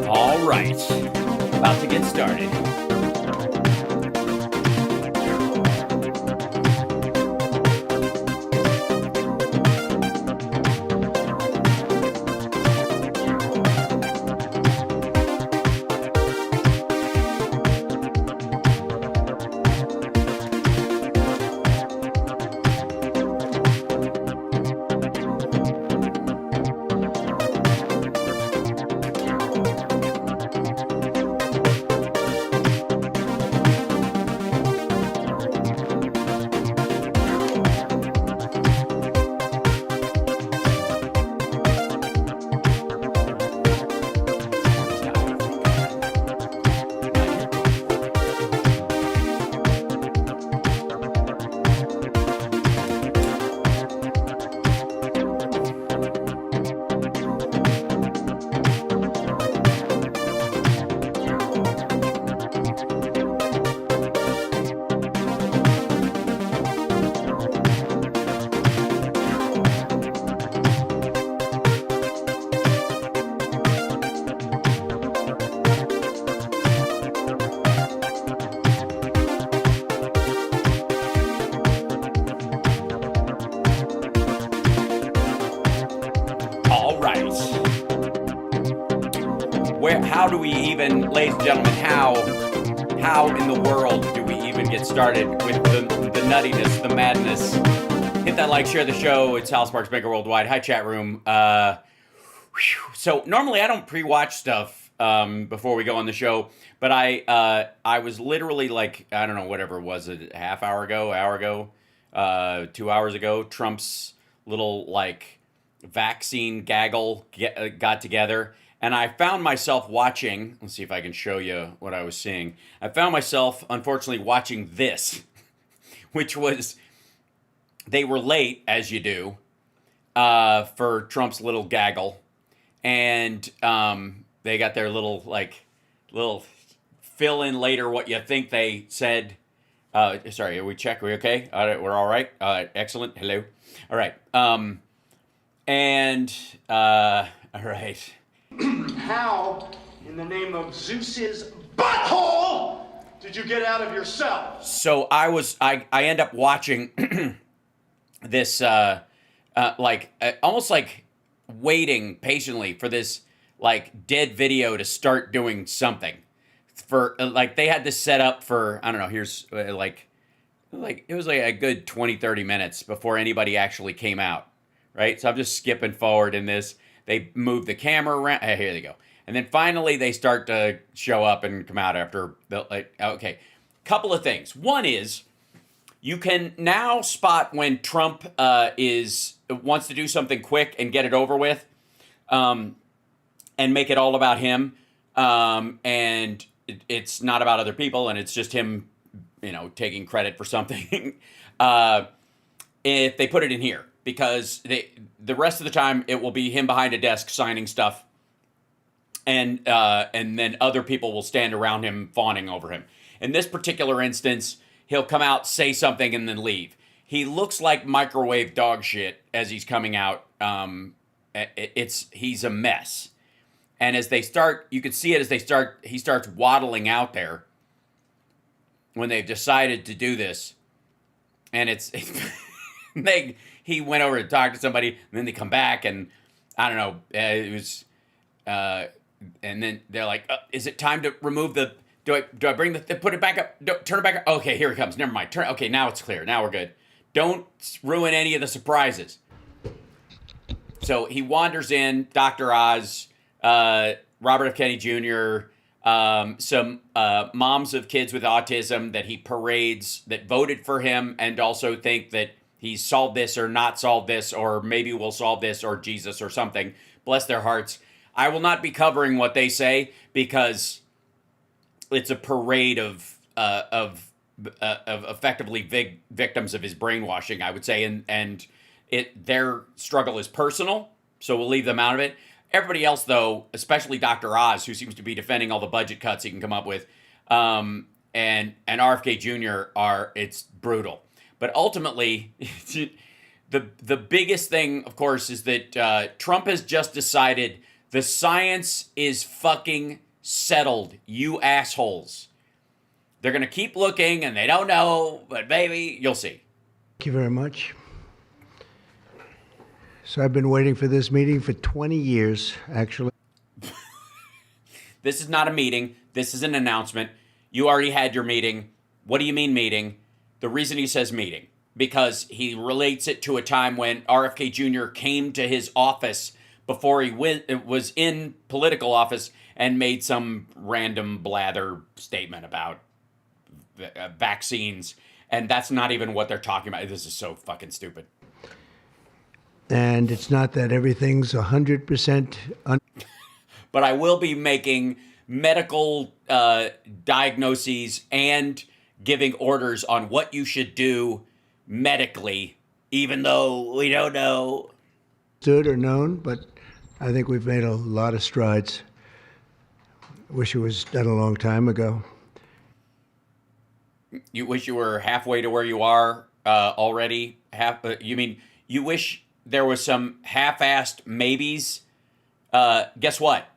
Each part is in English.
All right, about to get started. How do we even, ladies and gentlemen, how in the world do we even get started with the nuttiness, the madness? Hit that like, share the show. It's Hal Sparks, Megaworldwide. Hi, chat room. So normally I don't pre-watch stuff before we go on the show, but I was literally like, I don't know, whatever it was, a half hour ago, 2 hours ago, Trump's little like vaccine gaggle got together. And I found myself watching, let's see if I can show you what I was seeing. I found myself, unfortunately, watching this, which was, they were late, as you do, for Trump's little gaggle. And they got their little fill in later what you think they said. Sorry, are we okay? All right, we're all right. Excellent. Hello. All right. All right. How, in the name of Zeus's butthole, did you get out of your cell? So I end up watching this, almost like waiting patiently for this like dead video to start doing something. For like they had this set up for, I don't know, here's like it was like a good 20, 30 minutes before anybody actually came out, right? So I'm just skipping forward in this. They move the camera around. Here they go. And then finally they start to show up and come out after the, okay. Couple of things. One is you can now spot when Trump wants to do something quick and get it over with, and make it all about him. And it's not about other people, and it's just him, taking credit for something. If they put it in here. Because the rest of the time it will be him behind a desk signing stuff, and then other people will stand around him fawning over him. In this particular instance, he'll come out, say something, and then leave. He looks like microwave dog shit as he's coming out. He's a mess. And as they start, you can see it he starts waddling out there when they've decided to do this, and he went over to talk to somebody, and then they come back, and I don't know, it was, and then they're like, is it time to remove do I bring put it back up, turn it back up? Okay, here it comes, never mind, okay, now it's clear, now we're good. Don't ruin any of the surprises. So he wanders in, Dr. Oz, Robert F. Kennedy Jr., some moms of kids with autism that he parades that voted for him and also think that he's solved this or not solved this, or maybe we'll solve this, or Jesus or something. Bless their hearts. I will not be covering what they say because it's a parade of effectively victims of his brainwashing, I would say, and their struggle is personal, so we'll leave them out of it. Everybody else, though, especially Dr. Oz, who seems to be defending all the budget cuts he can come up with, and RFK Jr. it's brutal. But ultimately, the biggest thing, of course, is that Trump has just decided The science is fucking settled, you assholes. They're going to keep looking and they don't know, but maybe you'll see. Thank you very much. So I've been waiting for this meeting for 20 years, actually. This is not a meeting. This is an announcement. You already had your meeting. What do you mean meeting? The reason he says meeting, because he relates it to a time when RFK Jr. came to his office before he was in political office and made some random blather statement about vaccines. And that's not even what they're talking about. This is so fucking stupid. And it's not that everything's 100%. But I will be making medical diagnoses and giving orders on what you should do medically, even though we don't know. Understood or known, but I think we've made a lot of strides. Wish it was done a long time ago. You wish you were halfway to where you are already? You mean you wish there was some half-assed maybes? Guess what?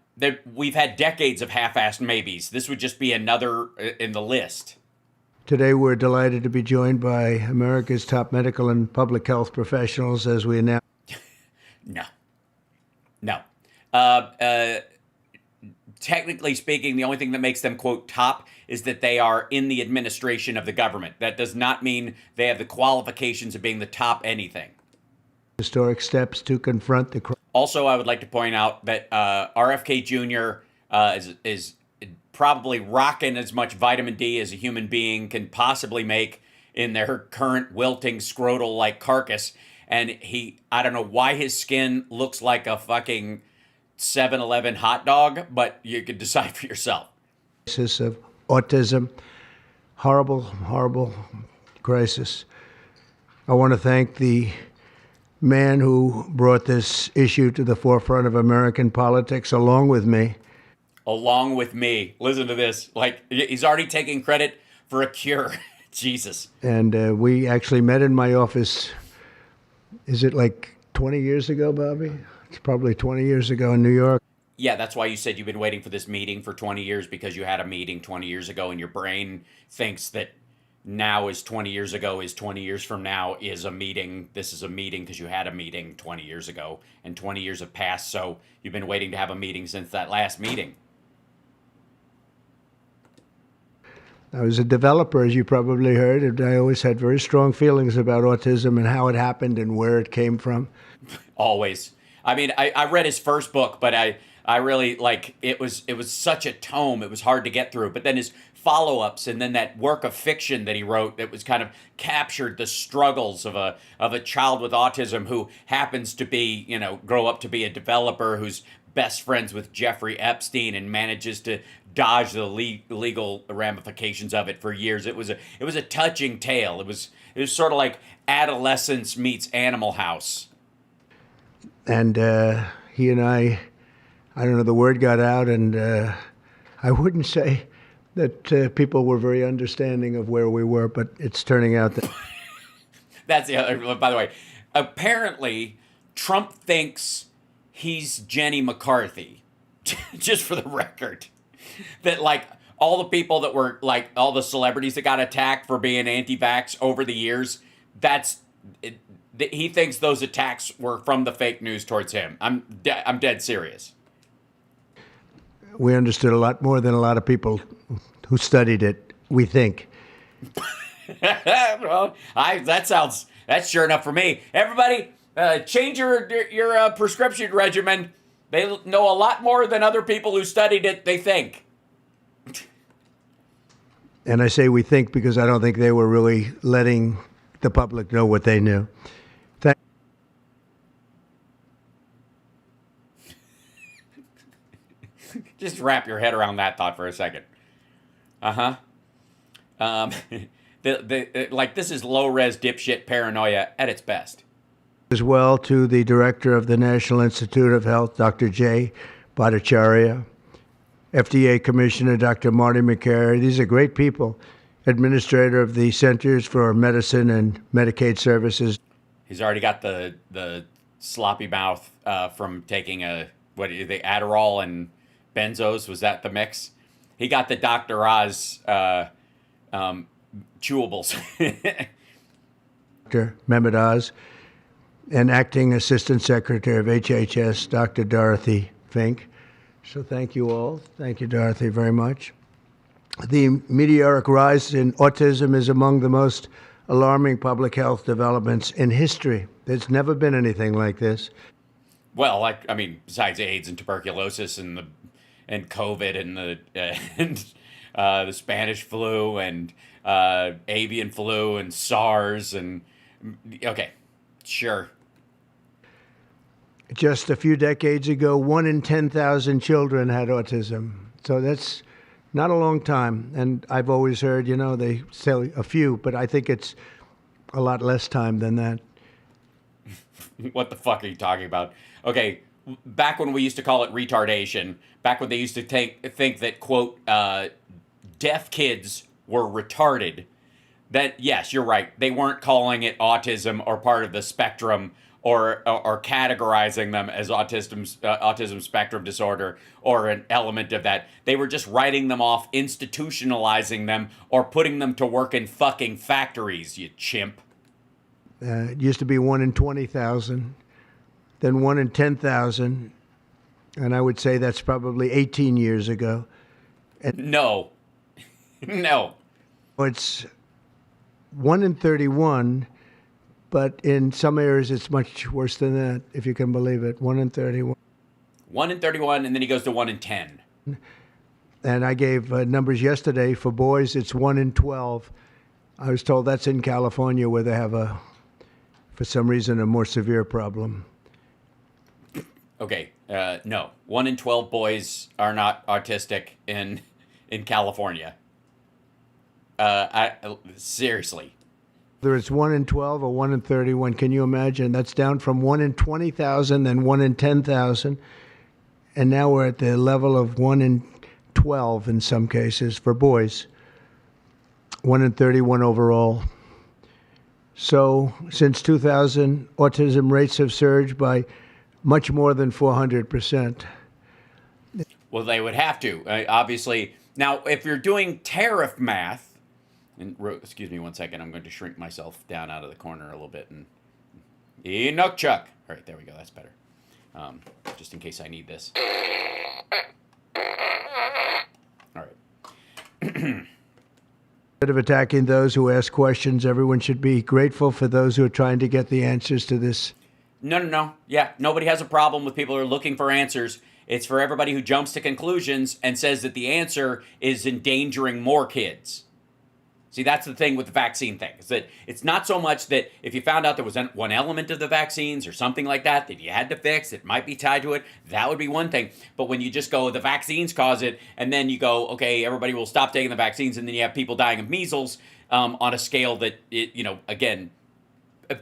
We've had decades of half-assed maybes. This would just be another in the list. Today, we're delighted to be joined by America's top medical and public health professionals as we announce. No. Technically speaking, the only thing that makes them, quote, top is that they are in the administration of the government. That does not mean they have the qualifications of being the top anything. Historic steps to confront the. Also, I would like to point out that RFK Jr. Is probably rocking as much vitamin D as a human being can possibly make in their current wilting scrotal-like carcass. And I don't know why his skin looks like a fucking 7-Eleven hot dog, but you can decide for yourself. Crisis of autism, horrible, horrible crisis. I want to thank the man who brought this issue to the forefront of American politics along with me. Along with me. Listen to this. Like, he's already taking credit for a cure. Jesus. And we actually met in my office. Is it like 20 years ago, Bobby? It's probably 20 years ago in New York. Yeah, that's why you said you've been waiting for this meeting for 20 years, because you had a meeting 20 years ago and your brain thinks that now is 20 years ago, is 20 years from now is a meeting. This is a meeting because you had a meeting 20 years ago and 20 years have passed. So you've been waiting to have a meeting since that last meeting. I was a developer, as you probably heard, and I always had very strong feelings about autism and how it happened and where it came from. Always. I mean, I read his first book, but I really, like, it was such a tome. It was hard to get through. But then his follow-ups and then that work of fiction that he wrote that was kind of captured the struggles of a child with autism who happens to be, grow up to be a developer who's best friends with Jeffrey Epstein and manages to dodge the legal ramifications of it for years. It was a touching tale. It was sort of like adolescence meets Animal House. And he and I don't know, the word got out, and I wouldn't say that people were very understanding of where we were, but it's turning out that. That's the other, by the way. Apparently, Trump thinks he's Jenny McCarthy, just for the record. That, like, all the people that were, like, all the celebrities that got attacked for being anti-vax over the years, he thinks those attacks were from the fake news towards him. I'm dead serious. We understood a lot more than a lot of people who studied it, we think. Well, that's sure enough for me. Everybody, change your prescription regimen. They know a lot more than other people who studied it, they think. And I say we think because I don't think they were really letting the public know what they knew. Just wrap your head around that thought for a second. This is low-res dipshit paranoia at its best. As well to the director of the National Institute of Health, Dr. Jay Bhattacharya, FDA Commissioner Dr. Marty McCary. These are great people. Administrator of the Centers for Medicine and Medicaid Services. He's already got the sloppy mouth from taking a what the Adderall and benzos, was that the mix? He got the Dr. Oz chewables. Dr. Mehmet Oz, and Acting Assistant Secretary of HHS, Dr. Dorothy Fink. So thank you all. Thank you, Dorothy, very much. The meteoric rise in autism is among the most alarming public health developments in history. There's never been anything like this. Well, I mean, besides AIDS and tuberculosis and COVID and the Spanish flu and avian flu and SARS and okay, sure. Just a few decades ago, 1 in 10,000 children had autism. So that's not a long time. And I've always heard, they say a few, but I think it's a lot less time than that. What the fuck are you talking about? Okay, back when we used to call it retardation, back when they used to think that, quote, deaf kids were retarded, that, yes, you're right. They weren't calling it autism or part of the spectrum or categorizing them as autism spectrum disorder or an element of that. They were just writing them off, institutionalizing them, or putting them to work in fucking factories, you chimp. It used to be 1 in 20,000, then 1 in 10,000, and I would say that's probably 18 years ago. And no. It's 1 in 31, but in some areas it's much worse than that, if you can believe it. 1 in 31. 1 in 31, and then he goes to 1 in 10. And I gave numbers yesterday. For boys, it's 1 in 12. I was told that's in California, where they have for some reason, a more severe problem. Okay, no. 1 in 12 boys are not autistic in California. Seriously. Whether it's 1 in 12 or 1 in 31, can you imagine? That's down from 1 in 20,000, then 1 in 10,000. And now we're at the level of 1 in 12 in some cases for boys. 1 in 31 overall. So since 2000, autism rates have surged by much more than 400%. Well, they would have to, obviously. Now, if you're doing tariff math, and excuse me 1 second, I'm going to shrink myself down out of the corner a little bit. And Enoch Chuck. All right, there we go. That's better. Just in case I need this. All right. Instead of attacking those who ask questions, everyone should be grateful for those who are trying to get the answers to this. No. Yeah, nobody has a problem with people who are looking for answers. It's for everybody who jumps to conclusions and says that the answer is endangering more kids. See, that's the thing with the vaccine thing, is that it's not so much that if you found out there was one element of the vaccines or something like that you had to fix, it might be tied to it, that would be one thing. But when you just go, the vaccines cause it, and then you go, okay, everybody will stop taking the vaccines, and then you have people dying of measles on a scale that, again,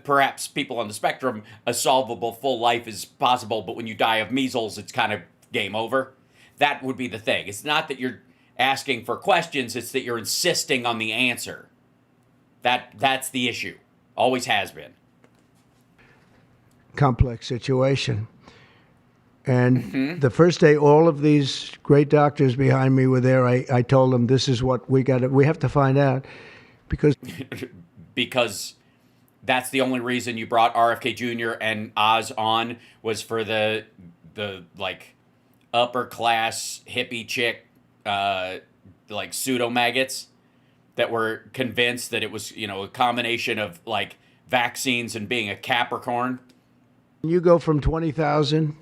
perhaps people on the spectrum, a solvable full life is possible, but when you die of measles, it's kind of game over. That would be the thing. It's not that you're asking for questions, it's that you're insisting on the answer. That's the issue. Always has been. Complex situation. And the first day all of these great doctors behind me were there, I told them, this is what we have to find out, because that's the only reason you brought RFK Jr. and Oz on, was for the like upper class hippie chick like pseudo maggots that were convinced that it was, a combination of like vaccines and being a Capricorn. You go from 20,000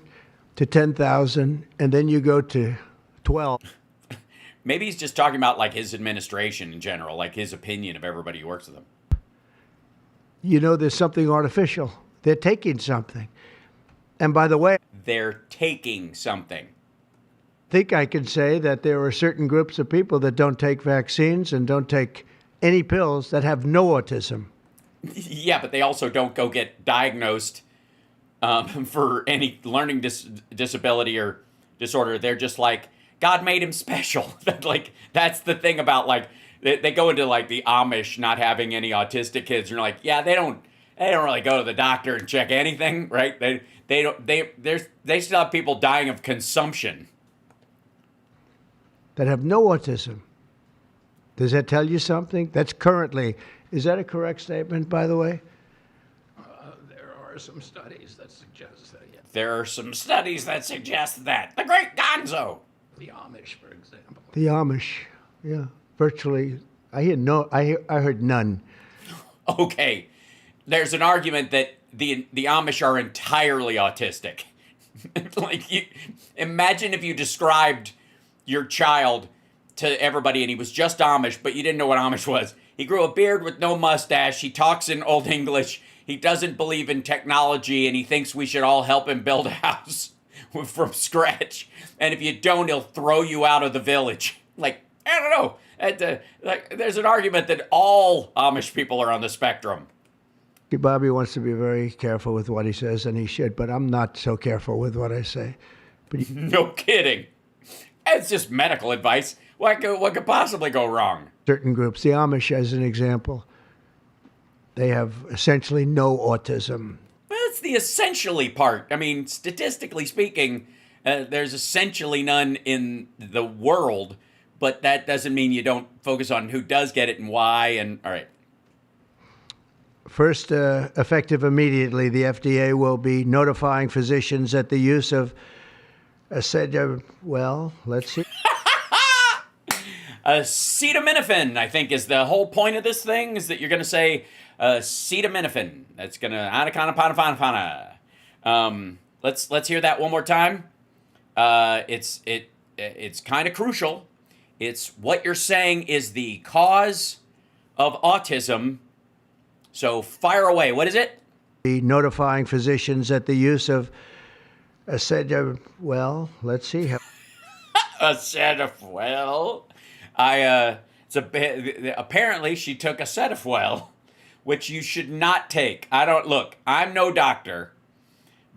to 10,000, and then you go to 12. Maybe he's just talking about like his administration in general, like his opinion of everybody who works with him. There's something artificial. They're taking something. And by the way, they're taking something. I think I can say that there are certain groups of people that don't take vaccines and don't take any pills that have no autism. Yeah, but they also don't go get diagnosed for any learning disability or disorder. They're just like, God made him special. Like, that's the thing about, like, they go into like the Amish not having any autistic kids, and you're like, yeah, they don't really go to the doctor and check anything, right? They They still have people dying of consumption. That have no autism. Does that tell you something? That's currently, is that a correct statement, by the way? There are some studies that suggest that, yes. There are some studies that suggest that. The great Gonzo. The Amish, for example. The Amish, yeah, virtually. I heard none. Okay, there's an argument that the Amish are entirely autistic. Like, imagine if you described your child to everybody and he was just Amish, but you didn't know what Amish was. He grew a beard with no mustache. He talks in Old English. He doesn't believe in technology, and he thinks we should all help him build a house from scratch. And if you don't, he'll throw you out of the village. Like, I don't know. There's an argument that all Amish people are on the spectrum. Bobby wants to be very careful with what he says, and he should, but I'm not so careful with what I say. But No kidding. It's just medical advice. What could possibly go wrong? certain groups, the Amish as an example, they have essentially no autism. That's the essentially part. I mean, statistically speaking, there's essentially none in the world, but that doesn't mean you don't focus on who does get it and why. And all right. First, effective immediately, the FDA will be notifying physicians that the use of Acetaminophen, I think, is the whole point of this thing, is that you're going to say acetaminophen. That's going to anaconapanapanapana. Let's hear that one more time. It's kind of crucial. It's what you're saying is the cause of autism. So fire away. What is it? Be notifying physicians that the use of Acetaminophen. Apparently she took Acetaminophen, which you should not take. I'm no doctor,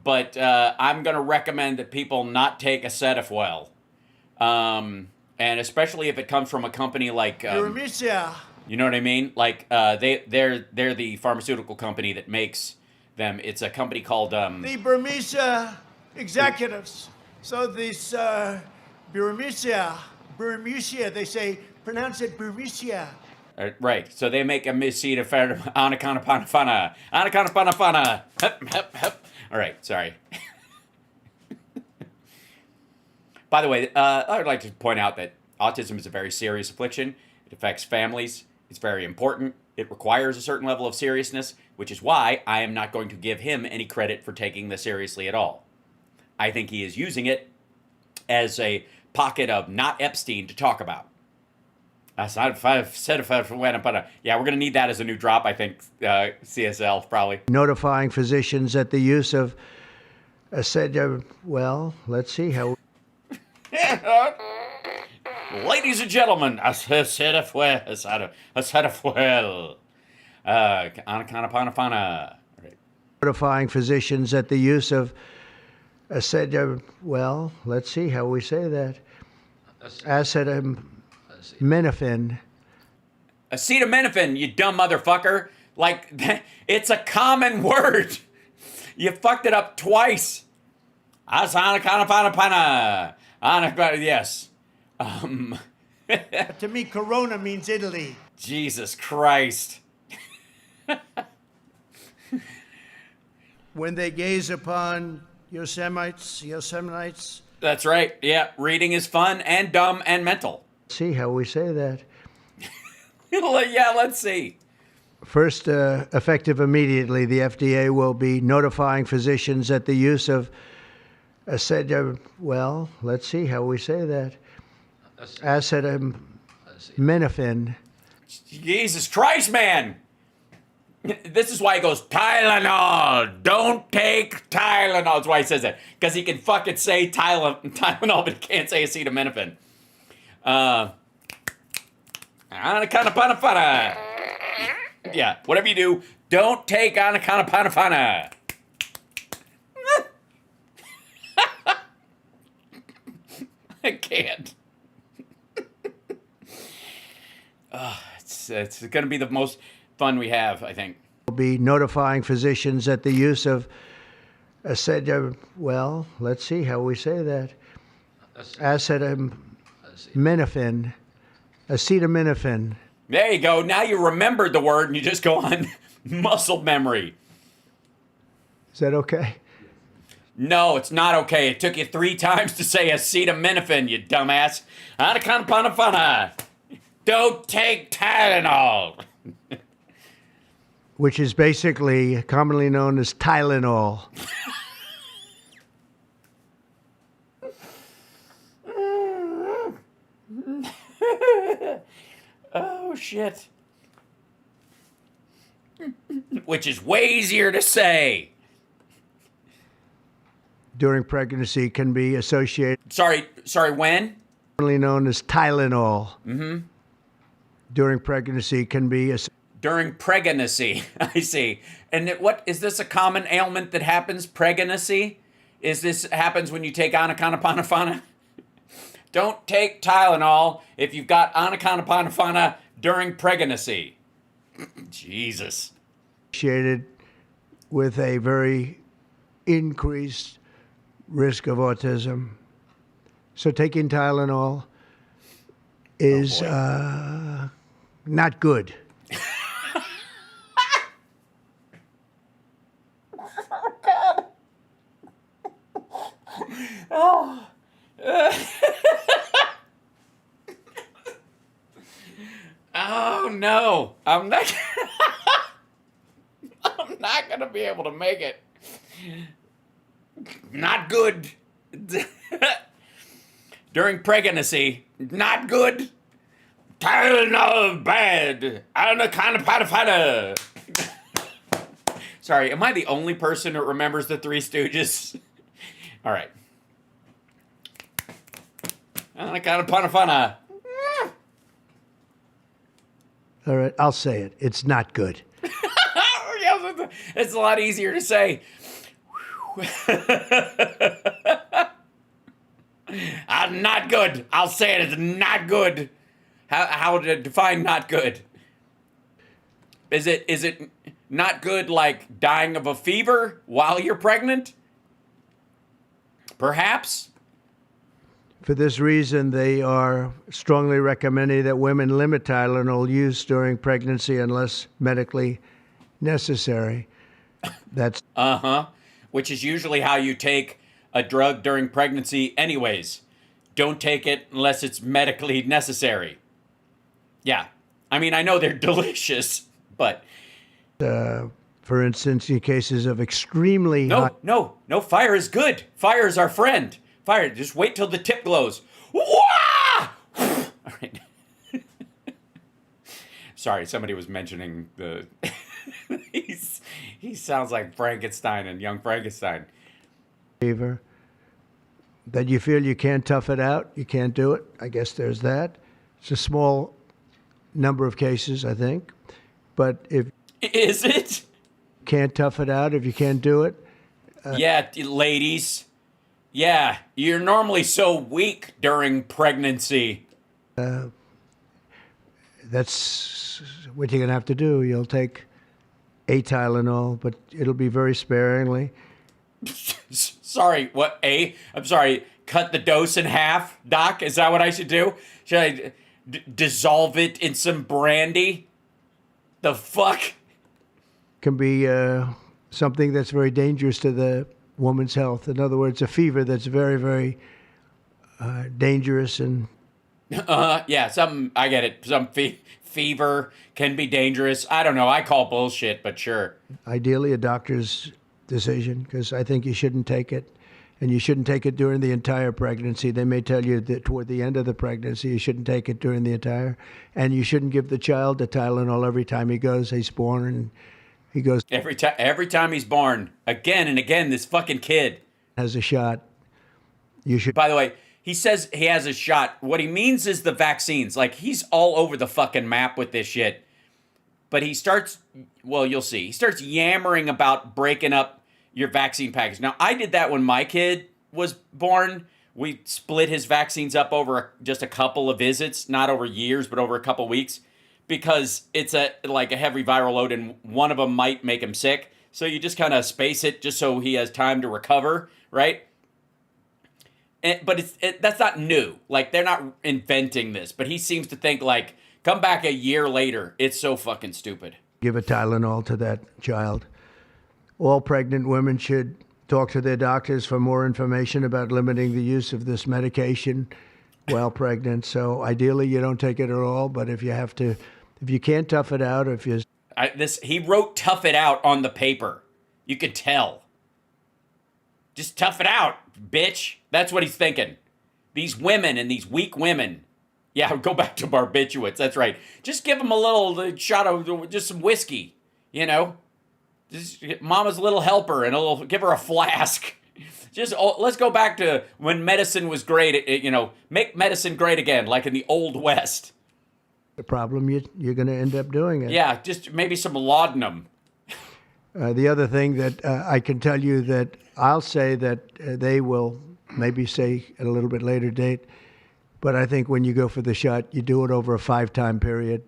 but I'm going to recommend that people not take Acetaminophen. And especially if it comes from a company like you know what I mean? Like they're the pharmaceutical company that makes them. It's a company called the Burmese executives. So this Burmese, they say, pronounce it Burmese. Right. So they make a misseed of anaconapanapanapana. Anaconapanapanapana. Hup, hup, hup. All right. Sorry. By the way, I would like to point out that autism is a very serious affliction. It affects families. It's very important. It requires a certain level of seriousness, which is why I am not going to give him any credit for taking this seriously at all. I think he is using it as a pocket of not Epstein to talk about. Yeah, we're going to need that as a new drop, I think, CSL, probably. Notifying physicians that the use of Ladies and gentlemen, anaconapanapanapana. Notifying physicians that the use of acetaminophen, Acetaminophen, you dumb motherfucker. Like, it's a common word. You fucked it up twice. Anaconapanapanapana. Yes. To me, Corona means Italy. Jesus Christ. When they gaze upon Yosemite. That's right. Yeah, reading is fun and dumb and mental. See how we say that. Yeah, let's see. First, effective immediately, the FDA will be notifying physicians that the use of acetaminophen. Jesus Christ, man. This is why he goes, Tylenol. Don't take Tylenol. That's why he says that. Because he can fucking say Tylenol, but he can't say acetaminophen. Anaconapanapanapana. Yeah, whatever you do, don't take anaconapanapanapana. I can't. It's going to be the most fun we have, I think. Will be notifying physicians that the use of Well, let's see how we say that. Acetaminophen. Acetaminophen. There you go. Now you remembered the word and you just go on muscle memory. Is that okay? No, it's not okay. It took you 3 times to say acetaminophen, you dumbass. Anaconda. Don't take Tylenol. Which is basically commonly known as Tylenol. Oh, shit. Which is way easier to say. During pregnancy can be associated. Sorry, when? Commonly known as Tylenol. During pregnancy can be. During pregnancy, I see. And what is this a common ailment that happens? Pregnancy? Is this happens when you take anaconda? Don't take Tylenol if you've got anaconda during pregnancy. Jesus. Associated with a very increased risk of autism. So taking Tylenol is not good. Oh no, I'm not gonna be able to make it. Not good. During pregnancy, not good. Tylenol bad. Anaconda. Sorry, am I the only person that remembers the Three Stooges? All right. Anaconda. All right, I'll say it. It's not good. It's a lot easier to say. Not good. I'll say it. It's not good. How to define not good? Is it not good like dying of a fever while you're pregnant? Perhaps. For this reason, they are strongly recommending that women limit Tylenol use during pregnancy unless medically necessary. That's Which is usually how you take a drug during pregnancy anyways. Don't take it unless it's medically necessary. Yeah. I mean, I know they're delicious, but for instance, in cases of extremely high. No, fire is good. Fire is our friend. Fire, just wait till the tip glows. Wah! All right. Sorry, somebody was mentioning the... he sounds like Frankenstein and Young Frankenstein. Fever, that you feel you can't tough it out, you can't do it. I guess there's that. It's a small number of cases, I think. But if... Is it? Can't tough it out, if you can't do it. Yeah, ladies. Yeah, you're normally so weak during pregnancy. That's what you're going to have to do. You'll take a Tylenol, but it'll be very sparingly. Sorry, what? I'm sorry, cut the dose in half, Doc? Is that what I should do? Should I dissolve it in some brandy? The fuck? Can be something that's very dangerous to the woman's health. In other words, a fever that's very, very dangerous and... Yeah, I get it. Some fever can be dangerous. I don't know. I call bullshit, but sure. Ideally, a doctor's decision, because I think you shouldn't take it. And you shouldn't take it during the entire pregnancy. They may tell you that toward the end of the pregnancy, you shouldn't take it during the entire. And you shouldn't give the child the Tylenol every time he's born, and he goes... Every time he's born, again and again, this fucking kid has a shot. You should... By the way, he says he has a shot. What he means is the vaccines. Like, he's all over the fucking map with this shit. But he starts, well, you'll see. He starts yammering about breaking up your vaccine package. Now, I did that when my kid was born. We split his vaccines up over just a couple of visits, not over years, but over a couple weeks, because it's like a heavy viral load, and one of them might make him sick. So you just kind of space it just so he has time to recover, right? But that's not new. Like, they're not inventing this. But he seems to think, like, come back a year later. It's so fucking stupid. Give a Tylenol to that child. All pregnant women should talk to their doctors for more information about limiting the use of this medication while pregnant. So ideally, you don't take it at all. But if you can't tough it out, if you he wrote "tough it out" on the paper. You could tell. Just tough it out, bitch. That's what he's thinking. These women and these weak women. Yeah, go back to barbiturates. That's right. Just give them a little shot of just some whiskey. You know, just mama's little helper, and give her a flask. Let's go back to when medicine was great. Make medicine great again, like in the Old West. the problem, you're going to end up doing it. Yeah, just maybe some laudanum. The other thing that I can tell you that I'll say that they will maybe say at a little bit later date, but I think when you go for the shot, you do it over a 5-time period.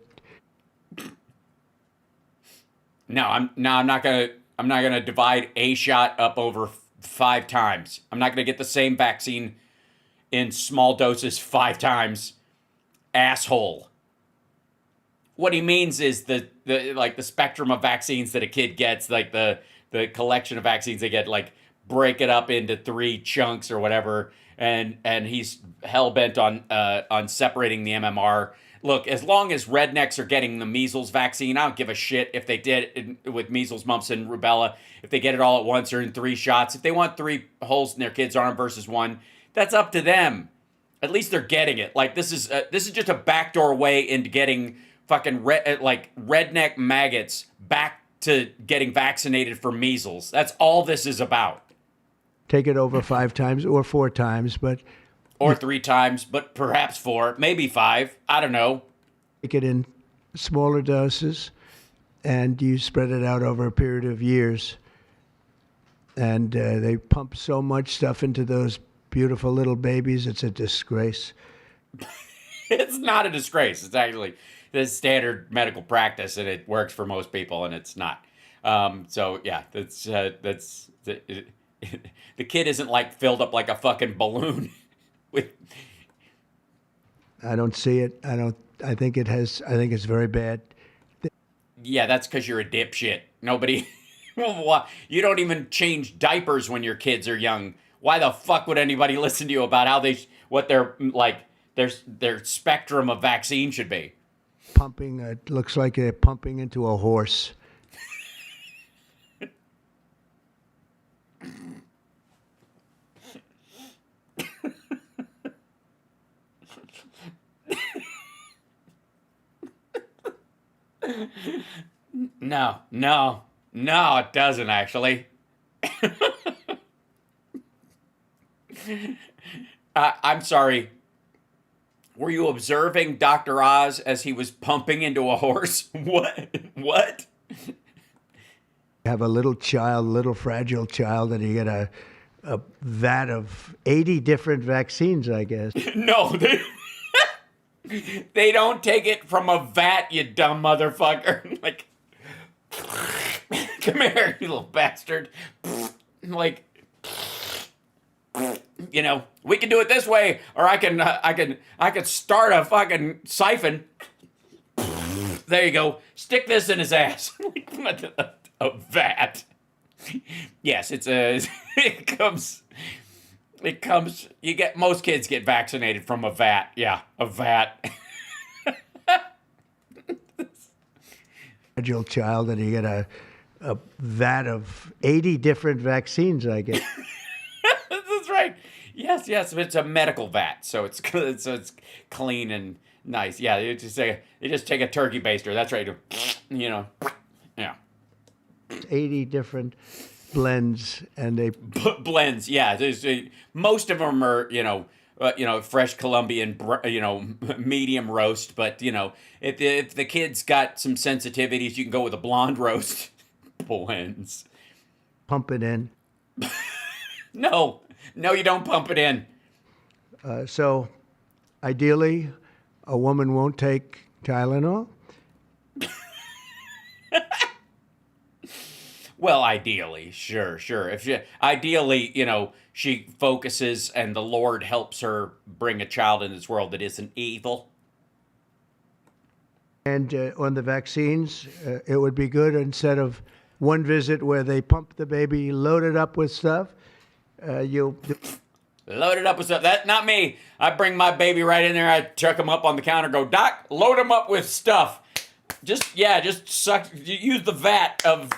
No, I'm not gonna divide a shot up over 5 times. I'm not gonna get the same vaccine in small doses 5 times. Asshole. What he means is the spectrum of vaccines that a kid gets, like the collection of vaccines they get, like break it up into 3 chunks or whatever, and he's hell bent on separating the MMR. Look, as long as rednecks are getting the measles vaccine, I don't give a shit if they did it with measles, mumps, and rubella. If they get it all at once or in 3 shots, if they want 3 holes in their kid's arm versus 1, that's up to them. At least they're getting it. Like this is just a backdoor way into getting fucking redneck maggots back to getting vaccinated for measles. That's all this is about. Take it over 5 times or 4 times, or 3 times, but perhaps 4, maybe 5. I don't know. Take it in smaller doses, and you spread it out over a period of years. And they pump so much stuff into those beautiful little babies. It's a disgrace. It's not a disgrace. It's actually the standard medical practice, and it works for most people, and it's not. So yeah, that's the kid isn't like filled up like a fucking balloon. I don't see it. I think it's very bad. Yeah, that's because you're a dipshit. Nobody, you don't even change diapers when your kids are young. Why the fuck would anybody listen to you about what their spectrum of vaccine should be? Pumping, it looks like they're pumping into a horse. No, it doesn't actually. I'm sorry. Were you observing Dr. Oz as he was pumping into a horse? What? Have a little fragile child, and you get a vat of 80 different vaccines, I guess. No, they don't take it from a vat, you dumb motherfucker. Like, come here, you little bastard. Like, we can do it this way, or I can start a fucking siphon. There you go. Stick this in his ass. A vat. Yes, it comes. Most kids get vaccinated from a vat. Yeah, a vat. Fragile child, and you get a vat of 80 different vaccines, I guess. That's right. Yes. It's a medical vat, so it's clean and nice. Yeah, they just take a turkey baster. That's right. Yeah. 80 different blends, and they blends. Yeah, most of them are fresh Colombian medium roast. But if the kid's got some sensitivities, you can go with a blonde roast. Blends. Pump it in. No, you don't pump it in. So, ideally, a woman won't take Tylenol. Well, ideally, sure. If she, ideally, she focuses and the Lord helps her bring a child in this world that isn't evil. And on the vaccines, it would be good instead of one visit where they pump the baby loaded up with stuff. You'll Loaded up with stuff. That's not me. I bring my baby right in there. I chuck him up on the counter. Go, Doc, load him up with stuff. Just suck. Use the vat of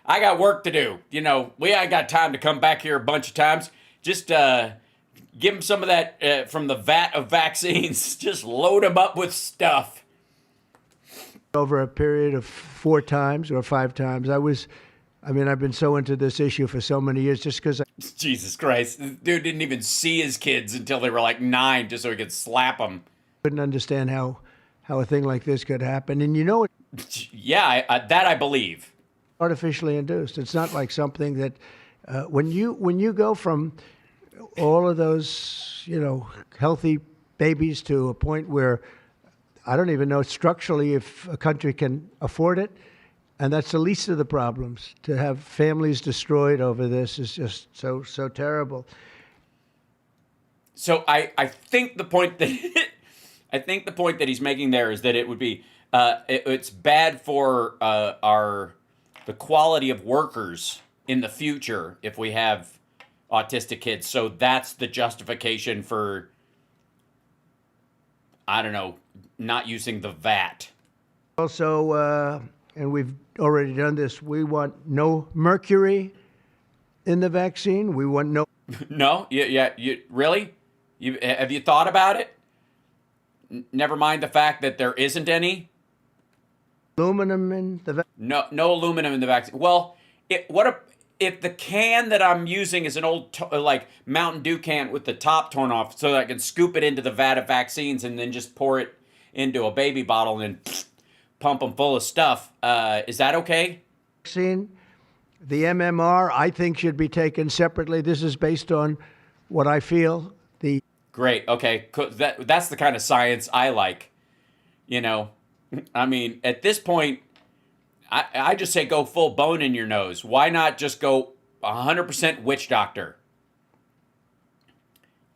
I got work to do. We ain't got time to come back here a bunch of times. Just give him some of that from the vat of vaccines. Just load him up with stuff. over a period of 4 times or 5 times. I've been so into this issue for so many years just because Jesus Christ. This dude didn't even see his kids until they were like 9 just so he could slap them. couldn't understand how a thing like this could happen. And Yeah, that I believe. artificially induced. It's not like something that when you go from all of those, healthy babies to a point where I don't even know structurally if a country can afford it. And that's the least of the problems. To have families destroyed over this is just so terrible. So I think the point that he's making there is that it would be it's bad for the quality of workers in the future if we have autistic kids. So that's the justification for, I don't know, not using the VAT. Also, and we've already done this, we want no mercury in the vaccine. We want no... No? You really? Have you thought about it? Never mind the fact that there isn't any? aluminum in the vaccine. No aluminum in the vaccine. Well, if the can that I'm using is an old like Mountain Dew can with the top torn off, so that I can scoop it into the vat of vaccines and then just pour it into a baby bottle and then pump them full of stuff. Is that okay? Vaccine, the MMR, I think should be taken separately. This is based on what I feel. Great. Okay. That's the kind of science I like. I mean, at this point, I just say go full bone in your nose. Why not just go 100% witch doctor?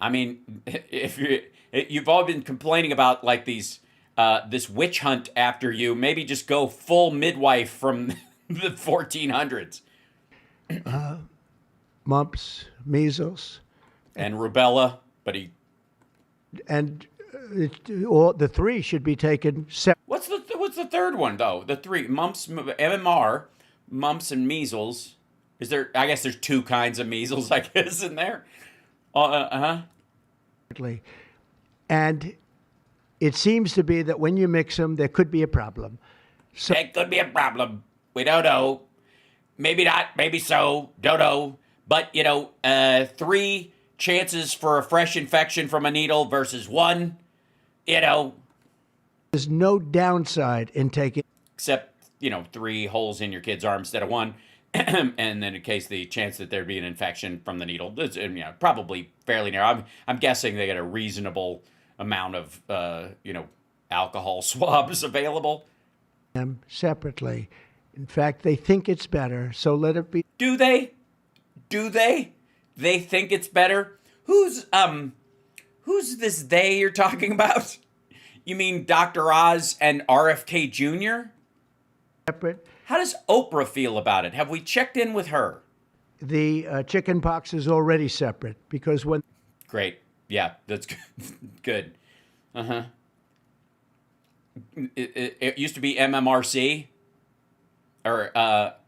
I mean, if you've all been complaining about like these this witch hunt after you, maybe just go full midwife from the 1400s. Mumps, measles, and rubella, and all the 3 should be taken separately. What's the third one though? The 3 mumps, MMR, mumps and measles. Is there? I guess there's 2 kinds of measles. I guess in there. And it seems to be that when you mix them, there could be a problem. So it could be a problem. We don't know. Maybe not. Maybe so. Don't know. But 3 chances for a fresh infection from a needle versus 1. there's no downside in taking. Except 3 holes in your kid's arm instead of 1. And then in case the chance that there'd be an infection from the needle, probably fairly narrow. I'm guessing they get a reasonable amount of, alcohol swabs available. Them separately. In fact, they think it's better, so let it be. Do they? They think it's better? Who's this they you're talking about? You mean Dr. Oz and RFK Jr.? Separate. How does Oprah feel about it? Have we checked in with her? The chicken pox is already separate because when. Great. Yeah, that's good. Uh-huh. It used to be MMRC or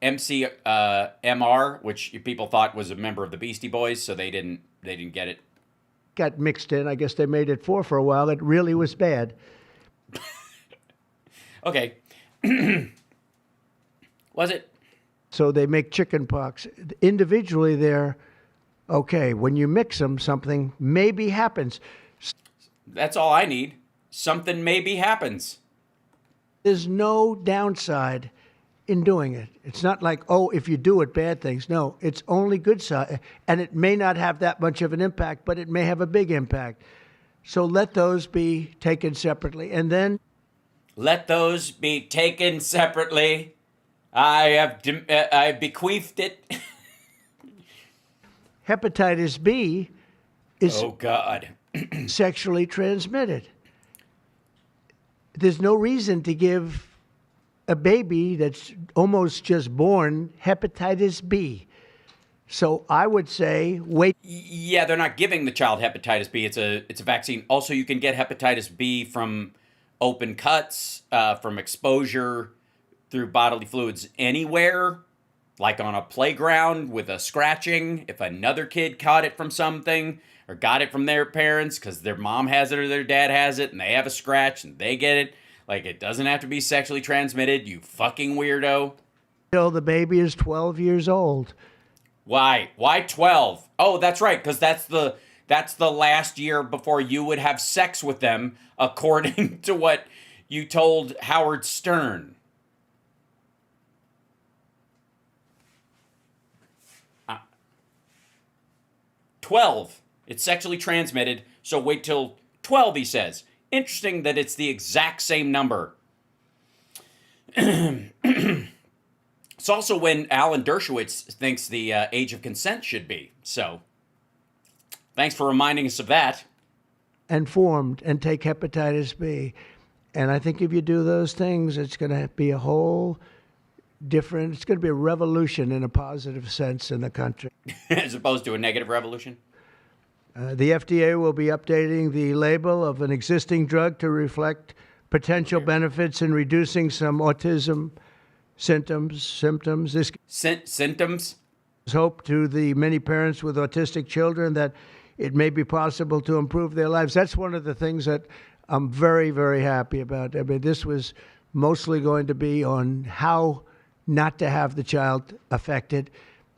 MCMR, which people thought was a member of the Beastie Boys, so they didn't get it. Got mixed in. I guess they made it 4 for a while. It really was bad. Okay. Was it? So they make chicken pox. Individually, they're okay. When you mix them, something maybe happens. That's all I need. Something maybe happens. There's no downside in doing it. It's not like, if you do it, bad things. No, it's only good side. And it may not have that much of an impact, but it may have a big impact. So let those be taken separately. And then. Let those be taken separately. I bequeathed it. Hepatitis B is Oh, God. sexually transmitted. There's no reason to give a baby that's almost just born hepatitis B. So I would say wait. Yeah, they're not giving the child hepatitis B. It's a vaccine. Also, you can get hepatitis B from open cuts, from exposure through bodily fluids anywhere, like on a playground with a scratching. If another kid caught it from something or got it from their parents because their mom has it or their dad has it and they have a scratch and they get it, like, it doesn't have to be sexually transmitted, you fucking weirdo. Till the baby is 12 years old. Why? Why 12? Oh, that's right, because that's the last year before you would have sex with them, according to what you told Howard Stern. 12. It's sexually transmitted, so wait till 12, he says. Interesting that it's the exact same number. It's also when Alan Dershowitz thinks the age of consent should be. So, thanks for reminding us of that. And formed and take hepatitis B. And I think if you do those things, it's going to be a whole different, it's going to be a revolution in a positive sense in the country. As opposed to a negative revolution? The FDA will be updating the label of an existing drug to reflect potential benefits in reducing some autism symptoms. This Symptoms? gives hope to the many parents with autistic children that it may be possible to improve their lives. That's one of the things that I'm very, very happy about. I mean, this was mostly going to be on how not to have the child affected,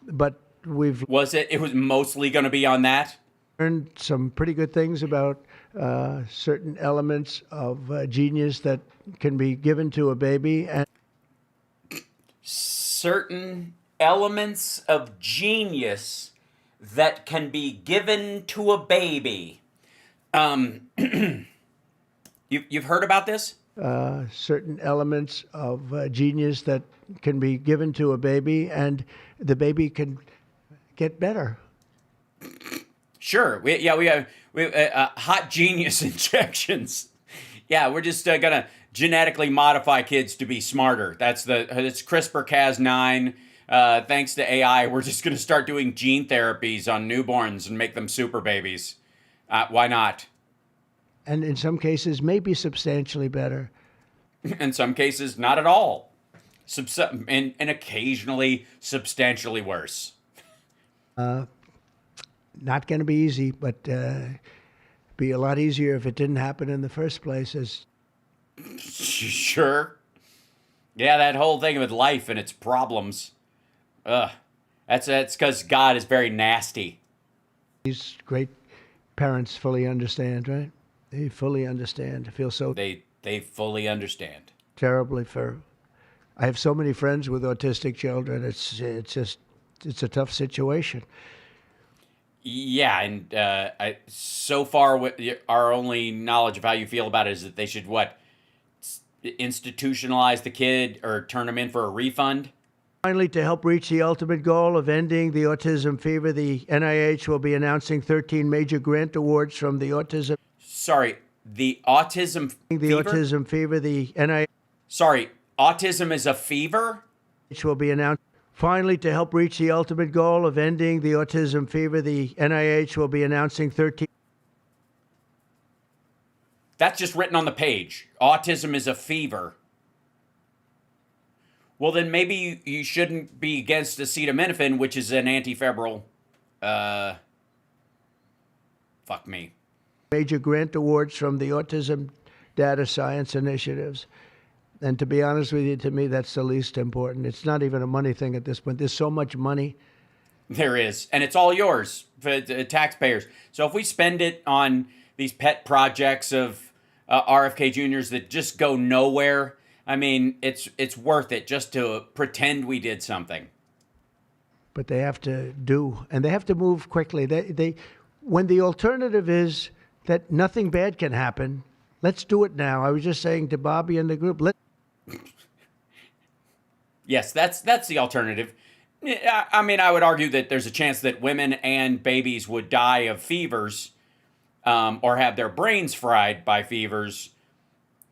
but we've It was mostly going to be on that? learned some pretty good things about certain elements of genius that can be given to a baby. And Certain elements of genius that can be given to a baby. You've heard about this? certain elements of genius that can be given to a baby, and the baby can get better. Sure. We have hot genius injections. Yeah, we're just gonna genetically modify kids to be smarter. It's CRISPR-Cas9. Thanks to AI, we're just gonna start doing gene therapies on newborns and make them super babies. Why not? And in some cases, maybe substantially better. In some cases, not at all. And occasionally substantially worse. Not going to be easy, but be a lot easier if it didn't happen in the first place. Sure. Yeah, that whole thing with life and its problems. That's because God is very nasty. These great parents fully understand, right? They fully understand. I feel so They fully understand. terribly for. I have so many friends with autistic children. It's a tough situation. Yeah, and so far, our only knowledge of how you feel about it is that they should, institutionalize the kid or turn him in for a refund? Finally, to help reach the ultimate goal of ending the autism fever, the NIH will be announcing 13 major grant awards from the autism. Sorry, the autism The fever? autism fever, the NIH Sorry, autism is a fever? will be announced. Finally, to help reach the ultimate goal of ending the autism fever, the NIH will be announcing 13. That's just written on the page. Autism is a fever. Well, then maybe you shouldn't be against acetaminophen, which is an antifebrile. Fuck me. Major grant awards from the Autism Data Science Initiatives. And to be honest with you, to me, that's the least important. It's not even a money thing at this point. There's so much money. There is. And it's all yours, for taxpayers. So if we spend it on these pet projects of RFK Jr.'s that just go nowhere, I mean, it's worth it just to pretend we did something. But they have to do, and they have to move quickly. When the alternative is that nothing bad can happen, let's do it now. I was just saying to Bobby and the group, Yes, that's the alternative. I mean, I would argue that there's a chance that women and babies would die of fevers, or have their brains fried by fevers,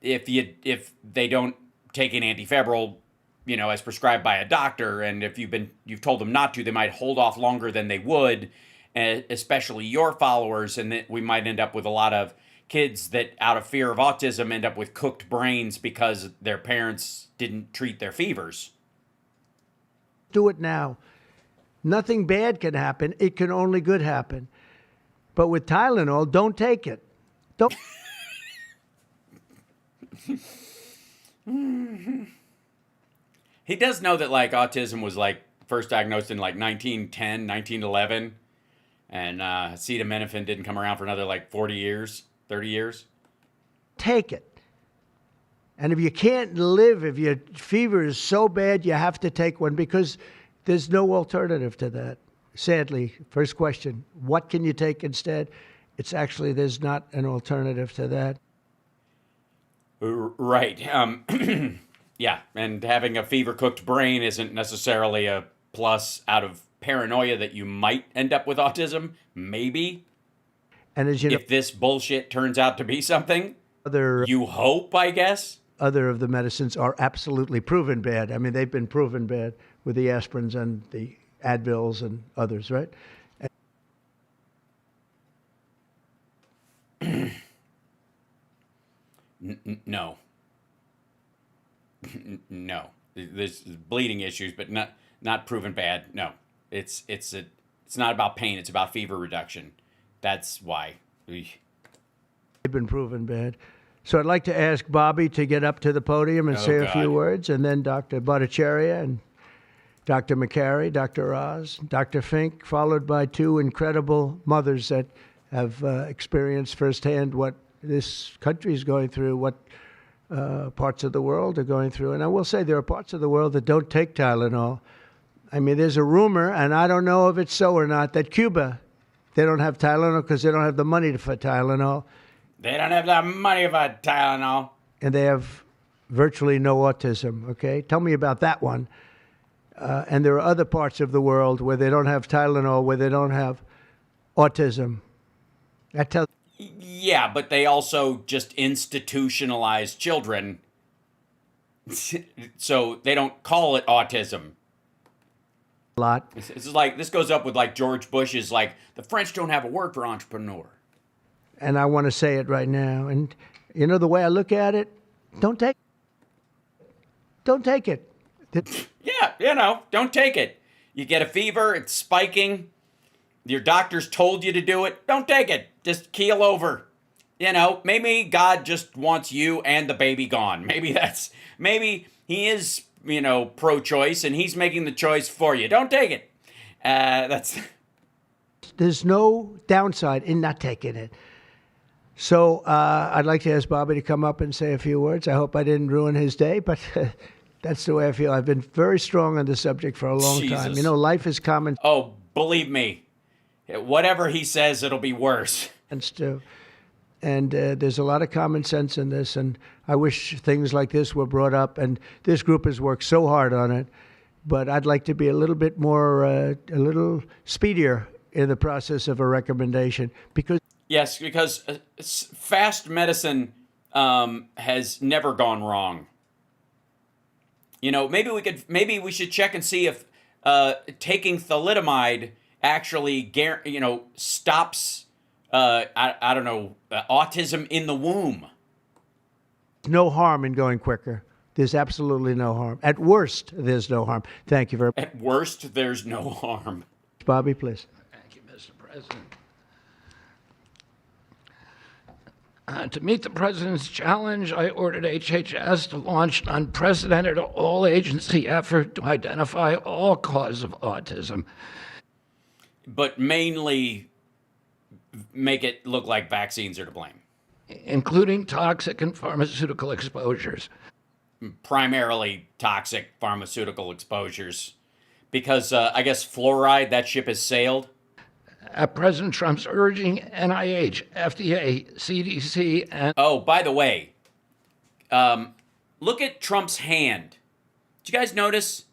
if they don't take an antifebrile, as prescribed by a doctor. And if you've told them not to, they might hold off longer than they would, especially your followers, and that we might end up with a lot of kids that, out of fear of autism, end up with cooked brains because their parents didn't treat their fevers. Do it now. Nothing bad can happen. It can only good happen. But with Tylenol, don't take it. Don't. He does know that, like, autism was, like, first diagnosed in, like, 1910, 1911. And acetaminophen didn't come around for another, like, 40 years, 30 years. Take it. And if you can't live, if your fever is so bad, you have to take one, because there's no alternative to that. Sadly, first question, what can you take instead? It's actually, there's not an alternative to that. Right. Yeah, and having a fever-cooked brain isn't necessarily a plus out of paranoia that you might end up with autism. Maybe. And as you know, if this bullshit turns out to be something, you hope, I guess. Other of the medicines are absolutely proven bad. I mean, they've been proven bad with the aspirins and the Advils and others, right? No. No. There's bleeding issues, but not proven bad. No. It's not about pain, it's about fever reduction. That's why. They've been proven bad. So I'd like to ask Bobby to get up to the podium and say a few words, and then Dr. Bhattacharya and Dr. McCary, Dr. Oz, Dr. Fink, followed by two incredible mothers that have experienced firsthand what this country is going through, what parts of the world are going through. And I will say there are parts of the world that don't take Tylenol. I mean, there's a rumor, and I don't know if it's so or not, that Cuba, they don't have Tylenol because they don't have the money for Tylenol. They don't have the money for Tylenol. And they have virtually no autism, okay? Tell me about that one. And there are other parts of the world where they don't have Tylenol, where they don't have autism. Yeah, but they also just institutionalize children, so they don't call it autism. A lot. This goes up with, like, George Bush's, like, the French don't have a word for entrepreneur. And I want to say it right now. And you know the way I look at it? Don't take it. Yeah, don't take it. You get a fever, it's spiking. Your doctors told you to do it. Don't take it. Just keel over. Maybe God just wants you and the baby gone. Maybe he is, pro-choice and he's making the choice for you. Don't take it. There's no downside in not taking it. So I'd like to ask Bobby to come up and say a few words. I hope I didn't ruin his day, but that's the way I feel. I've been very strong on the subject for a long time. Life is common. Oh, believe me. Whatever he says, it'll be worse. And there's a lot of common sense in this, and I wish things like this were brought up, and this group has worked so hard on it, but I'd like to be a little bit more, a little speedier in the process of a recommendation, because... Yes, because fast medicine has never gone wrong. Maybe we should check and see if taking thalidomide actually, stops, autism in the womb. No harm in going quicker. There's absolutely no harm. At worst, there's no harm. Thank you very much. At worst, there's no harm. Bobby, please. Thank you, Mr. President. To meet the President's challenge, I ordered HHS to launch an unprecedented all-agency effort to identify all causes of autism. But mainly make it look like vaccines are to blame. Including toxic and pharmaceutical exposures. Primarily toxic pharmaceutical exposures. Because I guess fluoride, that ship has sailed. President Trump's urging NIH, FDA, CDC, and... Oh, by the way, look at Trump's hand. Did you guys notice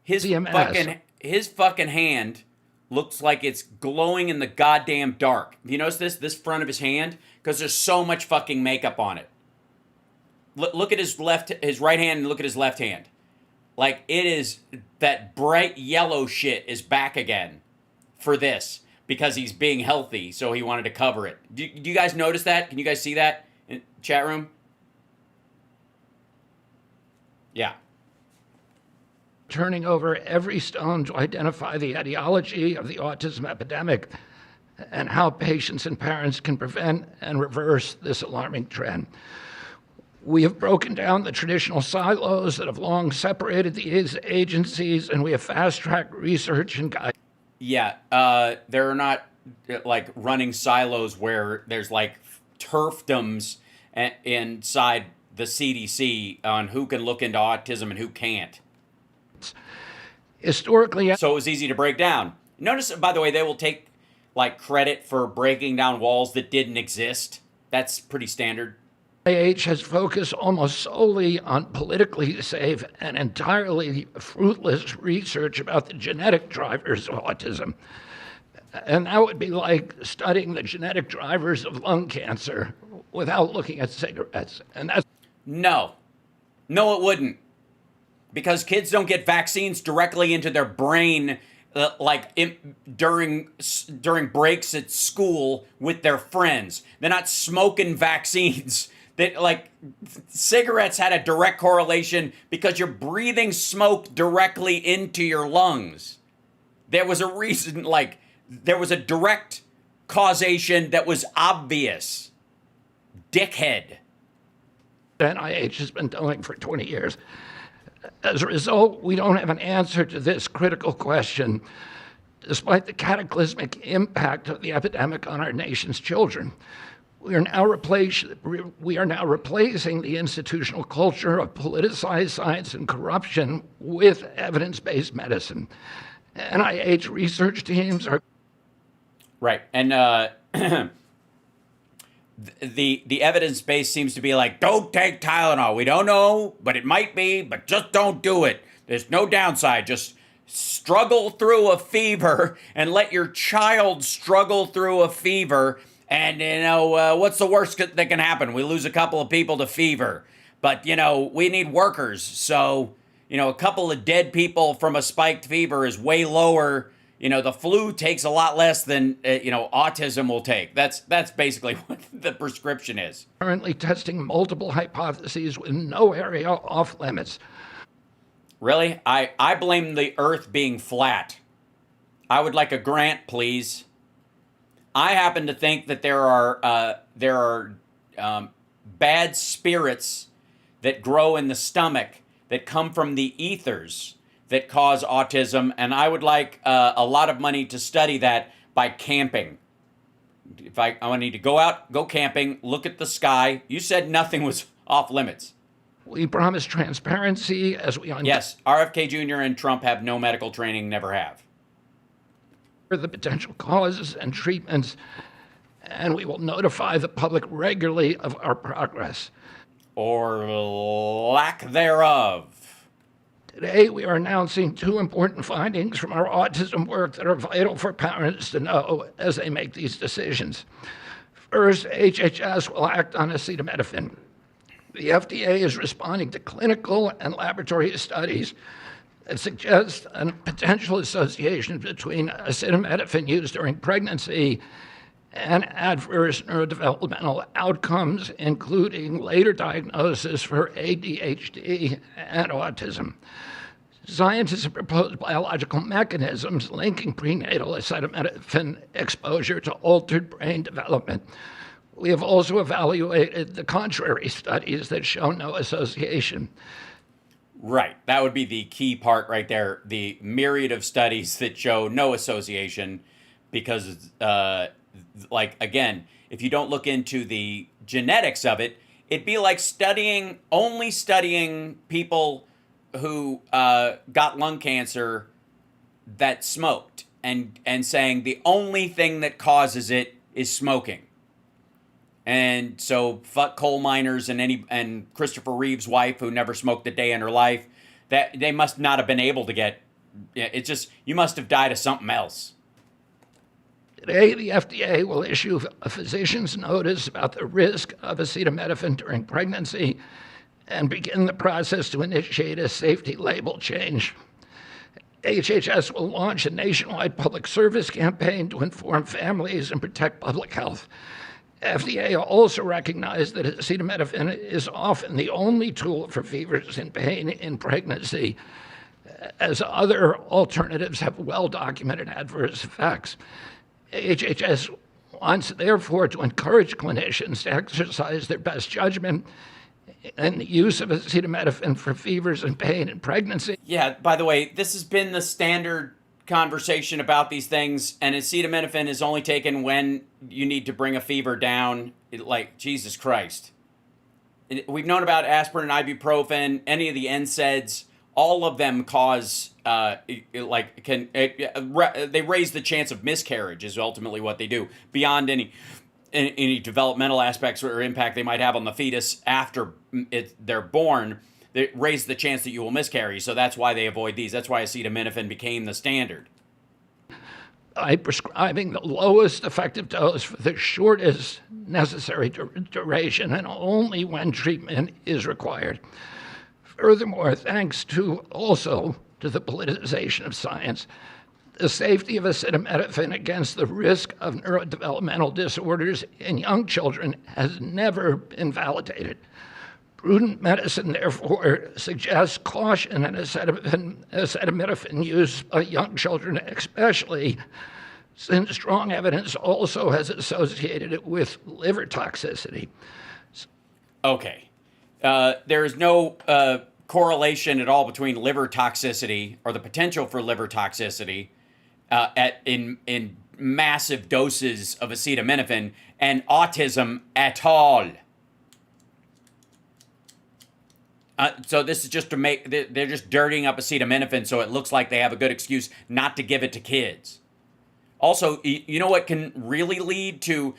CMS. his fucking hand looks like it's glowing in the goddamn dark. You notice this front of his hand? Because there's so much fucking makeup on it. Look at his right hand and look at his left hand. Like, it is, that bright yellow shit is back again for this because he's being healthy, so he wanted to cover it. Do you guys notice that? Can you guys see that in chat room? Yeah. Turning over every stone to identify the etiology of the autism epidemic and how patients and parents can prevent and reverse this alarming trend. We have broken down the traditional silos that have long separated these agencies, and we have fast-tracked research and guidance. Yeah, there are not like running silos where there's like turfdoms inside the CDC on who can look into autism and who can't. Historically, So it was easy to break down. Notice, by the way, they will take like credit for breaking down walls that didn't exist. That's pretty standard. NIH has focused almost solely on politically safe and entirely fruitless research about the genetic drivers of autism. And that would be like studying the genetic drivers of lung cancer without looking at cigarettes. And that's No, it wouldn't. Because kids don't get vaccines directly into their brain during breaks at school with their friends. They're not smoking vaccines. Cigarettes had a direct correlation because you're breathing smoke directly into your lungs. There was a reason, there was a direct causation that was obvious. Dickhead. NIH has been doing for 20 years. As a result, we don't have an answer to this critical question, despite the cataclysmic impact of the epidemic on our nation's children. We are now replacing the institutional culture of politicized science and corruption with evidence-based medicine. NIH research teams are... Right, and the evidence base seems to be like, don't take Tylenol. We don't know, but it might be, but just don't do it. There's no downside. Just struggle through a fever and let your child struggle through a fever. And, what's the worst that can happen? We lose a couple of people to fever. But, we need workers. So, a couple of dead people from a spiked fever is way lower. The flu takes a lot less than, autism will take. That's basically what the prescription is. Currently testing multiple hypotheses with no area off limits. Really? I blame the earth being flat. I would like a grant, please. I happen to think that there are bad spirits that grow in the stomach that come from the ethers that cause autism, and I would like a lot of money to study that by camping. If I need to go out, go camping, look at the sky. You said nothing was off limits. We promise transparency as we Yes, RFK Jr. and Trump have no medical training, never have. the potential causes and treatments, and we will notify the public regularly of our progress. Or lack thereof. Today, we are announcing two important findings from our autism work that are vital for parents to know as they make these decisions. First, HHS will act on acetaminophen. The FDA is responding to clinical and laboratory studies that suggest a potential association between acetaminophen use during pregnancy and adverse neurodevelopmental outcomes, including later diagnosis for ADHD and autism. Scientists have proposed biological mechanisms linking prenatal acetaminophen exposure to altered brain development. We have also evaluated the contrary studies that show no association. Right. That would be the key part right there. The myriad of studies that show no association because, again, if you don't look into the genetics of it, it'd be like only studying people who got lung cancer that smoked and saying the only thing that causes it is smoking. And so fuck coal miners and Christopher Reeve's wife who never smoked a day in her life. That they must not have been able to get. It's just you must have died of something else. Today, the FDA will issue a physician's notice about the risk of acetaminophen during pregnancy and begin the process to initiate a safety label change. HHS will launch a nationwide public service campaign to inform families and protect public health. FDA also recognized that acetaminophen is often the only tool for fevers and pain in pregnancy, as other alternatives have well-documented adverse effects. HHS wants, therefore, to encourage clinicians to exercise their best judgment in the use of acetaminophen for fevers and pain in pregnancy. Yeah, by the way, this has been the standard conversation about these things, and acetaminophen is only taken when you need to bring a fever down. Like, Jesus Christ. We've known about aspirin and ibuprofen, any of the NSAIDs, all of them cause, they raise the chance of miscarriage is ultimately what they do, beyond any developmental aspects or impact they might have on the fetus after they're born. They raise the chance that you will miscarry, so that's why they avoid these. That's why acetaminophen became the standard. By prescribing the lowest effective dose for the shortest necessary duration and only when treatment is required. Furthermore, thanks also to the politicization of science, the safety of acetaminophen against the risk of neurodevelopmental disorders in young children has never been validated. Prudent medicine, therefore, suggests caution in acetaminophen use by young children, especially since strong evidence also has associated it with liver toxicity. Okay. There is no correlation at all between liver toxicity or the potential for liver toxicity in massive doses of acetaminophen and autism at all. So this is just to make, they're just dirtying up acetaminophen so it looks like they have a good excuse not to give it to kids. Also, you know what can really lead to,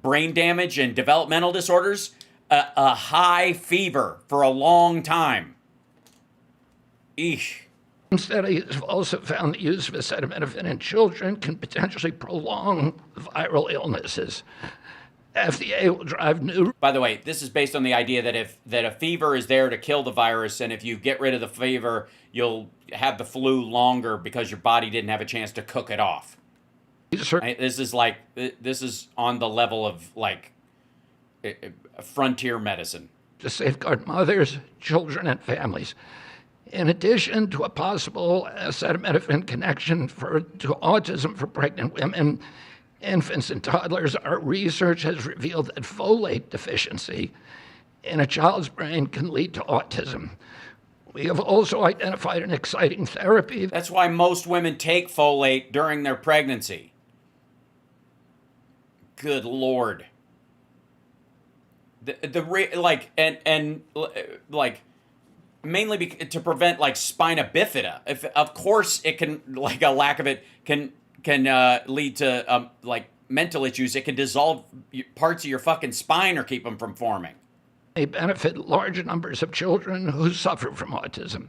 brain damage and developmental disorders? A high fever for a long time. Eesh. Studies have also found the use of acetaminophen in children can potentially prolong viral illnesses. FDA will drive new. By the way, this is based on the idea that a fever is there to kill the virus, and if you get rid of the fever, you'll have the flu longer because your body didn't have a chance to cook it off. This is on the level of frontier medicine. To safeguard mothers, children, and families. In addition to a possible acetaminophen connection to autism for pregnant women, infants, and toddlers, our research has revealed that folate deficiency in a child's brain can lead to autism. We have also identified an exciting therapy. That's why most women take folate during their pregnancy. Good Lord. Mainly to prevent spina bifida. Of course, it can a lack of it can lead to mental issues. It can dissolve parts of your fucking spine or keep them from forming. They benefit large numbers of children who suffer from autism.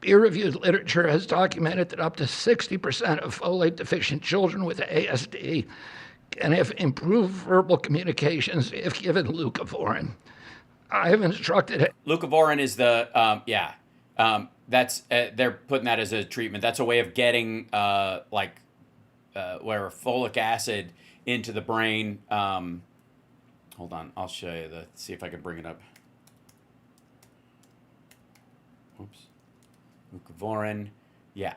Peer-reviewed literature has documented that up to 60% of folate-deficient children with ASD can have improved verbal communications if given Lucavorin. I have instructed it. Lucavorin is the that's they're putting that as a treatment. That's a way of getting where folic acid into the brain. Hold on, I'll show you see if I can bring it up. Oops. Lucavorin, yeah.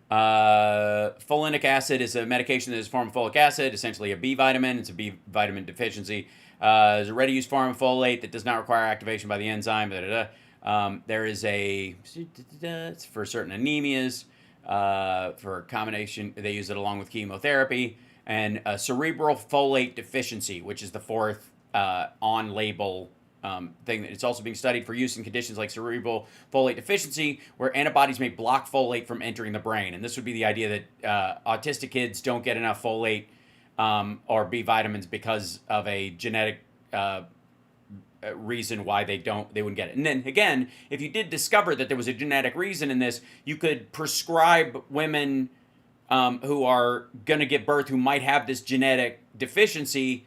Folinic acid is a medication that is a form of folic acid, essentially a B vitamin. It's a B vitamin deficiency. There's a ready-use form of folate that does not require activation by the enzyme. There is it's for certain anemias, for a combination, they use it along with chemotherapy, and cerebral folate deficiency, which is the fourth on-label thing. It's also being studied for use in conditions like cerebral folate deficiency, where antibodies may block folate from entering the brain. And this would be the idea that autistic kids don't get enough folate or B vitamins because of a genetic reason why they wouldn't get it. And then again, if you did discover that there was a genetic reason in this, you could prescribe women who are going to give birth who might have this genetic deficiency,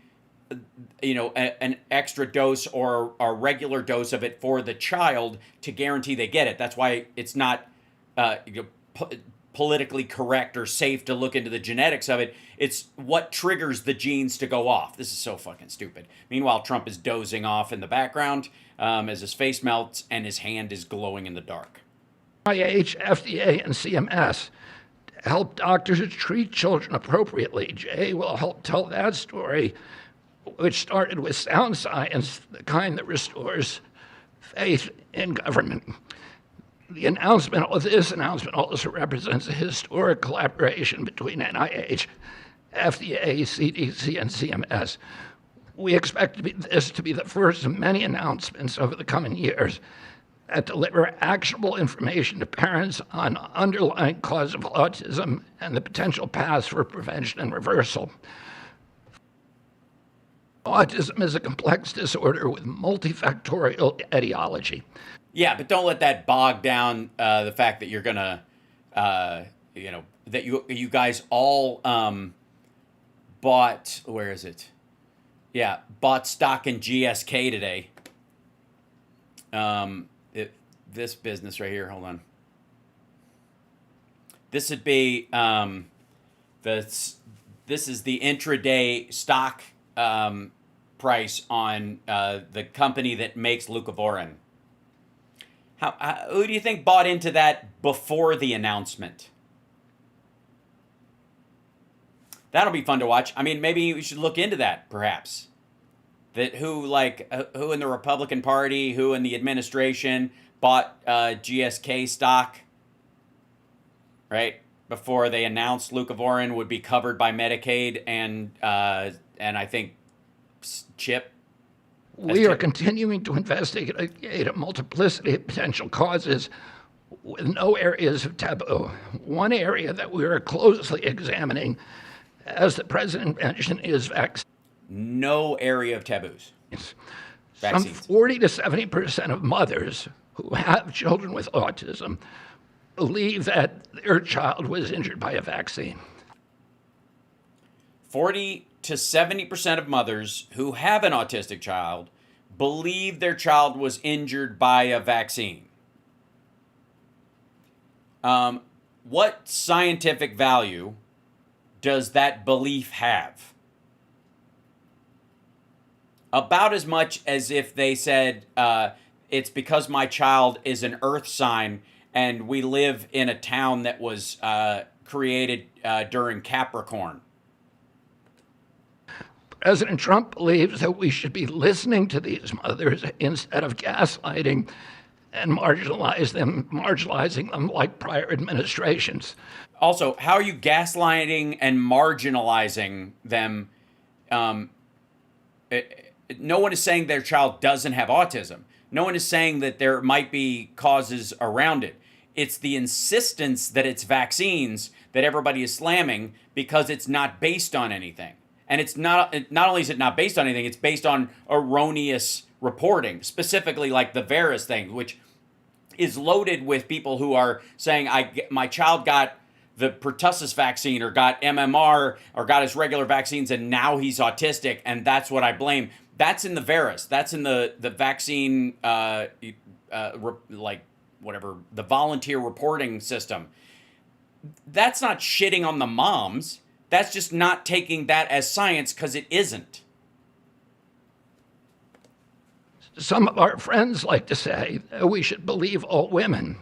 an extra dose or a regular dose of it for the child to guarantee they get it. That's why it's not politically correct or safe to look into the genetics of it. It's what triggers the genes to go off. This is so fucking stupid. Meanwhile, Trump is dozing off in the background as his face melts and his hand is glowing in the dark. NIH, FDA, and CMS to help doctors treat children appropriately. Jay will help tell that story, which started with sound science, the kind that restores faith in government. This announcement also represents a historic collaboration between NIH, FDA, CDC, and CMS. We expect this to be the first of many announcements over the coming years that deliver actionable information to parents on underlying cause of autism and the potential paths for prevention and reversal. Autism is a complex disorder with multifactorial etiology. Yeah, but don't let that bog down the fact that you're gonna, that you guys all bought. Where is it? Yeah, bought stock in GSK today. This business right here. Hold on. This would be this is the intraday stock price on the company that makes Lucavorin. Who do you think bought into that before the announcement? That'll be fun to watch. I mean, maybe we should look into that, perhaps. That who in the Republican Party, who in the administration bought GSK stock, right? Before they announced Lucavorin would be covered by Medicaid and I think CHIP. We are continuing to investigate a multiplicity of potential causes with no areas of taboo. One area that we are closely examining, as the president mentioned, is vaccines. No area of taboos. Some 40 to 70% of mothers who have children with autism believe that their child was injured by a vaccine. 40 to 70% of mothers who have an autistic child believe their child was injured by a vaccine. What scientific value does that belief have? About as much as if they said, it's because my child is an earth sign and we live in a town that was created during Capricorn. President Trump believes that we should be listening to these mothers instead of gaslighting and marginalizing them like prior administrations. Also, how are you gaslighting and marginalizing them? No one is saying their child doesn't have autism. No one is saying that there might be causes around it. It's the insistence that it's vaccines that everybody is slamming because it's not based on anything. And it's not only is it not based on anything, it's based on erroneous reporting, specifically like the Veris thing, which is loaded with people who are saying, my child got the pertussis vaccine or got MMR or got his regular vaccines and now he's autistic and that's what I blame. That's in the Veris. That's in the vaccine, the volunteer reporting system. That's not shitting on the moms. That's just not taking that as science because it isn't. Some of our friends like to say that we should believe all women.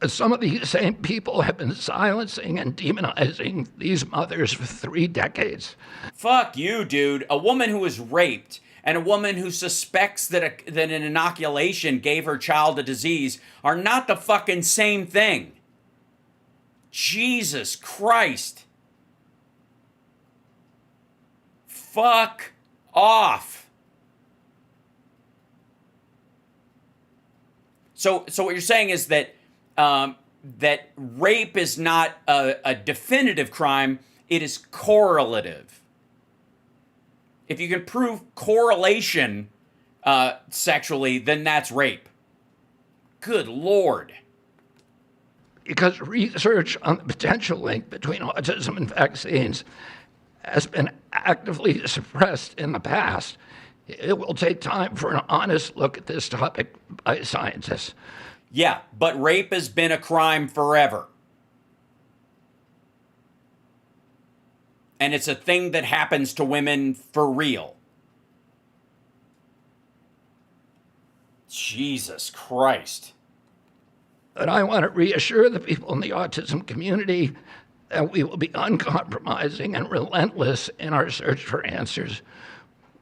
Some of these same people have been silencing and demonizing these mothers for 3 decades. Fuck you, dude. A woman who was raped and a woman who suspects that an inoculation gave her child a disease are not the fucking same thing. Jesus Christ. Fuck off. So what you're saying is that that rape is not a definitive crime, it is correlative. If you can prove correlation sexually, then that's rape. Good Lord. Because research on the potential link between autism and vaccines has been actively suppressed in the past. It will take time for an honest look at this topic by scientists. Yeah, but rape has been a crime forever. And it's a thing that happens to women for real. Jesus Christ. But I want to reassure the people in the autism community that we will be uncompromising and relentless in our search for answers.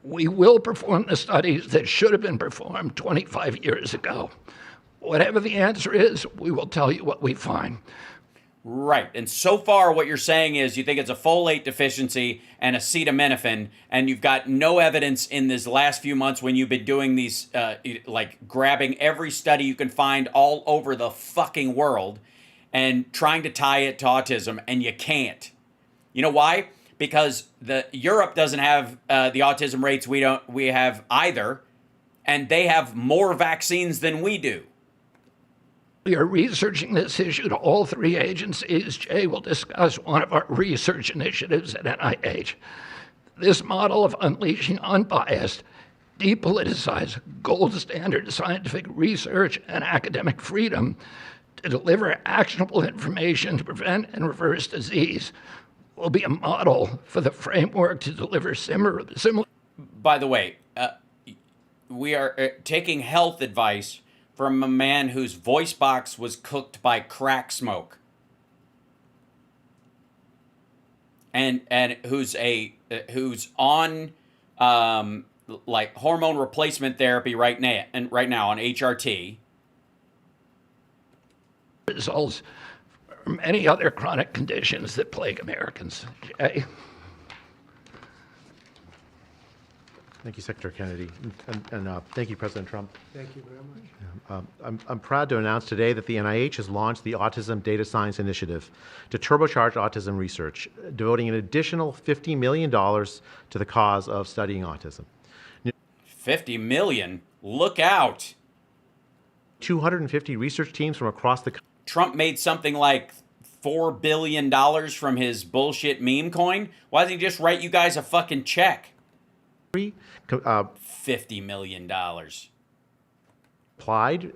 We will perform the studies that should have been performed 25 years ago. Whatever the answer is, we will tell you what we find. Right. And so far, what you're saying is you think it's a folate deficiency and acetaminophen, and you've got no evidence in this last few months when you've been doing these, like grabbing every study you can find all over the fucking world and trying to tie it to autism, and you can't. You know why? Because Europe doesn't have the autism rates we have either, and they have more vaccines than we do. We are researching this issue to all three agencies. Jay will discuss one of our research initiatives at NIH. This model of unleashing unbiased, depoliticized, gold standard scientific research and academic freedom to deliver actionable information to prevent and reverse disease will be a model for the framework to deliver similar. By the way, we are taking health advice from a man whose voice box was cooked by crack smoke, and who's on like hormone replacement therapy right now on HRT. Results from many other chronic conditions that plague Americans. Jay? Thank you, Secretary Kennedy, and thank you, President Trump. Thank you very much. I'm proud to announce today that the NIH has launched the Autism Data Science Initiative to turbocharge autism research, devoting an additional $50 million to the cause of studying autism. 50 million? Look out. 250 research teams from across the country. Trump made something like $4 billion from his bullshit meme coin. Why doesn't he just write you guys a fucking check? $50 million. Applied,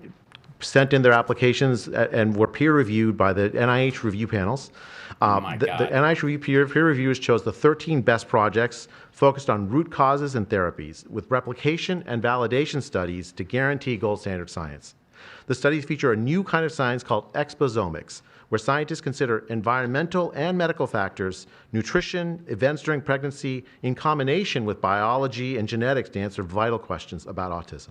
sent in their applications, and were peer reviewed by the NIH review panels. Oh my God. The NIH peer reviewers chose the 13 best projects focused on root causes and therapies, with replication and validation studies to guarantee gold standard science. The studies feature a new kind of science called exposomics, where scientists consider environmental and medical factors, nutrition, events during pregnancy, in combination with biology and genetics to answer vital questions about autism.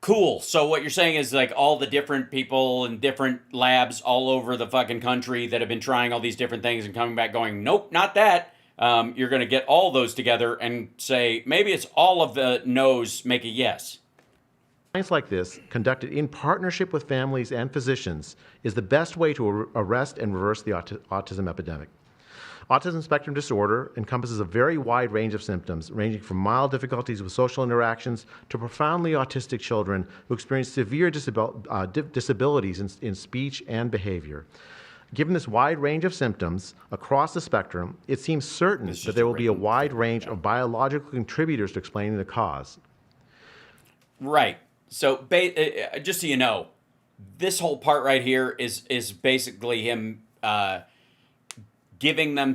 Cool. So what you're saying is like all the different people in different labs all over the fucking country that have been trying all these different things and coming back going, nope, not that. You're going to get all those together and say, maybe it's all of the no's make a yes. Science like this, conducted in partnership with families and physicians, is the best way to arrest and reverse the autism epidemic. Autism spectrum disorder encompasses a very wide range of symptoms, ranging from mild difficulties with social interactions to profoundly autistic children who experience severe disabilities in speech and behavior. Given this wide range of symptoms across the spectrum, it seems certain that there will be a wide range of biological contributors to explaining the cause. Right. So just so you know, this whole part right here is basically him giving them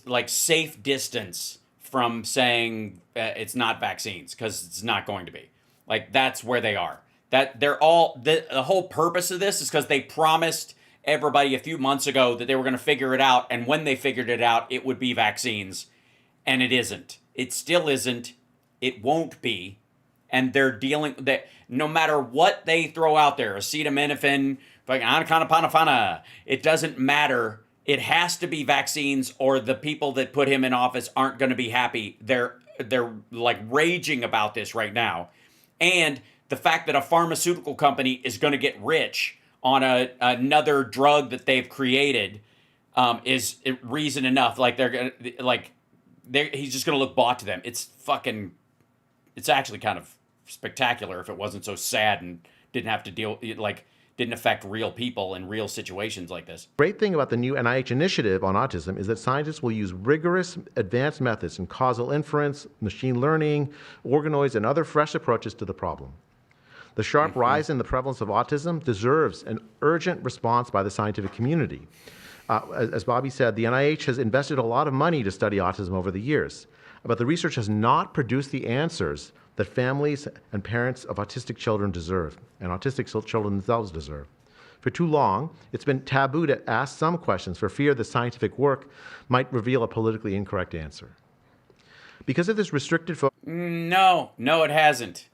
like safe distance from saying it's not vaccines, because it's not going to be. Like, that's where they are. That they're all the whole purpose of this is because they promised everybody a few months ago that they were going to figure it out, and when they figured it out, it would be vaccines, and it isn't. It still isn't. It won't be. And they're dealing that no matter what they throw out there, acetaminophen, fucking anaconapana, it doesn't matter. It has to be vaccines, or the people that put him in office aren't going to be happy. They're like raging about this right now. And the fact that a pharmaceutical company is going to get rich on another drug that they've created is reason enough. Like he's just going to look bought to them. It's fucking It's actually kind of spectacular if it wasn't so sad and didn't have to didn't affect real people in real situations like this. Great thing about the new NIH initiative on autism is that scientists will use rigorous advanced methods in causal inference, machine learning, organoids, and other fresh approaches to the problem. The sharp rise in the prevalence of autism deserves an urgent response by the scientific community. As Bobby said, the NIH has invested a lot of money to study autism over the years, but the research has not produced the answers that families and parents of autistic children deserve, and autistic children themselves deserve. For too long, it's been taboo to ask some questions for fear the scientific work might reveal a politically incorrect answer. Because of this restricted focus No, it hasn't.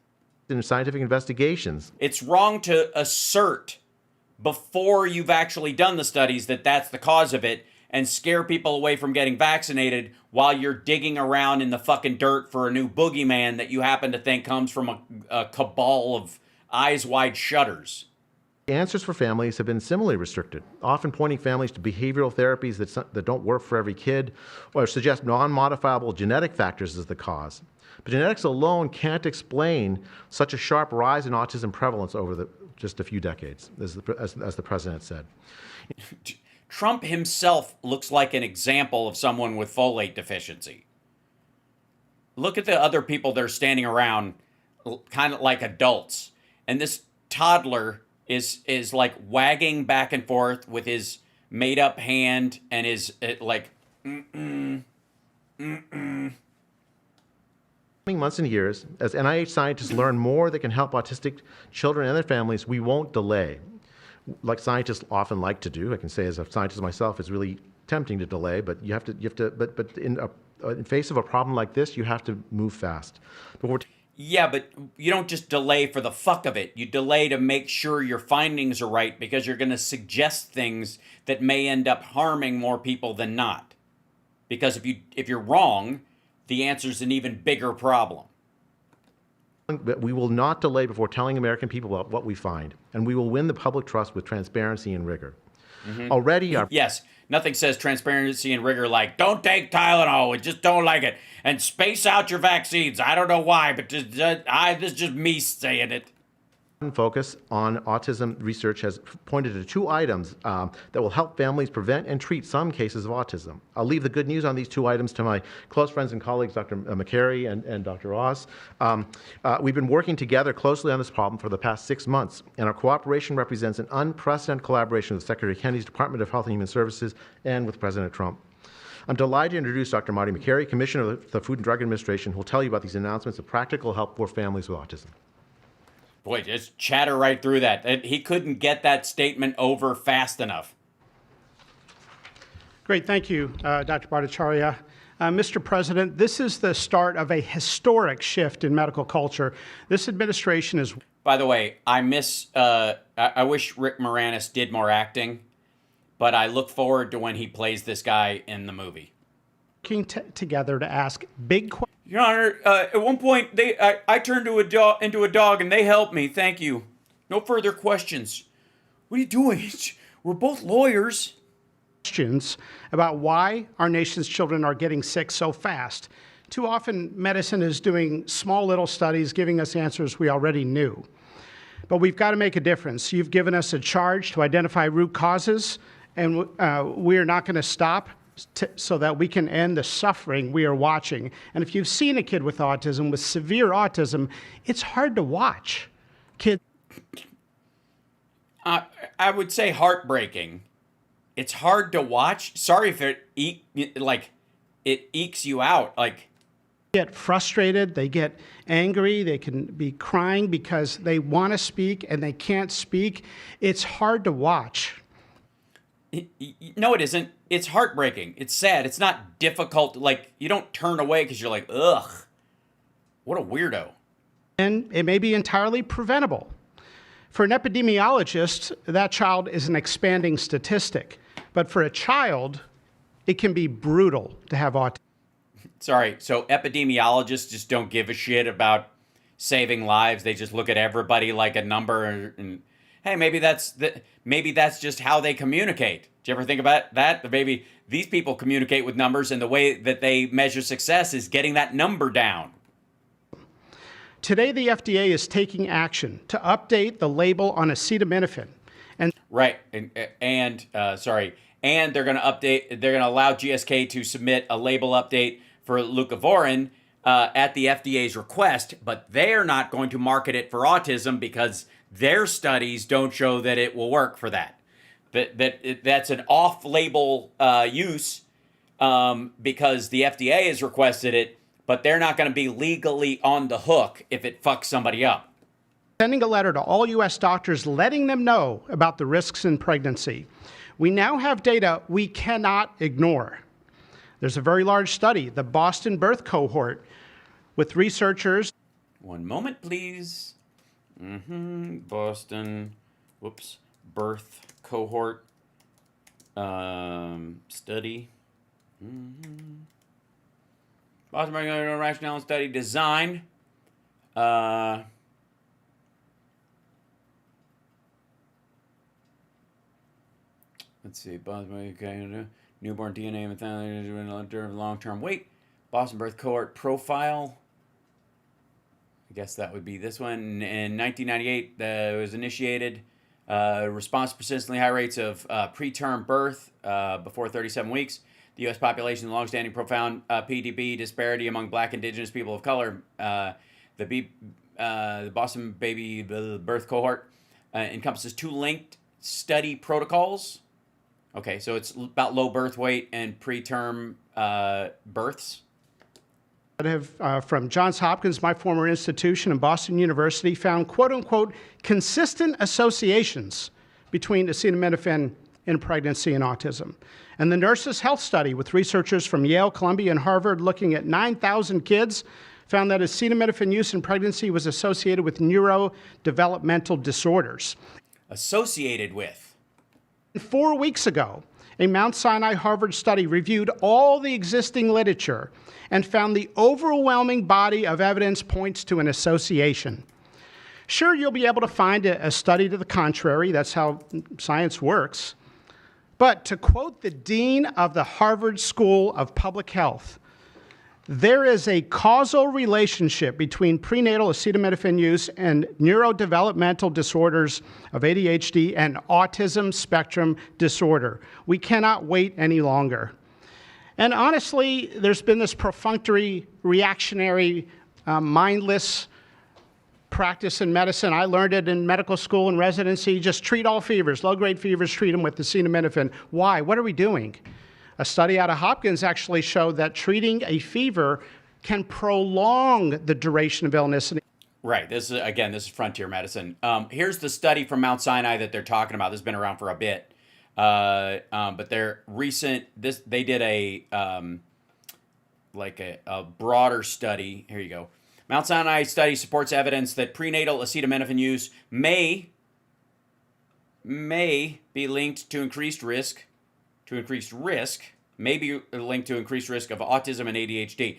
in scientific investigations, It's wrong to assert before you've actually done the studies that that's the cause of it and scare people away from getting vaccinated while you're digging around in the fucking dirt for a new boogeyman that you happen to think comes from a cabal of eyes wide shutters. the answers for families have been similarly restricted, often pointing families to behavioral therapies that don't work for every kid or suggest non-modifiable genetic factors as the cause. But genetics alone can't explain such a sharp rise in autism prevalence over just a few decades, as the president said. Trump himself looks like an example of someone with folate deficiency. Look at the other people that are standing around kind of like adults. And this toddler is like wagging back and forth with his made up hand and is like, Coming months and years, as NIH scientists learn more that can help autistic children and their families, we won't delay. Like scientists often like to do. I can say as a scientist myself, it's really tempting to delay, but but in face of a problem like this, you have to move fast. But yeah, but you don't just delay for the fuck of it. You delay to make sure your findings are right because you're going to suggest things that may end up harming more people than not. Because if you're wrong, the answer's an even bigger problem. we will not delay before telling American people about what we find, and we will win the public trust with transparency and rigor. Already, our Yes, nothing says transparency and rigor like, don't take Tylenol, we just don't like it, and space out your vaccines. I don't know why, but this is just me saying it. focus on autism research has pointed to 2 items that will help families prevent and treat some cases of autism. I'll leave the good news on these 2 items to my close friends and colleagues, Dr. McCary and Dr. Oz. We've been working together closely on this problem for the past 6 months, and our cooperation represents an unprecedented collaboration with Secretary Kennedy's Department of Health and Human Services and with President Trump. I'm delighted to introduce Dr. Marty McCary, Commissioner of the Food and Drug Administration, who will tell you about these announcements of practical help for families with autism. Boy, just chatter right through that. He couldn't get that statement over fast enough. Great, thank you, Dr. Bhattacharya. Mr. President, this is the start of a historic shift in medical culture. This administration is By the way, I wish Rick Moranis did more acting, but I look forward to when he plays this guy in the movie. working together to ask big questions. Your Honor, at one point, I turned into a dog and they helped me. Thank you. No further questions. What are you doing? We're both lawyers. About why our nation's children are getting sick so fast. Too often, medicine is doing small little studies giving us answers we already knew. But we've got to make a difference. You've given us a charge to identify root causes, and we are not going to stop so that we can end the suffering we are watching. And if you've seen a kid with autism, with severe autism, it's hard to watch. Kids. I would say heartbreaking. It's hard to watch. Sorry if it ekes you out. Like, Get frustrated, they get angry, they can be crying because they want to speak and they can't speak. It's hard to watch. no, it isn't. It's heartbreaking. It's sad. It's not difficult. Like, you don't turn away because you're like, ugh, what a weirdo. And it may be entirely preventable. For an epidemiologist, that child is an expanding statistic. But for a child, it can be brutal to have autism. Sorry, so epidemiologists just don't give a shit about saving lives. They just look at everybody like a number and hey, maybe that's just how they communicate. Do you ever think about that? Maybe these people communicate with numbers and the way that they measure success is getting that number down. Today, the FDA is taking action to update the label on acetaminophen. And Right. And they're going to update, they're going to allow GSK to submit a label update for Lucavorin at the FDA's request, but they're not going to market it for autism because their studies don't show that it will work for that. That's an off-label use because the FDA has requested it, but they're not going to be legally on the hook if it fucks somebody up. sending a letter to all U.S. doctors letting them know about the risks in pregnancy. We now have data we cannot ignore. There's a very large study, the Boston birth cohort, with researchers. One moment, please. Boston, birth cohort study. Boston rationale and study design. Let's see. Boston newborn DNA methylation long-term weight. Boston birth cohort profile. I guess that would be this one. In 1998, it was initiated. Response to persistently high rates of preterm birth before 37 weeks. The U.S. population, longstanding profound PDB disparity among Black, Indigenous people of color. The Boston baby birth cohort encompasses 2 linked study protocols. Okay, so it's about low birth weight and preterm births. From Johns Hopkins, my former institution, and Boston University found quote-unquote consistent associations between acetaminophen in pregnancy and autism. And the Nurses' Health Study with researchers from Yale, Columbia, and Harvard looking at 9,000 kids found that acetaminophen use in pregnancy was associated with neurodevelopmental disorders. Associated with. 4 weeks ago, a Mount Sinai Harvard study reviewed all the existing literature and found the overwhelming body of evidence points to an association. Sure, you'll be able to find a study to the contrary. That's how science works. But to quote the dean of the Harvard School of Public Health, there is a causal relationship between prenatal acetaminophen use and neurodevelopmental disorders of ADHD and autism spectrum disorder. We cannot wait any longer. And honestly, there's been this perfunctory, reactionary, mindless practice in medicine. I learned it in medical school and residency. Just treat all fevers, low-grade fevers, treat them with acetaminophen. Why? What are we doing? A study out of Hopkins actually showed that treating a fever can prolong the duration of illness. Right. This is frontier medicine. Here's the study from Mount Sinai that they're talking about. This has been around for a bit. But they're recent. They did a broader study. Here you go. Mount Sinai study supports evidence that prenatal acetaminophen use may be linked to increased risk. May be linked to increased risk of autism and ADHD.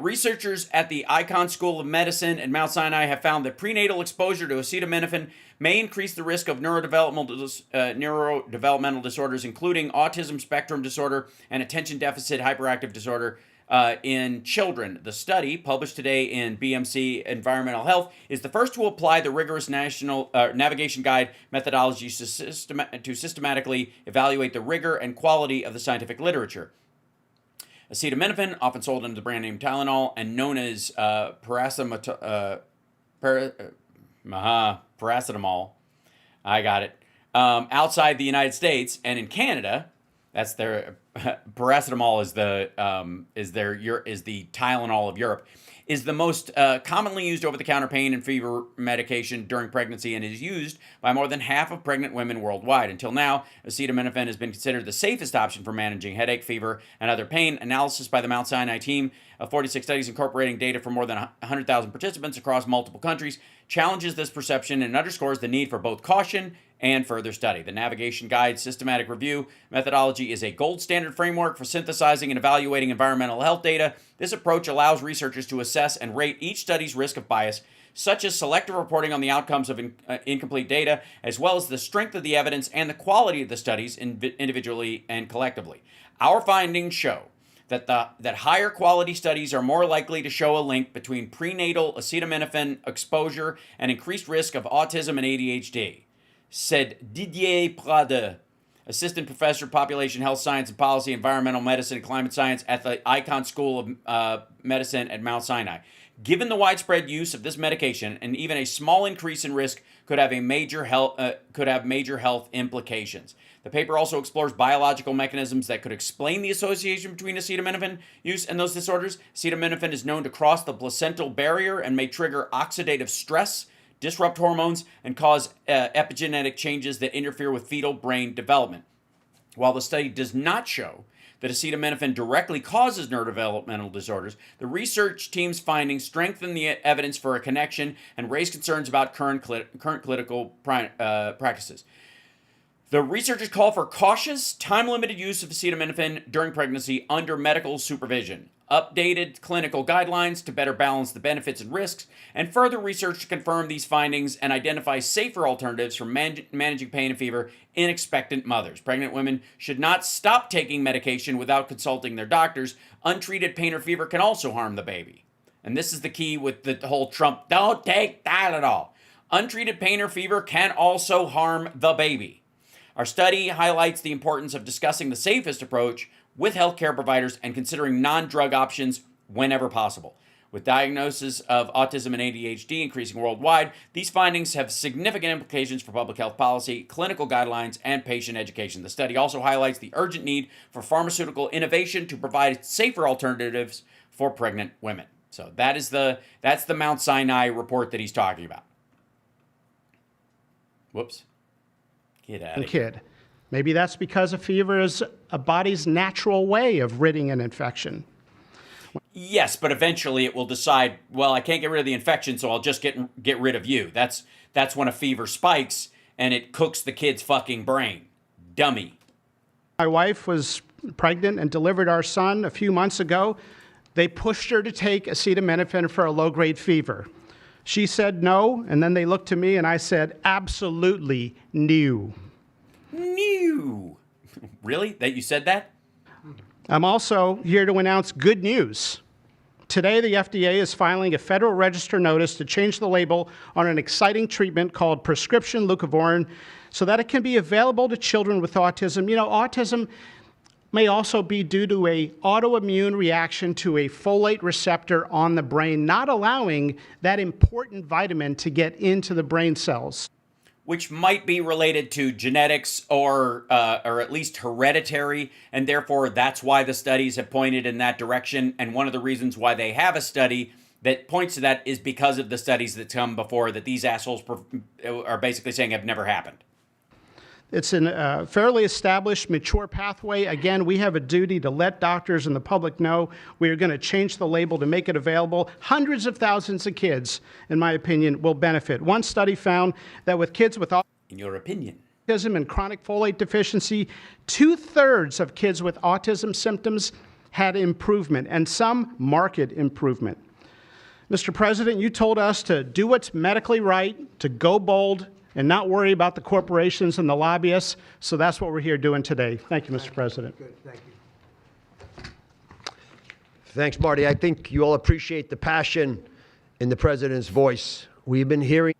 Researchers at the Icahn School of Medicine at Mount Sinai have found that prenatal exposure to acetaminophen may increase the risk of neurodevelopmental disorders, including autism spectrum disorder and attention deficit hyperactive disorder in children. The study, published today in BMC Environmental Health, is the first to apply the rigorous national navigation guide methodology to systematically evaluate the rigor and quality of the scientific literature. Acetaminophen, often sold under the brand name Tylenol and known as paracetamol, I got it, outside the United States and in Canada. That's their paracetamol is the Tylenol of Europe. Is the most commonly used over-the-counter pain and fever medication during pregnancy and is used by more than half of pregnant women worldwide. Until now, acetaminophen has been considered the safest option for managing headache, fever, and other pain. Analysis by the Mount Sinai team of 46 studies incorporating data from more than 100,000 participants across multiple countries challenges this perception and underscores the need for both caution and further study. The Navigation Guide Systematic Review methodology is a gold standard framework for synthesizing and evaluating environmental health data. This approach allows researchers to assess and rate each study's risk of bias, such as selective reporting on the outcomes of incomplete data, as well as the strength of the evidence and the quality of the studies individually and collectively. Our findings show that higher quality studies are more likely to show a link between prenatal acetaminophen exposure and increased risk of autism and ADHD, said Didier Prade, assistant professor of population health science and policy, environmental medicine, and climate science at the Icahn School of Medicine at Mount Sinai. Given the widespread use of this medication, and even a small increase in risk could have major health implications. The paper also explores biological mechanisms that could explain the association between acetaminophen use and those disorders. Acetaminophen is known to cross the placental barrier and may trigger oxidative stress, disrupt hormones, and cause epigenetic changes that interfere with fetal brain development. While the study does not show that acetaminophen directly causes neurodevelopmental disorders, the research team's findings strengthen the evidence for a connection and raise concerns about current clinical practices. The researchers call for cautious, time-limited use of acetaminophen during pregnancy under medical supervision, updated clinical guidelines to better balance the benefits and risks, and further research to confirm these findings and identify safer alternatives for managing pain and fever in expectant mothers. Pregnant women should not stop taking medication without consulting their doctors. Untreated pain or fever can also harm the baby. And this is the key with the whole Trump, don't take Tylenol. Untreated pain or fever can also harm the baby. Our study highlights the importance of discussing the safest approach with healthcare providers and considering non-drug options whenever possible. With diagnosis of autism and ADHD increasing worldwide, these findings have significant implications for public health policy, clinical guidelines, and patient education. The study also highlights the urgent need for pharmaceutical innovation to provide safer alternatives for pregnant women. So that's the Mount Sinai report that he's talking about. Whoops. Get out of here. Maybe that's because a fever is a body's natural way of ridding an infection. Yes, but eventually it will decide, well, I can't get rid of the infection, so I'll just get rid of you. That's when a fever spikes and it cooks the kid's fucking brain. Dummy. My wife was pregnant and delivered our son a few months ago. They pushed her to take acetaminophen for a low-grade fever. She said no, and then they looked to me and I said, absolutely no. No. Really? That you said that? I'm also here to announce good news. Today, the FDA is filing a Federal Register notice to change the label on an exciting treatment called prescription Lucavorin so that it can be available to children with autism. You know, autism may also be due to an autoimmune reaction to a folate receptor on the brain, not allowing that important vitamin to get into the brain cells. Which might be related to genetics or at least hereditary, and therefore that's why the studies have pointed in that direction. And one of the reasons why they have a study that points to that is because of the studies that come before that these assholes are basically saying have never happened. It's a fairly established, mature pathway. Again, we have a duty to let doctors and the public know we are going to change the label to make it available. Hundreds of thousands of kids, in my opinion, will benefit. One study found that with kids with in your opinion, autism and chronic folate deficiency, 2/3 of kids with autism symptoms had improvement, and some marked improvement. Mr. President, you told us to do what's medically right, to go bold, and not worry about the corporations and the lobbyists. So that's what we're here doing today. Thank you, Mr. President. Good, thank you. Thanks, Marty. I think you all appreciate the passion in the president's voice. We've been hearing.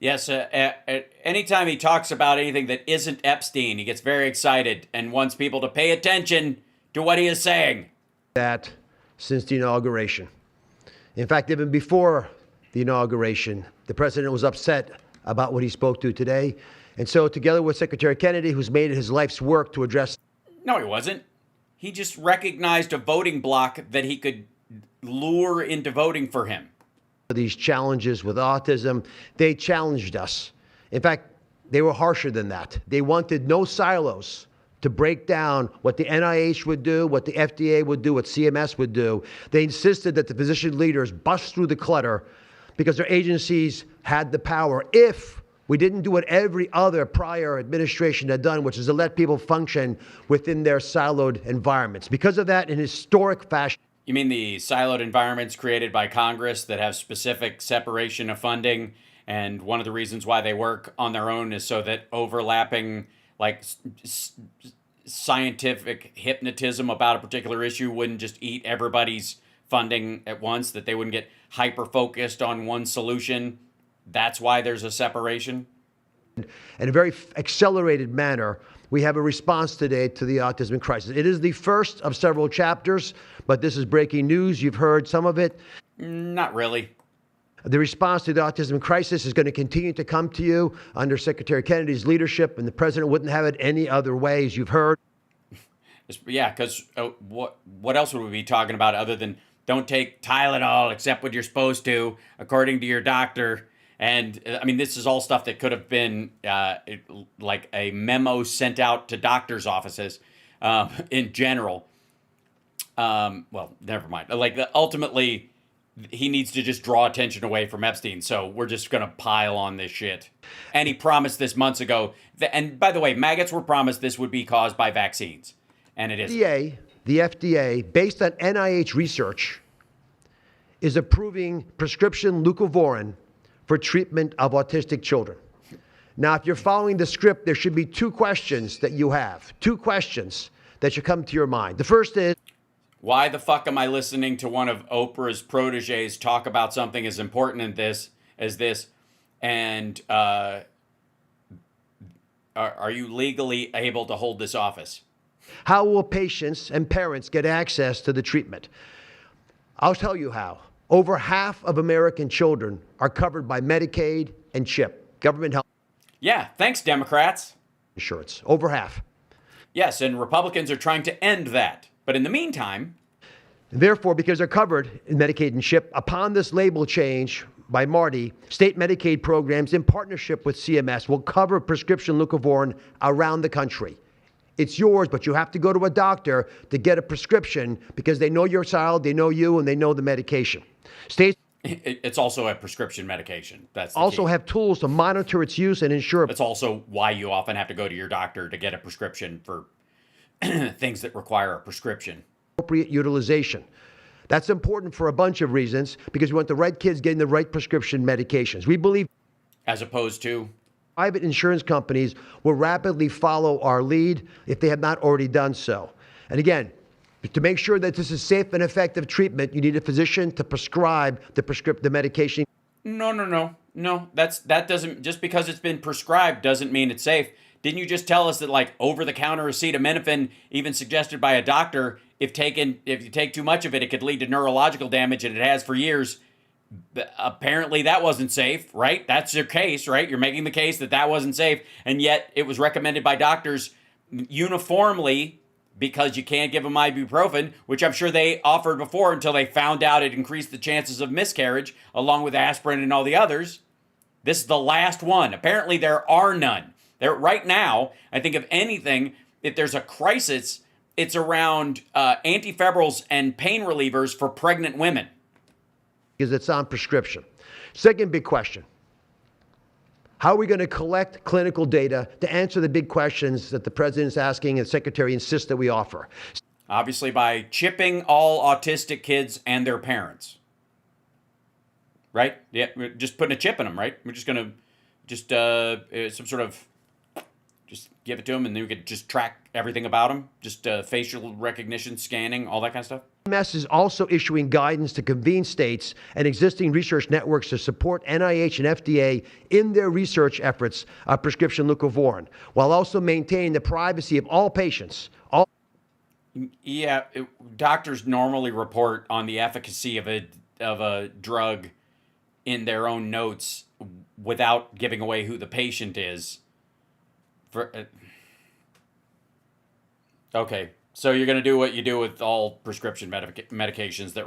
Yes, anytime he talks about anything that isn't Epstein, he gets very excited and wants people to pay attention to what he is saying. That since the inauguration. In fact, even before the inauguration, the president was upset about what he spoke to today. And so together with Secretary Kennedy, who's made it his life's work to address... No, he wasn't. He just recognized a voting bloc that he could lure into voting for him. These challenges with autism, they challenged us. In fact, they were harsher than that. They wanted no silos to break down what the NIH would do, what the FDA would do, what CMS would do. They insisted that the physician leaders bust through the clutter because their agencies had the power. If we didn't do what every other prior administration had done, which is to let people function within their siloed environments. Because of that, in historic fashion. You mean the siloed environments created by Congress that have specific separation of funding? And one of the reasons why they work on their own is so that overlapping, like scientific hypnotism about a particular issue wouldn't just eat everybody's funding at once, that they wouldn't get hyper-focused on one solution. That's why there's a separation. In a very accelerated manner, we have a response today to the autism crisis. It is the first of several chapters, but this is breaking news. You've heard some of it. Not really. The response to the autism crisis is going to continue to come to you under Secretary Kennedy's leadership, and the president wouldn't have it any other way, as you've heard. Yeah, because what else would we be talking about other than don't take Tylenol except when you're supposed to, according to your doctor? And I mean, this is all stuff that could have been like a memo sent out to doctors' offices in general. Well, never mind. Like, ultimately, he needs to just draw attention away from Epstein. So we're just going to pile on this shit. And he promised this months ago. And by the way, maggots were promised this would be caused by vaccines. And it isn't. The FDA, based on NIH research, is approving prescription Lucavorin for treatment of autistic children. Now, if you're following the script, there should be two questions that you have. Two questions that should come to your mind. The first is, why the fuck am I listening to one of Oprah's proteges talk about something as important as this? And are you legally able to hold this office? how will patients and parents get access to the treatment? I'll tell you how. Over half of American children are covered by Medicaid and CHIP, government health Yeah, thanks, Democrats. insurance. Over half. Yes, and Republicans are trying to end that. But in the meantime, Therefore, because they're covered in Medicaid and CHIP, upon this label change by Marty, state Medicaid programs in partnership with CMS will cover prescription Lucavorin around the country. It's yours, but you have to go to a doctor to get a prescription because they know your child, they know you, and they know the medication. States it's also a prescription medication. That's the also key. have tools to monitor its use and ensure That's also why you often have to go to your doctor to get a prescription for things that require a prescription. appropriate utilization. That's important for a bunch of reasons because we want the right kids getting the right prescription medications. We believe As opposed to, private insurance companies will rapidly follow our lead if they have not already done so. And again, to make sure that this is safe and effective treatment, you need a physician to prescribe the medication. No. That doesn't, just because it's been prescribed doesn't mean it's safe. Didn't you just tell us that, like, over-the-counter acetaminophen, even suggested by a doctor, if you take too much of it, it could lead to neurological damage, and it has for years. Apparently that wasn't safe, right? That's your case, right? You're making the case that that wasn't safe, and yet it was recommended by doctors uniformly because you can't give them ibuprofen, which I'm sure they offered before until they found out it increased the chances of miscarriage, along with aspirin and all the others. This is the last one. Apparently there are none. Right now, I think if anything, if there's a crisis, it's around antifibrils and pain relievers for pregnant women. Because it's on prescription. Second big question. How are we going to collect clinical data to answer the big questions that the president's asking and the secretary insists that we offer? Obviously by chipping all autistic kids and their parents. Right? Yeah, we're just putting a chip in them, right? We're just going to some sort of just give it to them and then we could just track everything about them. Just facial recognition, scanning, all that kind of stuff. CMS is also issuing guidance to convene states and existing research networks to support NIH and FDA in their research efforts of prescription Lucavorin, while also maintaining the privacy of all patients. Doctors normally report on the efficacy of a drug in their own notes without giving away who the patient is. Okay, so you're going to do what you do with all prescription medications that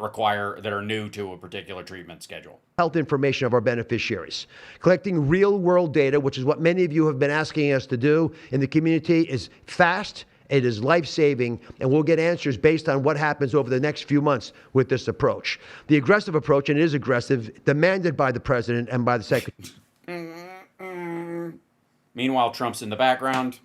are new to a particular treatment schedule. Health information of our beneficiaries. Collecting real-world data, which is what many of you have been asking us to do in the community, is fast, it is life-saving, and we'll get answers based on what happens over the next few months with this approach. The aggressive approach, and it is aggressive, demanded by the president and by the secretary. Meanwhile, Trump's in the background.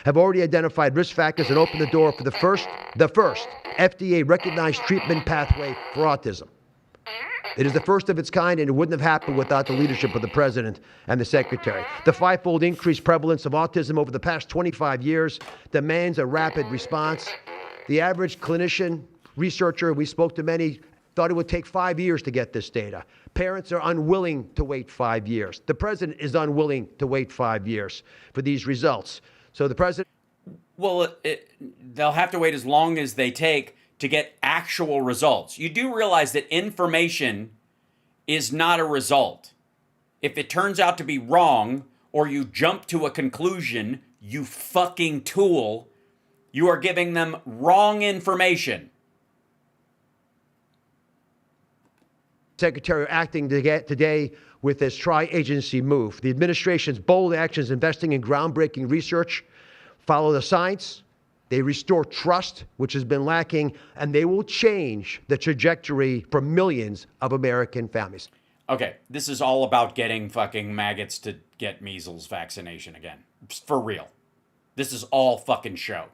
Have already identified risk factors and opened the door for the first FDA-recognized treatment pathway for autism. It is the first of its kind, and it wouldn't have happened without the leadership of the president and the secretary. The fivefold increased prevalence of autism over the past 25 years demands a rapid response. The average clinician, researcher, we spoke to many, thought it would take 5 years to get this data. Parents are unwilling to wait 5 years. The president is unwilling to wait 5 years for these results. So the president... Well, they'll have to wait as long as they take to get actual results. You do realize that information is not a result. If it turns out to be wrong, or you jump to a conclusion, you fucking tool, you are giving them wrong information. Secretary acting today with this tri-agency move. The administration's bold actions investing in groundbreaking research follow the science. They restore trust, which has been lacking, and they will change the trajectory for millions of American families. Okay, this is all about getting fucking maggots to get measles vaccination again. For real. This is all fucking show.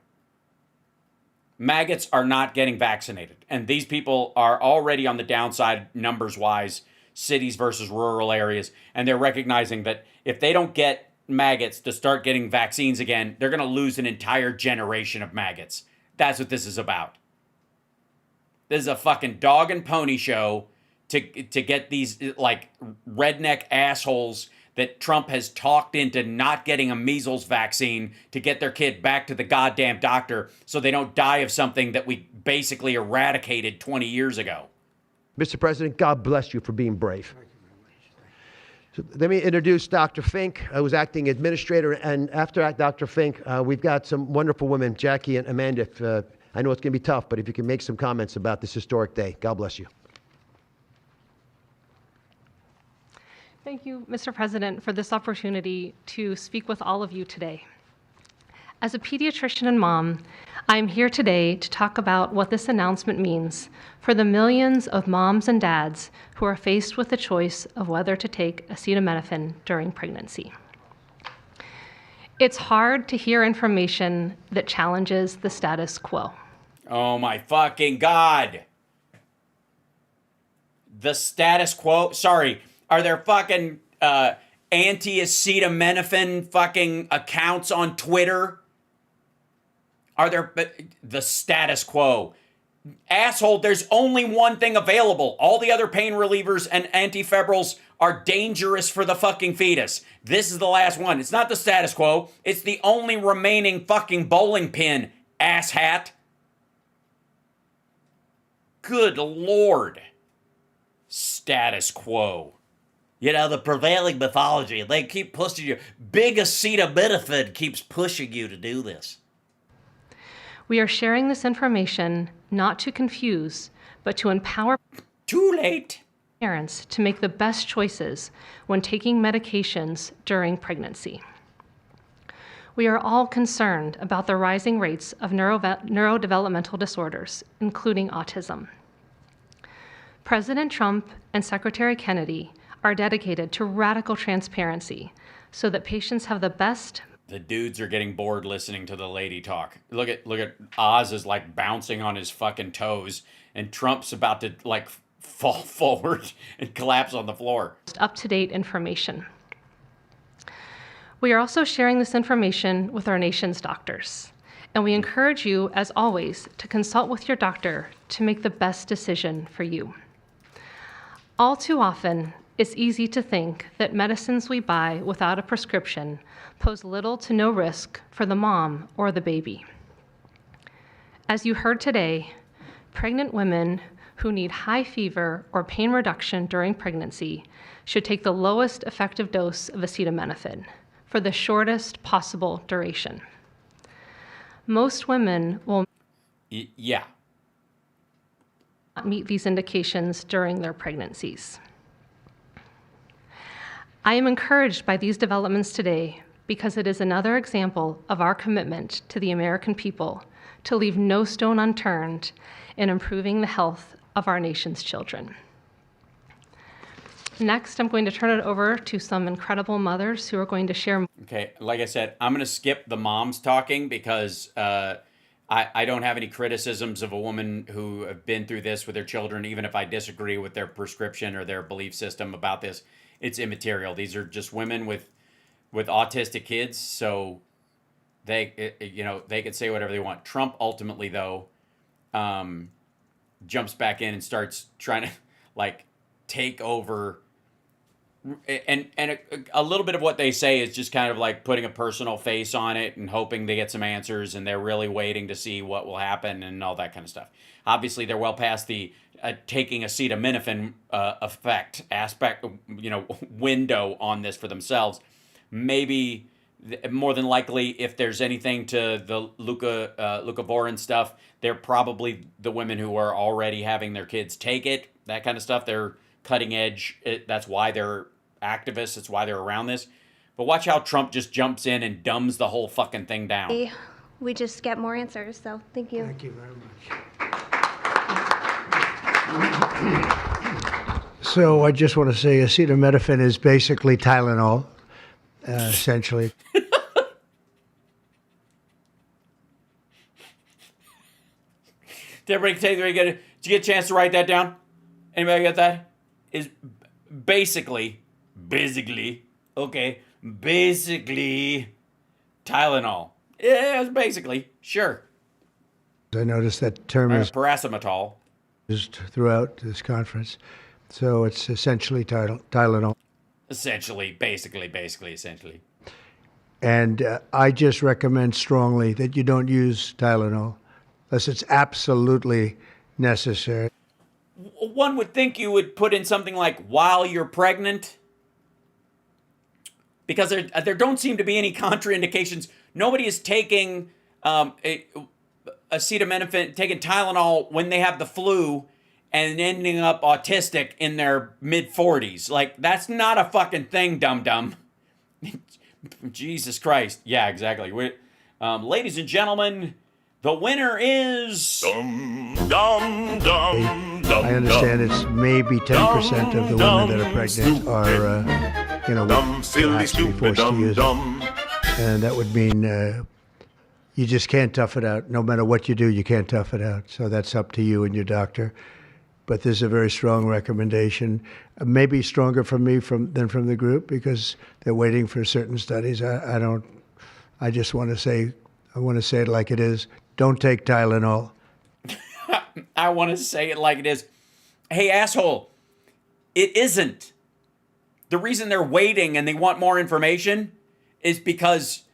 Maggots are not getting vaccinated. And these people are already on the downside numbers-wise, cities versus rural areas. And they're recognizing that if they don't get maggots to start getting vaccines again, they're going to lose an entire generation of maggots. That's what this is about. This is a fucking dog and pony show to get these like redneck assholes that Trump has talked into not getting a measles vaccine to get their kid back to the goddamn doctor so they don't die of something that we basically eradicated 20 years ago. Mr. President, God bless you for being brave. So let me introduce Dr. Fink, who's acting administrator, and after Dr. Fink, we've got some wonderful women, Jackie and Amanda. I know it's going to be tough, but if you can make some comments about this historic day, God bless you. Thank you, Mr. President, for this opportunity to speak with all of you today. As a pediatrician and mom, I am here today to talk about what this announcement means for the millions of moms and dads who are faced with the choice of whether to take acetaminophen during pregnancy. It's hard to hear information that challenges the status quo. Oh my fucking God. The status quo? Sorry, are there fucking anti-acetaminophen fucking accounts on Twitter? Are there the status quo? Asshole, there's only one thing available. All the other pain relievers and antifebrils are dangerous for the fucking fetus. This is the last one. It's not the status quo. It's the only remaining fucking bowling pin, asshat. Good Lord. Status quo. You know, the prevailing mythology, they keep pushing you. Big acetaminophen keeps pushing you to do this. We are sharing this information not to confuse, but to empower Too late. parents to make the best choices when taking medications during pregnancy. We are all concerned about the rising rates of neurodevelopmental disorders, including autism. President Trump and Secretary Kennedy are dedicated to radical transparency so that patients have the best. The dudes are getting bored listening to the lady talk. Look at Oz is like bouncing on his fucking toes, and Trump's about to like fall forward and collapse on the floor. Up-to-date information. We are also sharing this information with our nation's doctors, and we encourage you, as always, to consult with your doctor to make the best decision for you. All too often, it's easy to think that medicines we buy without a prescription pose little to no risk for the mom or the baby. As you heard today, pregnant women who need high fever or pain reduction during pregnancy should take the lowest effective dose of acetaminophen for the shortest possible duration. Most women will Yeah. not meet these indications during their pregnancies. I am encouraged by these developments today because it is another example of our commitment to the American people to leave no stone unturned in improving the health of our nation's children. Next, I'm going to turn it over to some incredible mothers who are going to share. Okay, like I said, I'm going to skip the moms talking because I don't have any criticisms of a woman who have been through this with their children, even if I disagree with their prescription or their belief system about this. It's immaterial. These are just women with autistic kids, so they can say whatever they want. Trump ultimately, though, jumps back in and starts trying to like take over. And a little bit of what they say is just kind of like putting a personal face on it and hoping they get some answers, and they're really waiting to see what will happen and all that kind of stuff. Obviously, they're well past the taking acetaminophen aspect, window on this for themselves. Maybe more than likely, if there's anything to the Lucavorin stuff, they're probably the women who are already having their kids take it, that kind of stuff. They're cutting edge. That's why they're activists. That's why they're around this. But watch how Trump just jumps in and dumbs the whole fucking thing down. We just get more answers, so thank you. Thank you very much. So I just want to say acetaminophen is basically Tylenol, essentially. Did everybody did you get a chance to write that down? Anybody get that? Is basically Tylenol. Yeah, it's basically, sure. I noticed that term is Paracetamol. used throughout this conference. So it's essentially Tylenol. Essentially, essentially. And I just recommend strongly that you don't use Tylenol unless it's absolutely necessary. One would think you would put in something like while you're pregnant, because there don't seem to be any contraindications. Nobody is taking acetaminophen, taking Tylenol when they have the flu and ending up autistic in their mid-40s. Like, that's not a fucking thing, dum-dum. Jesus Christ. Yeah, exactly. Ladies and gentlemen, the winner is... I understand it's maybe 10% of the women that are pregnant are, perhaps be forced to use it. And that would mean you just can't tough it out. No matter what you do, you can't tough it out. So that's up to you and your doctor. But there's a very strong recommendation, maybe stronger from me than from the group, because they're waiting for certain studies. I just want to say it like it is. Don't take Tylenol. I want to say it like it is. Hey, asshole, it isn't. The reason they're waiting and they want more information is because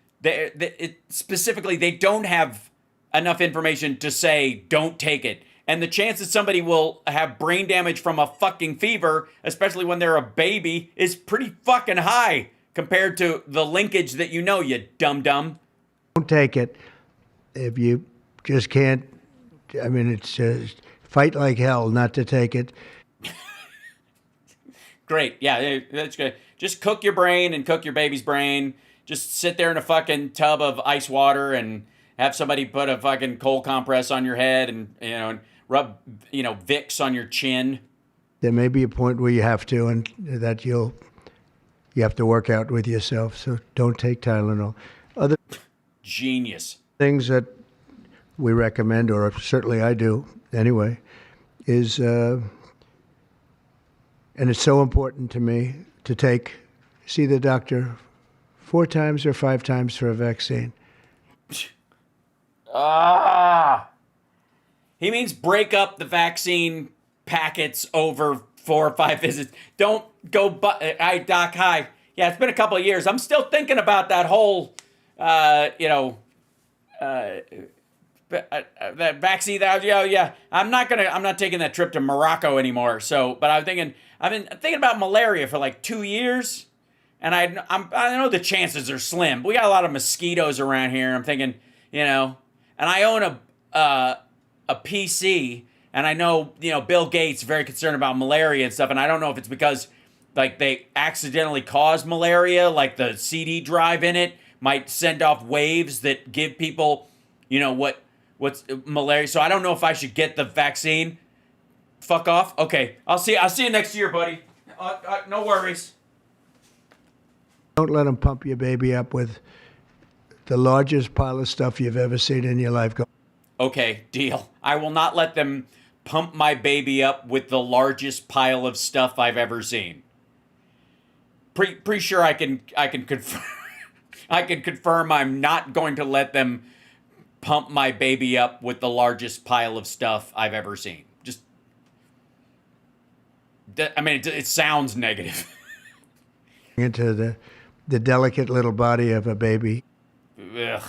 specifically they don't have enough information to say don't take it. And the chance that somebody will have brain damage from a fucking fever, especially when they're a baby, is pretty fucking high compared to the linkage that you dum-dum. Don't take it. If you just can't, it's just fight like hell not to take it. Great. Yeah, that's good. Just cook your brain and cook your baby's brain. Just sit there in a fucking tub of ice water and have somebody put a fucking cold compress on your head and rub, Vicks on your chin. There may be a point where you have to, and that you have to work out with yourself. So don't take Tylenol. Other genius things that we recommend, or certainly I do anyway, is, and it's so important to me to see the doctor 4 times or 5 times for a vaccine. He means break up the vaccine packets over 4 or 5 visits. Don't go, Doc, hi. Yeah, it's been a couple of years. I'm still thinking about that whole, that vaccine. I'm not taking that trip to Morocco anymore. So, but I've been thinking about malaria for like 2 years. And I know the chances are slim. But we got a lot of mosquitoes around here. I'm thinking, and I own a PC, and I know, Bill Gates is very concerned about malaria and stuff, and I don't know if it's because, like, they accidentally caused malaria, like the CD drive in it might send off waves that give people, what's malaria. So I don't know if I should get the vaccine. Fuck off. Okay, I'll see you next year, buddy. No worries. Don't let them pump your baby up with the largest pile of stuff you've ever seen in your life. Okay, deal. I will not let them pump my baby up with the largest pile of stuff I've ever seen. Pretty sure I can confirm. I can confirm I'm not going to let them pump my baby up with the largest pile of stuff I've ever seen. Just, I mean, it sounds negative. Into the delicate little body of a baby. Ugh.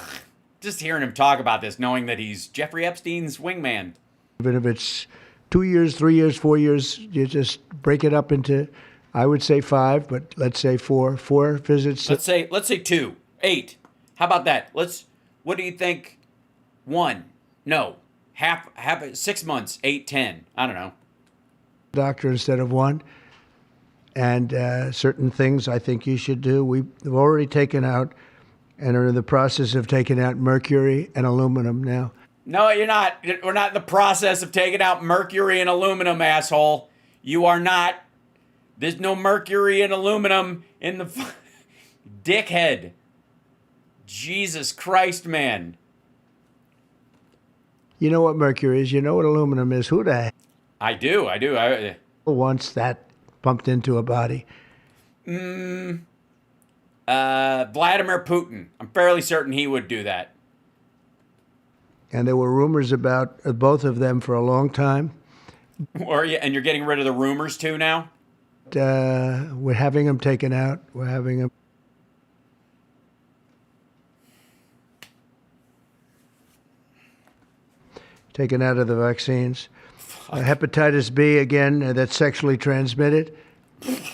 Just hearing him talk about this, knowing that he's Jeffrey Epstein's wingman. Even if it's 2 years, 3 years, 4 years, you just break it up into, I would say 5, but let's say 4 visits. Let's say 2, 8. How about that? What do you think? 1, no, half 6 months, 8, 10. I don't know. Doctor instead of 1. And certain things I think you should do. We've already taken out and are in the process of taking out mercury and aluminum now. No, you're not. We're not in the process of taking out mercury and aluminum, asshole. You are not. There's no mercury and aluminum in the dickhead. Jesus Christ, man. You know what mercury is. You know what aluminum is. Who the heck I do. wants that pumped into a body? Vladimir Putin. I'm fairly certain he would do that. And there were rumors about both of them for a long time. And you're getting rid of the rumors too now? We're having them taken out. We're having them. Taken out of the vaccines. Hepatitis B, again, that's sexually transmitted.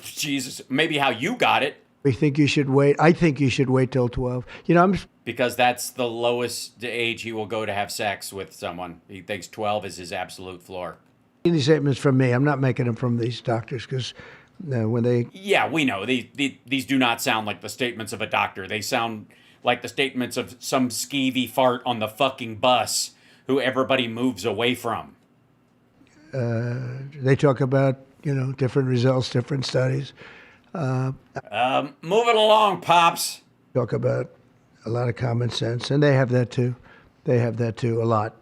Jesus. Maybe how you got it. We think you should wait. I think you should wait till 12. You know, because that's the lowest age he will go to have sex with someone. He thinks 12 is his absolute floor. These statements from me. I'm not making them from these doctors because when they... Yeah, we know. These do not sound like the statements of a doctor. They sound like the statements of some skeevy fart on the fucking bus who everybody moves away from. They talk about, different results, different studies. Move it along, Pops. Talk about a lot of common sense, and they have that too. They have that too, a lot.